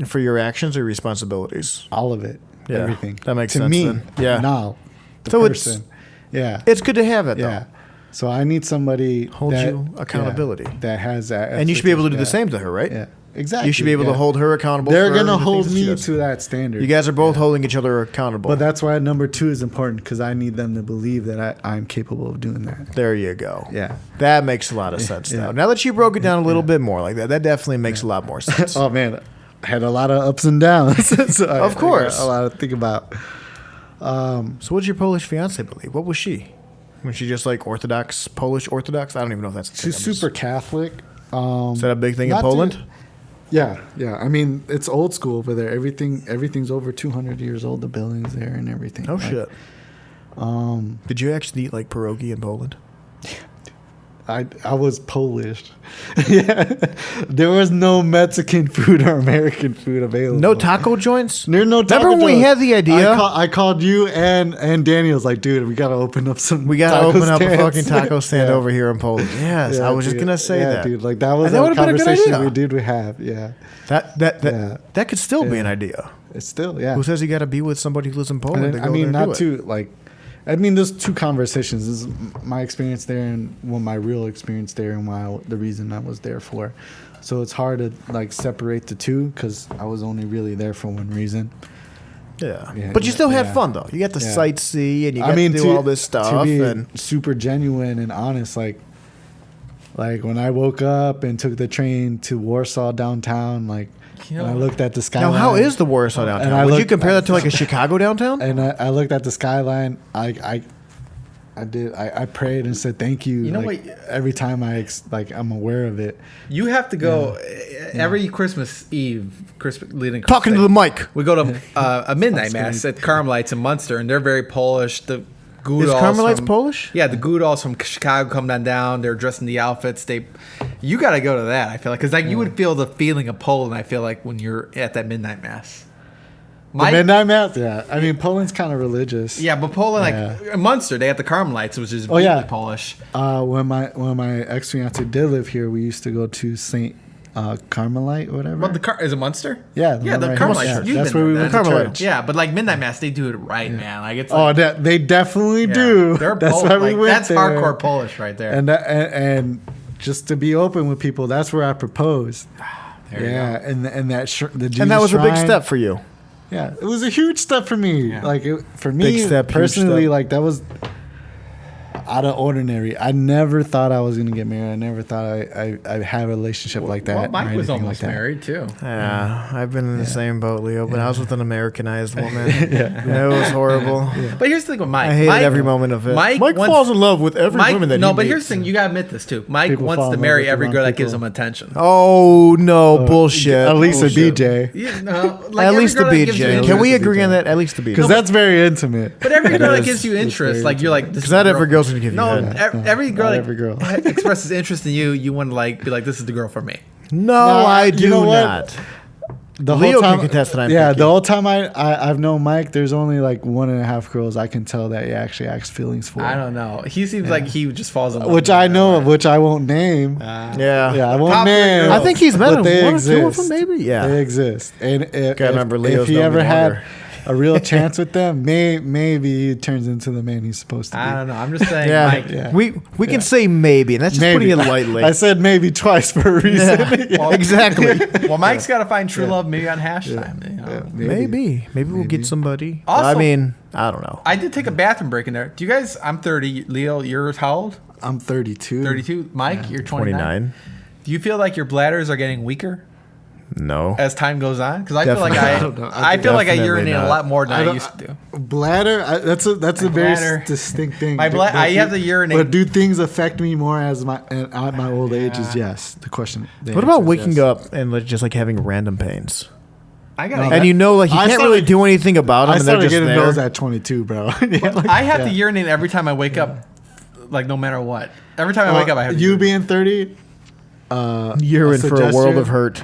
For your actions or responsibilities. All of it. Yeah, Everything. that makes to sense me. then. Yeah. Now, the So it's- person. Yeah. It's good to have it though. Yeah. So I need somebody Hold you accountability. that has that. And you should be able to do the yeah. same to her, right? Yeah. Exactly. You should be able to yeah. hold her accountable. They're for gonna the hold things that she me does. to that standard. You guys are both holding each other accountable. But that's why number 2 is important, because I need them to believe that I'm capable of doing that. there you go. Yeah. That makes a lot of sense Yeah. now. Now that you broke it down a little bit more like that, that definitely makes a lot more sense. Oh man, I had a lot of ups and downs. So Of course. I got a lot to think about. So what did your Polish fiance believe? What was she? Was she just like Orthodox, Polish Orthodox? I don't even know if that's a thing. She's I'm just- super Catholic. Is that a big thing in not too- Poland? Yeah. I mean, it's old school over there. Everything's over 200 years old. The buildings there and everything. Oh Like, shit. Did you actually eat like pierogi in Poland? I was Polish. Yeah, there was no Mexican food or American food available. No taco joints? There's no taco Remember when we joint. had the idea? I called you and Daniel's like, dude, we gotta open up some. We gotta taco open up a stands." fucking taco stand Yeah. over here in Poland. Yes, Yeah, I was just dude. gonna say Yeah, that, dude. Like that was And that a would've been a good conversation idea. we have. Yeah, That Yeah. that could still be Yeah. an idea. It's still, yeah. Who says you got to be with somebody who lives in Poland? And to I go mean, there and not do it? too like. I mean, there's two conversations. This is my experience there, and my real experience there, and the reason I was there for. So it's hard to like separate the two because I was only really there for one reason. Yeah. Yeah, But you still had yeah. fun though. You got to Yeah. sightsee and you got to do all this stuff. To be And super genuine and honest, like when I woke up and took the train to Warsaw downtown, like You and I know- looked at the now, skyline. how is the Warsaw And downtown? I Would you looked- compare that to like a Chicago downtown? And I looked at the skyline. I prayed and said thank you. You know like, what? Every time I'm aware of it. You have to go every Christmas Eve, leading Talking to the mic. We go to a midnight That's mass great. at Carmelites in Munster, and they're very Polish. The Is Goodalls Carmelites from- Polish? Yeah, the Goodalls from Chicago come down. They're dressed in the outfits. You got to go to that. I feel like because you would feel the feeling of Poland. I feel like when you're at that midnight mass. The midnight mass. Yeah, I mean Poland's kind of religious. Yeah, but Poland, Yeah. like in Munster, they have the Carmelites, which is yeah. really Polish. When my ex fiance did live here, we used to go to Saint Carmelite, or whatever. But is it Munster? Yeah, yeah, one the right Carmelites. here. You've That's been where we there, went to then. Carmelites. church. Yeah, but like midnight mass, they do it right, man. Like it's Oh, like, they definitely yeah, do. They're That's Polish. why we Like, went that's there. hardcore Polish right there. And just to be open with people, that's where I proposed. There you Yeah, and that the Jesus And that was a big shrine- step for you. Yeah, it was a huge step for me. Yeah. Like for me Big step, huge personally, step. like that was out of ordinary. I never thought I was gonna get married. I never thought I had a relationship like that. Well, or Mike was anything almost like that. married too. Yeah, I've been in the same boat, Leo, but I was with an Americanized woman. It was horrible. But here's the thing with Mike. I hated Mike, every moment of it. Mike Mike wants- falls in love with every Mike, woman that no, he but meets. here's the thing. You gotta admit this too. Mike People wants fall to in love marry with the every wrong girl that gives people. him attention. Oh no, bullshit. At least a Bullshit. BJ, You know, like At every least the girl that gives you BJ. Can interest- we At least the agree on BJ. that? At least the because BJ. that's very intimate. But every girl that is. gives you It's interest, very like you're like, this Because is not the every girl's gonna give you No, head. every girl, Not like, every girl. expresses interest in you. You want to like be like, this is the girl for me. No, No, I you do know what? not. The Leo whole can time, contest that I'm yeah, picky. the whole time I've known Mike, there's only like 1.5 girls I can tell that he actually acts feelings for. I don't know. He seems like he just falls in love. Which with I her. know of, which I won't name. Yeah. Yeah, I won't Top three name. girls. I think he's met but him. they One or two of exist. them, maybe? Yeah. They exist. And if, Gotta remember, Leo's if he known ever me had longer. a real chance with them, maybe he turns into the man he's supposed to be. I don't know. I'm just saying, Yeah. Mike. Yeah. We can say maybe, and that's just Maybe. putting it lightly. I said maybe twice for a reason. Yeah, exactly. Well, Mike's got to find true love maybe on hash time. You know? Maybe we'll get somebody. Also- I mean, I don't know. I did take a bathroom break in there. Do you guys? I'm 30. Leo, you're how old? I'm 32. 32. Mike, you're 29. 29. Do you feel like your bladders are getting weaker No. as time goes on? Because I Definitely. feel I like don't know. I feel like I Definitely urinate a not. lot more than I I don't- used to. Bladder. That's a very bladder. distinct thing. My But I do- have to urinate. But do things affect me more as at my old age? Is yes. The question. the What answer about is waking yes. up and just like having random pains? I No, got. that- And you know, like you I can't really started- do anything about them, I and they're started just getting there. those at 22, bro. Yeah, like- I have to yeah. urinate every time I wake up, like no matter what. Every time I wake up, I have to you urinate. being 30. You're I in for a suggest world you- of hurt.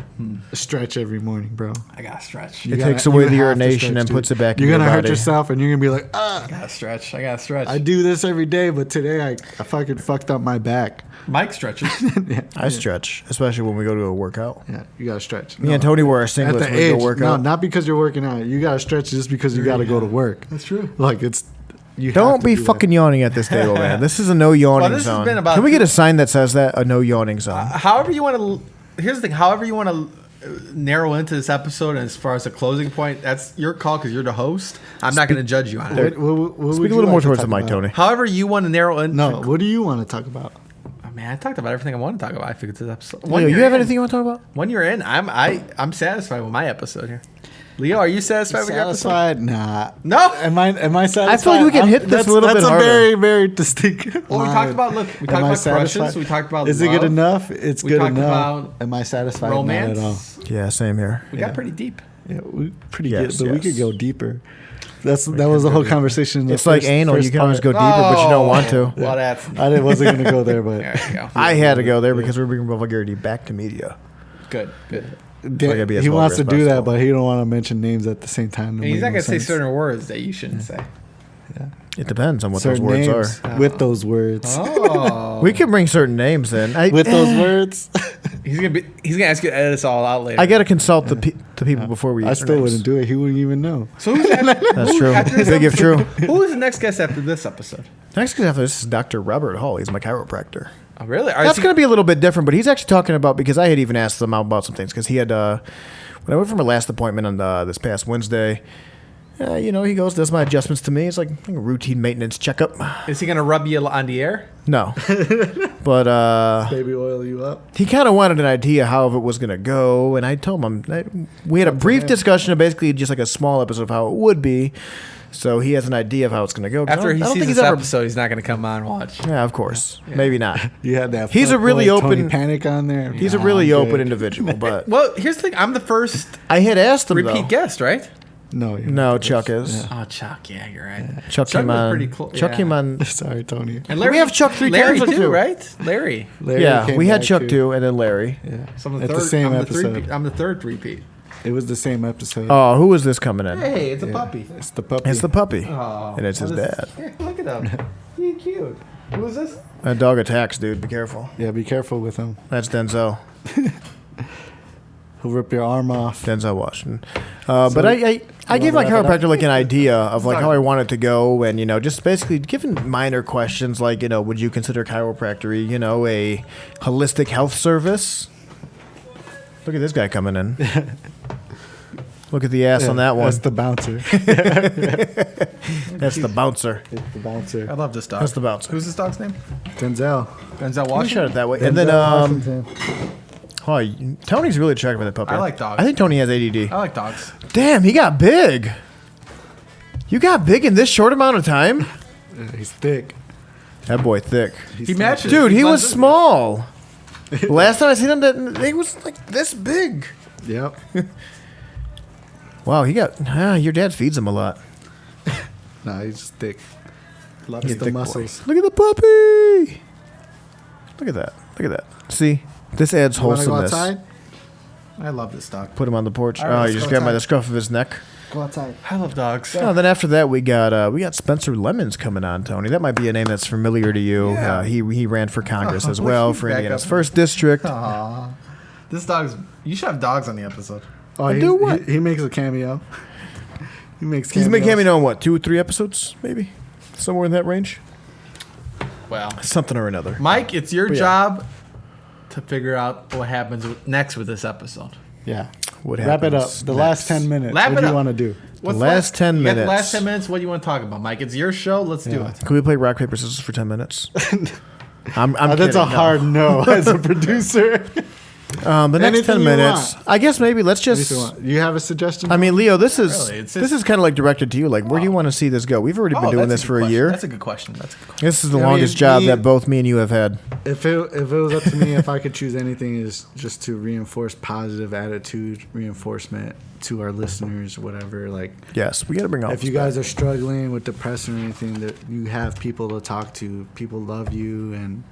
Stretch every morning, bro. I gotta stretch. You It gotta- takes away you the have to urination stretch, and dude. puts it back in You're your gonna hurt body. yourself, and you're gonna be like, ah. I gotta stretch. I gotta stretch. I do this every day, but today I fucking fucked up my back. Mike stretches. I stretch, especially when we go to a workout. Yeah, you gotta stretch. Me and Tony wear our At singlets the when we age, go work no, out. not because you're working out. You gotta stretch just because you gotta go to work. That's true. Like it's. You have Don't to be do that. fucking yawning at this table, man. This is a no yawning this has zone. been about Can we get two- a sign that says that? A no yawning zone. However you want to. Here's the thing. However you want to narrow into this episode as far as a closing point, that's your call because you're the host. I'm not going to judge you on it. What would Speak a you little more like to towards talk the mic, about? Tony. However you want to narrow in. No, what do you want to talk about? Oh, man, I talked about everything I want to talk about. I figured this episode. Leo, you you're have in- anything you want to talk about? When you're in, I'm satisfied with my episode here. Leo, are you satisfied with your episode? Satisfied? Nah. No. Am I satisfied? like we can hit this That's- a little bit That's harder. a very, very distinct. Well, we line. talked about- look, we talked Am I about crushes, satisfied? we talked about Is it good love. enough? It's We good talked enough. about Am I satisfied? Romance. Not at all. Yeah, same here. We got pretty deep. Yeah, we pretty Yes, good, but we yes. could go deeper. That was the whole conversation. in the It's like first- anal. You first can always go part. deeper, but you don't want to. Well, that's Wasn't gonna go there, but there you go. I had to go there because we're bringing vulgarity back to media. Good, good. gotta be as he wants to vulgar do as that, possible. but he don't want to mention names at the same time. And he's not gonna say certain words that you shouldn't say. It depends on what certain those words names are. with those words. Oh, We can bring certain names in. With those words, He's gonna ask you to edit this all out later. I got to consult the people before we. I still wouldn't do it. He wouldn't even know. So who's after, That's true. Big if true. Who is the next guest after this episode? Next guy after this is Dr. Robert Hall. He's my chiropractor. Oh, really? That's going to be a little bit different, but he's actually talking about, because I had even asked him about some things, because he had, when I went for my last appointment on this past Wednesday, he goes, does my adjustments to me. It's like a routine maintenance checkup. Is he gonna rub you on the air? No. But Baby oil you up. he kind of wanted an idea how it was going to go, and I told him, we had a brief discussion of basically just like a small episode of how it would be, so he has an idea of how it's going to go. 'Cause After I he don't sees think this he's episode, he's not gonna come on and watch. Yeah, of course. Maybe not. You had that. He's a fuck really boy Tony open- Panic on there. He's a Nah, really I'm open good. individual, but Well, here's the thing. I'm the first I had asked him, repeat though. guest, right? No, you're No, not. Chuck is. Yeah. Oh, Chuck. Yeah, you're right. Chuck Chuck came was on. pretty close. Chuck Yeah. came on. Sorry, Tony. And We have Chuck 3 Larry times, too, too. right? Larry. Larry Yeah, came we had back Chuck too. too, and then Larry. Yeah. So I'm At the same episode. I'm the third repeat. It was the same episode. Oh, who was this coming in? Hey, it's a Yeah. puppy. It's the puppy. It's the puppy, Oh, and it's his what is- dad. Yeah, look at him. He's cute. Who is this? A dog attacks, dude. Be careful. Yeah, be careful with him. That's Denzel. He'll rip your arm off. Denzel Washington. But I gave my chiropractor like an idea of like how I want it to go, and just basically given minor questions like would you consider chiropractic a holistic health service? Look at this guy coming in. Look at the ass on that one. That's the bouncer. That's the bouncer. It's the bouncer. I love this dog. That's the bouncer. Who's this dog's name? Denzel. Denzel Let me Washington. shut it that way. And then Washington. Tony's really attractive with that puppy. I like dogs. I think Tony has ADD. I like dogs. Damn, he got big. You got big in this short amount of time? Yeah, he's thick. That boy thick. He matches. Dude, he was blends in. small. Last time I seen him, he was like this big. Yep. Wow, he got. Your dad feeds him a lot. Nah, he's just thick. He's Loves a the thick boy. muscles. Look at the puppy. Look at that. Look at that. See, this adds You wanna go wholesomeness. outside? I love this dog. Put him on the porch. All right, Oh, let's you just go grab him by outside. the scruff of his neck. Go outside. I love dogs. Oh, then after that we got Spencer Lemons coming on, Tony. That might be a name that's familiar to you. Yeah. He ran for Congress as Look, well he's for back Indiana's up. first district. Aw. This dog's. You should have dogs on the episode. Oh, I he's- do what? He makes a cameo. He makes He's cameos. been cameo on what, 2 or 3 episodes, maybe, somewhere in that range, Well, something or another. Mike, it's your But yeah. job to figure out what happens next with this episode. Yeah. What Wrap it up. happens The last next? 10 minutes. Wrap what it do you up. want to do? What's last 10 you got the minutes. last 10 minutes. What do you want to talk about, Mike? It's your show. Let's do it. Can we play rock paper scissors for 10 minutes? I'm That's kidding, a hard no as a producer. The next Anything 10 you minutes. want. I guess maybe let's just. You have a suggestion? I mean, Leo, this is Really, it's this just- is kind of like directed to you. Like, where do you want to see this go? We've already been doing this that's a for good a question. year. That's a good question. That's a good question. This is the I longest mean, job me- that both me and you have had. If it was up to me, if I could choose anything, is just to reinforce positive attitude, reinforcement to our listeners, whatever. Like, Yes, we got to bring all if this you back. guys are struggling with depression or anything, that you have people to talk to, people love you, and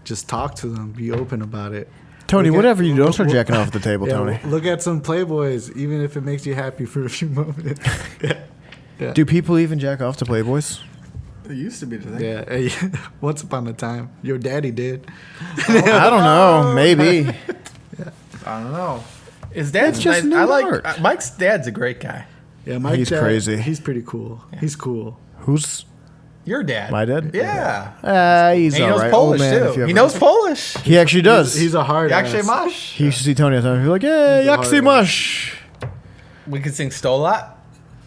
just talk to them. Be open about it. Tony, Look at- whatever you do, don't start jacking off at the table, Yeah, Tony. look at some Playboys, even if it makes you happy for a few moments. Do people even jack off to Playboys? It used to be today. Yeah, hey, once upon a time, your daddy did. I don't know. Maybe. I don't know. His dad's It's just nice. new I like art. Mike's dad's a great guy. Yeah, Mike He's Dad, crazy. He's pretty cool. He's cool. Who's Your dad. my dad? Yeah. He's And he all knows right. Polish Old man, if you too. ever- He knows Polish. He actually does. He's a hard Yakshay ass. Mash. He used to see Tony all the time. He'd be like, "Hey, He's a hard Yaksy Mush." We could sing Stolat.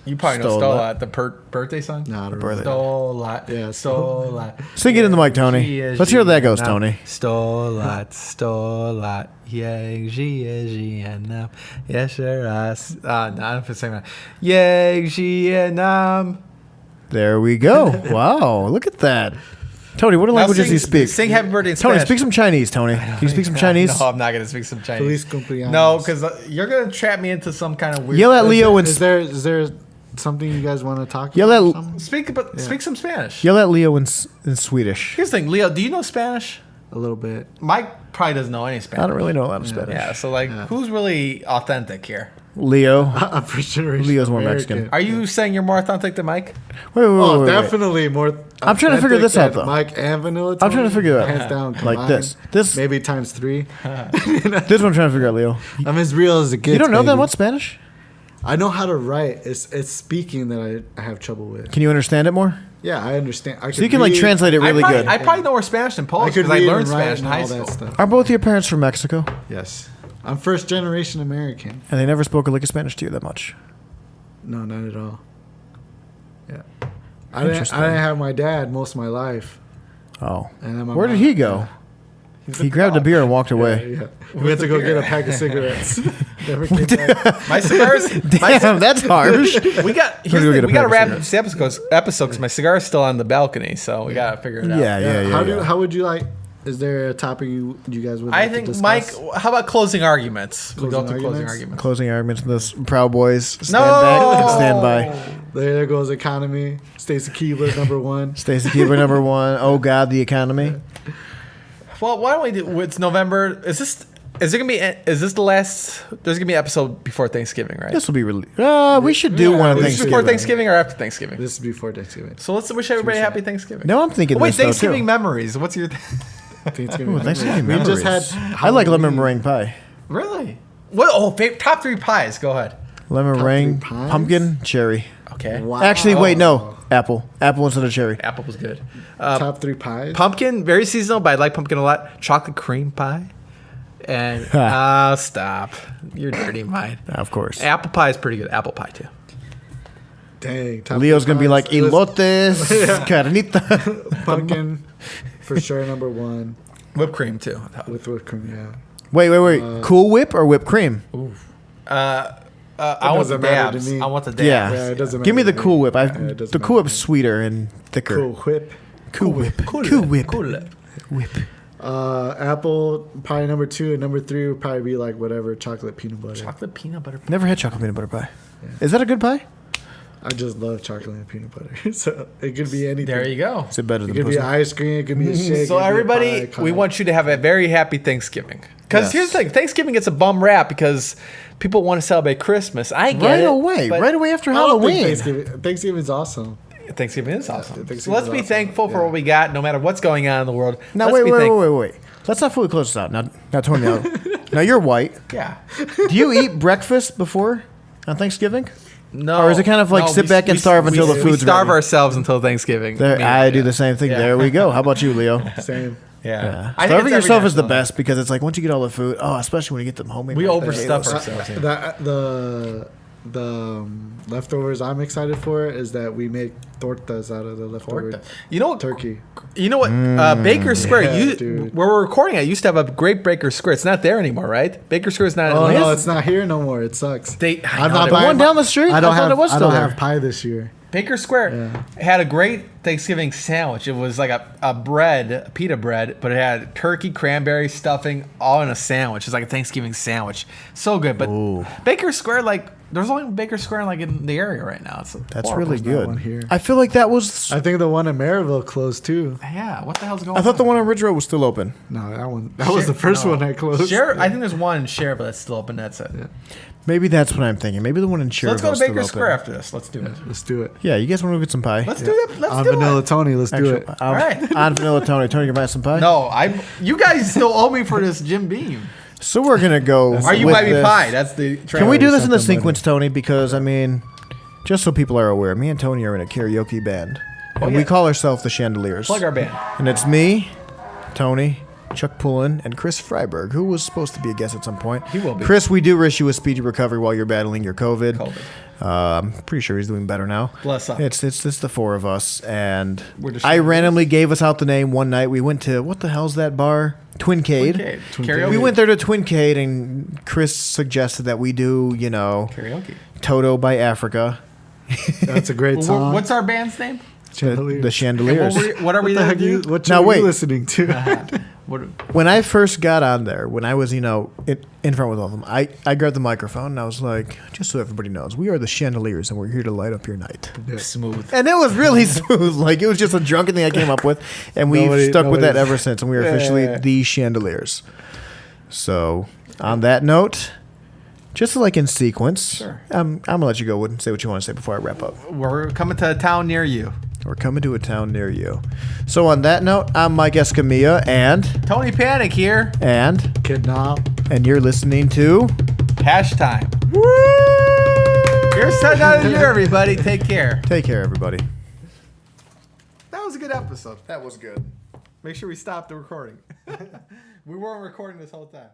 You probably know Stolat. Stolat, the birthday song. Nah, I don't birthday. know. Stolat. Yeah, Stolat. Sing it in the mic, Tony. Let's hear how that goes, Tony. Stolat, Stolat, jak żyje nam, jeszcze raz. No, I don't have to sing that. Jak żyje nam. There we go. Wow, look at that. Tony, what languages do you speak? Sing Happy Birthday in Tony, Spanish. speak some Chinese, Tony. Can you speak some Chinese? No, I'm not going to speak some Feliz Chinese. cumpleaños. No, because you're going to trap me into some kind of weird. Yell at Leo and Is there something you guys want to talk Yell about? at- Something? Speak some Spanish. yell at Leo in Swedish. Here's the thing, Leo, do you know Spanish? A little bit. Mike probably doesn't know any Spanish. I don't really know a lot of Spanish. Yeah, so like, who's really authentic here? Leo. I'm first generation. Leo's more American. Mexican. Are you saying you're more authentic than Mike? Wait. Oh, definitely more. I'm trying to figure this out, authentic though. than Mike and Vanilla. I'm trying to figure it out. Hands down, Like combined. this. maybe times 3. This is what I'm trying to figure out, Leo. I'm as real as it gets. You don't know that baby. much Spanish? I know how to write. It's speaking that I have trouble with. Can you understand it more? Yeah, I understand. So you can like translate it really good. I probably know more Spanish than I Polish could because I read learned and write Spanish in and high all school. that stuff. Are both your parents from Mexico? Yes, I'm first generation American. And they never spoke a lick of Spanish to you that much? No, not at all. Yeah, I didn't Interesting. have my dad most of my life. Oh. And then my Where did mom- he go? He grabbed a beer and walked away. Yeah, we went to go get a pack of cigarettes. Never came back. My cigars. Damn, that's harsh. We got. Here's go the get thing, a we got to pack of wrap this episode because my cigar is still on the balcony, so we got to figure it out. Yeah. How would you like? Is there a topic you guys would? I like to think discuss? Mike. How about closing arguments? We go Closing through closing arguments? arguments. Closing arguments. This Proud Boys stand No. back and stand by. There goes economy. Stacey Keebler, #1. Stacey Keebler, #1. Oh God, the economy. Well, why don't we do? It's November. Is this? Is it gonna be? Is this the last? There's gonna be an episode before Thanksgiving, right? This will be released. We should do Yeah, one on this Is is this before Thanksgiving. Thanksgiving or after Thanksgiving? This is before Thanksgiving. So let's wish everybody happy Thanksgiving. No, I'm thinking Oh, wait, this though, Thanksgiving too. memories. What's your? Thanksgiving. Ooh, Thanksgiving We just memories. had. I like lemon meringue pie. Really? What? Oh, top 3 pies. Go ahead. Lemon Top meringue, 3 pies? pumpkin, cherry. Okay. Wow. Actually, wait, no. Apple. Apple instead of cherry. Apple was good. Top 3 pies. Pumpkin, very seasonal, but I like pumpkin a lot. Chocolate cream pie. And stop. You're dirty mind. Of course. Apple pie is pretty good. Apple pie too. Dang. Top Leo's 3 going to be pies. like, It was elotes, carnita. pumpkin for sure. #1 Whipped cream too. with whipped cream. Yeah. Wait. Cool Whip or whipped cream? I want the doesn't matter to dabs. me. I want the dabs. Yeah. Yeah, it doesn't Give me matter the to Cool me. Whip. Yeah, it doesn't The Cool matter Whip's to me. sweeter and thicker. Cool whip. Cool Whip. Cool. Cool Whip. Cool. Whip. Apple pie #2 and #3 would probably be like whatever chocolate peanut butter. Chocolate peanut butter. Never had chocolate peanut butter pie. Is that a good pie? I just love chocolate and peanut butter, so it could be anything. There you go. Is it better It than could be pussy? ice cream. It could be a shake. it So could be a everybody, pie, we want you to have a very happy Thanksgiving. Because Yes. here's the thing: Thanksgiving gets a bum rap because people want to celebrate Christmas. I get Right it. away. but Right away after I don't think Halloween. Thanksgiving's awesome. Thanksgiving is awesome. Thanksgiving So let's is be awesome. thankful for Yeah. what we got, no matter what's going on in the world. Now, Let's be thankful. wait. Let's not fully close this out. Now, Tony, now you're white. Yeah. Do you eat breakfast before on Thanksgiving? No. Or is it kind of like sit back and starve until the we food's starve ready? ourselves until Thanksgiving. There, Me, I do yeah. the same thing. Yeah. There we go. How about you, Leo? Same. Yeah. Yeah. I think Starving it's every yourself is the national- best because it's like once you get all the food, especially when you get them homemade. We mashed overstuff potatoes. ourselves. The leftovers I'm excited for is that we make tortas out of the leftover You know, turkey. You know what? Baker Square. Yeah, dude. Where we're recording at used to have a great Baker Square. It's not there anymore, right? Baker Square is not. Oh in no, Atlanta. it's not here no more. It sucks. I know, not they- buying One down the street? I don't I thought have. it was I still don't there. have pie this year. Baker Square Yeah. had a great Thanksgiving sandwich. It was like a bread, pita bread, but it had turkey, cranberry, stuffing, all in a sandwich. It's like a Thanksgiving sandwich. So good. But Baker Square, like, there's only Baker Square like in the area right now. It's That's horrible. really There's not one good. here. I feel like that was. I think the one in Maryville closed too. Yeah. What the hell's going on? I thought the one on Ridge Road was still open. No, that one. That was the first one I closed. Sheriff, I think there's one in Sheriff, but that's still open. That's it. Maybe that's what I'm thinking. Maybe the one in So Sheriff. let's go to Baker Square after this. Let's do it. Let's do it. Yeah, you guys want to go get some pie? Let's do it. Let's On do Vanilla it. Tony, let's do it. All right. On Vanilla Tony. Tony, you buy some pie? No, you guys still owe me for this Jim Beam. So we're gonna go. Are you with buy me this. pie? That's the. Can we do this in the Something, sequence, Tony? Because I mean, just so people are aware, me and Tony are in a karaoke band, and we yeah. call ourselves the Chandeliers. Plug our band. And it's me, Tony, Chuck Pullen, and Chris Freiberg, who was supposed to be a guest at some point. He will be. Chris, we do wish you a speedy recovery while you're battling your COVID. COVID. I'm pretty sure he's doing better now. Bless up. It's the four of us, and We're just- I randomly gave us out the name one night. We went to what the hell's that bar? Twincade. Okay. Karaoke. We went there to Twincade, and Chris suggested that we do, Karaoke. Toto by Africa, That's a great song. What's our band's name? Chandeliers. the Chandeliers. What are we What the gonna heck do? what Now, show are wait. you listening to? What, When I first got on there, when I was, in front with all of them, I grabbed the microphone and I was like, just so everybody knows, we are the Chandeliers and we're here to light up your night. smooth. And it was really smooth. Like, it was just a drunken thing I came up with. And we've Nobody- stuck with that nobody's- ever since. And we are officially Yeah. the Chandeliers. So, on that note, Just like in sequence. Sure. I'm gonna let you go and say what you want to say before I wrap up. We're coming to a town near you. We're coming to a town near you. So on that note, I'm Mike Escamilla, and Tony Panic here. Kid Knob. you're listening to. Hash time. Here's another year, everybody. Take care. Take care, everybody. That was a good episode. That was good. Make sure we stop the recording. We weren't recording this whole time.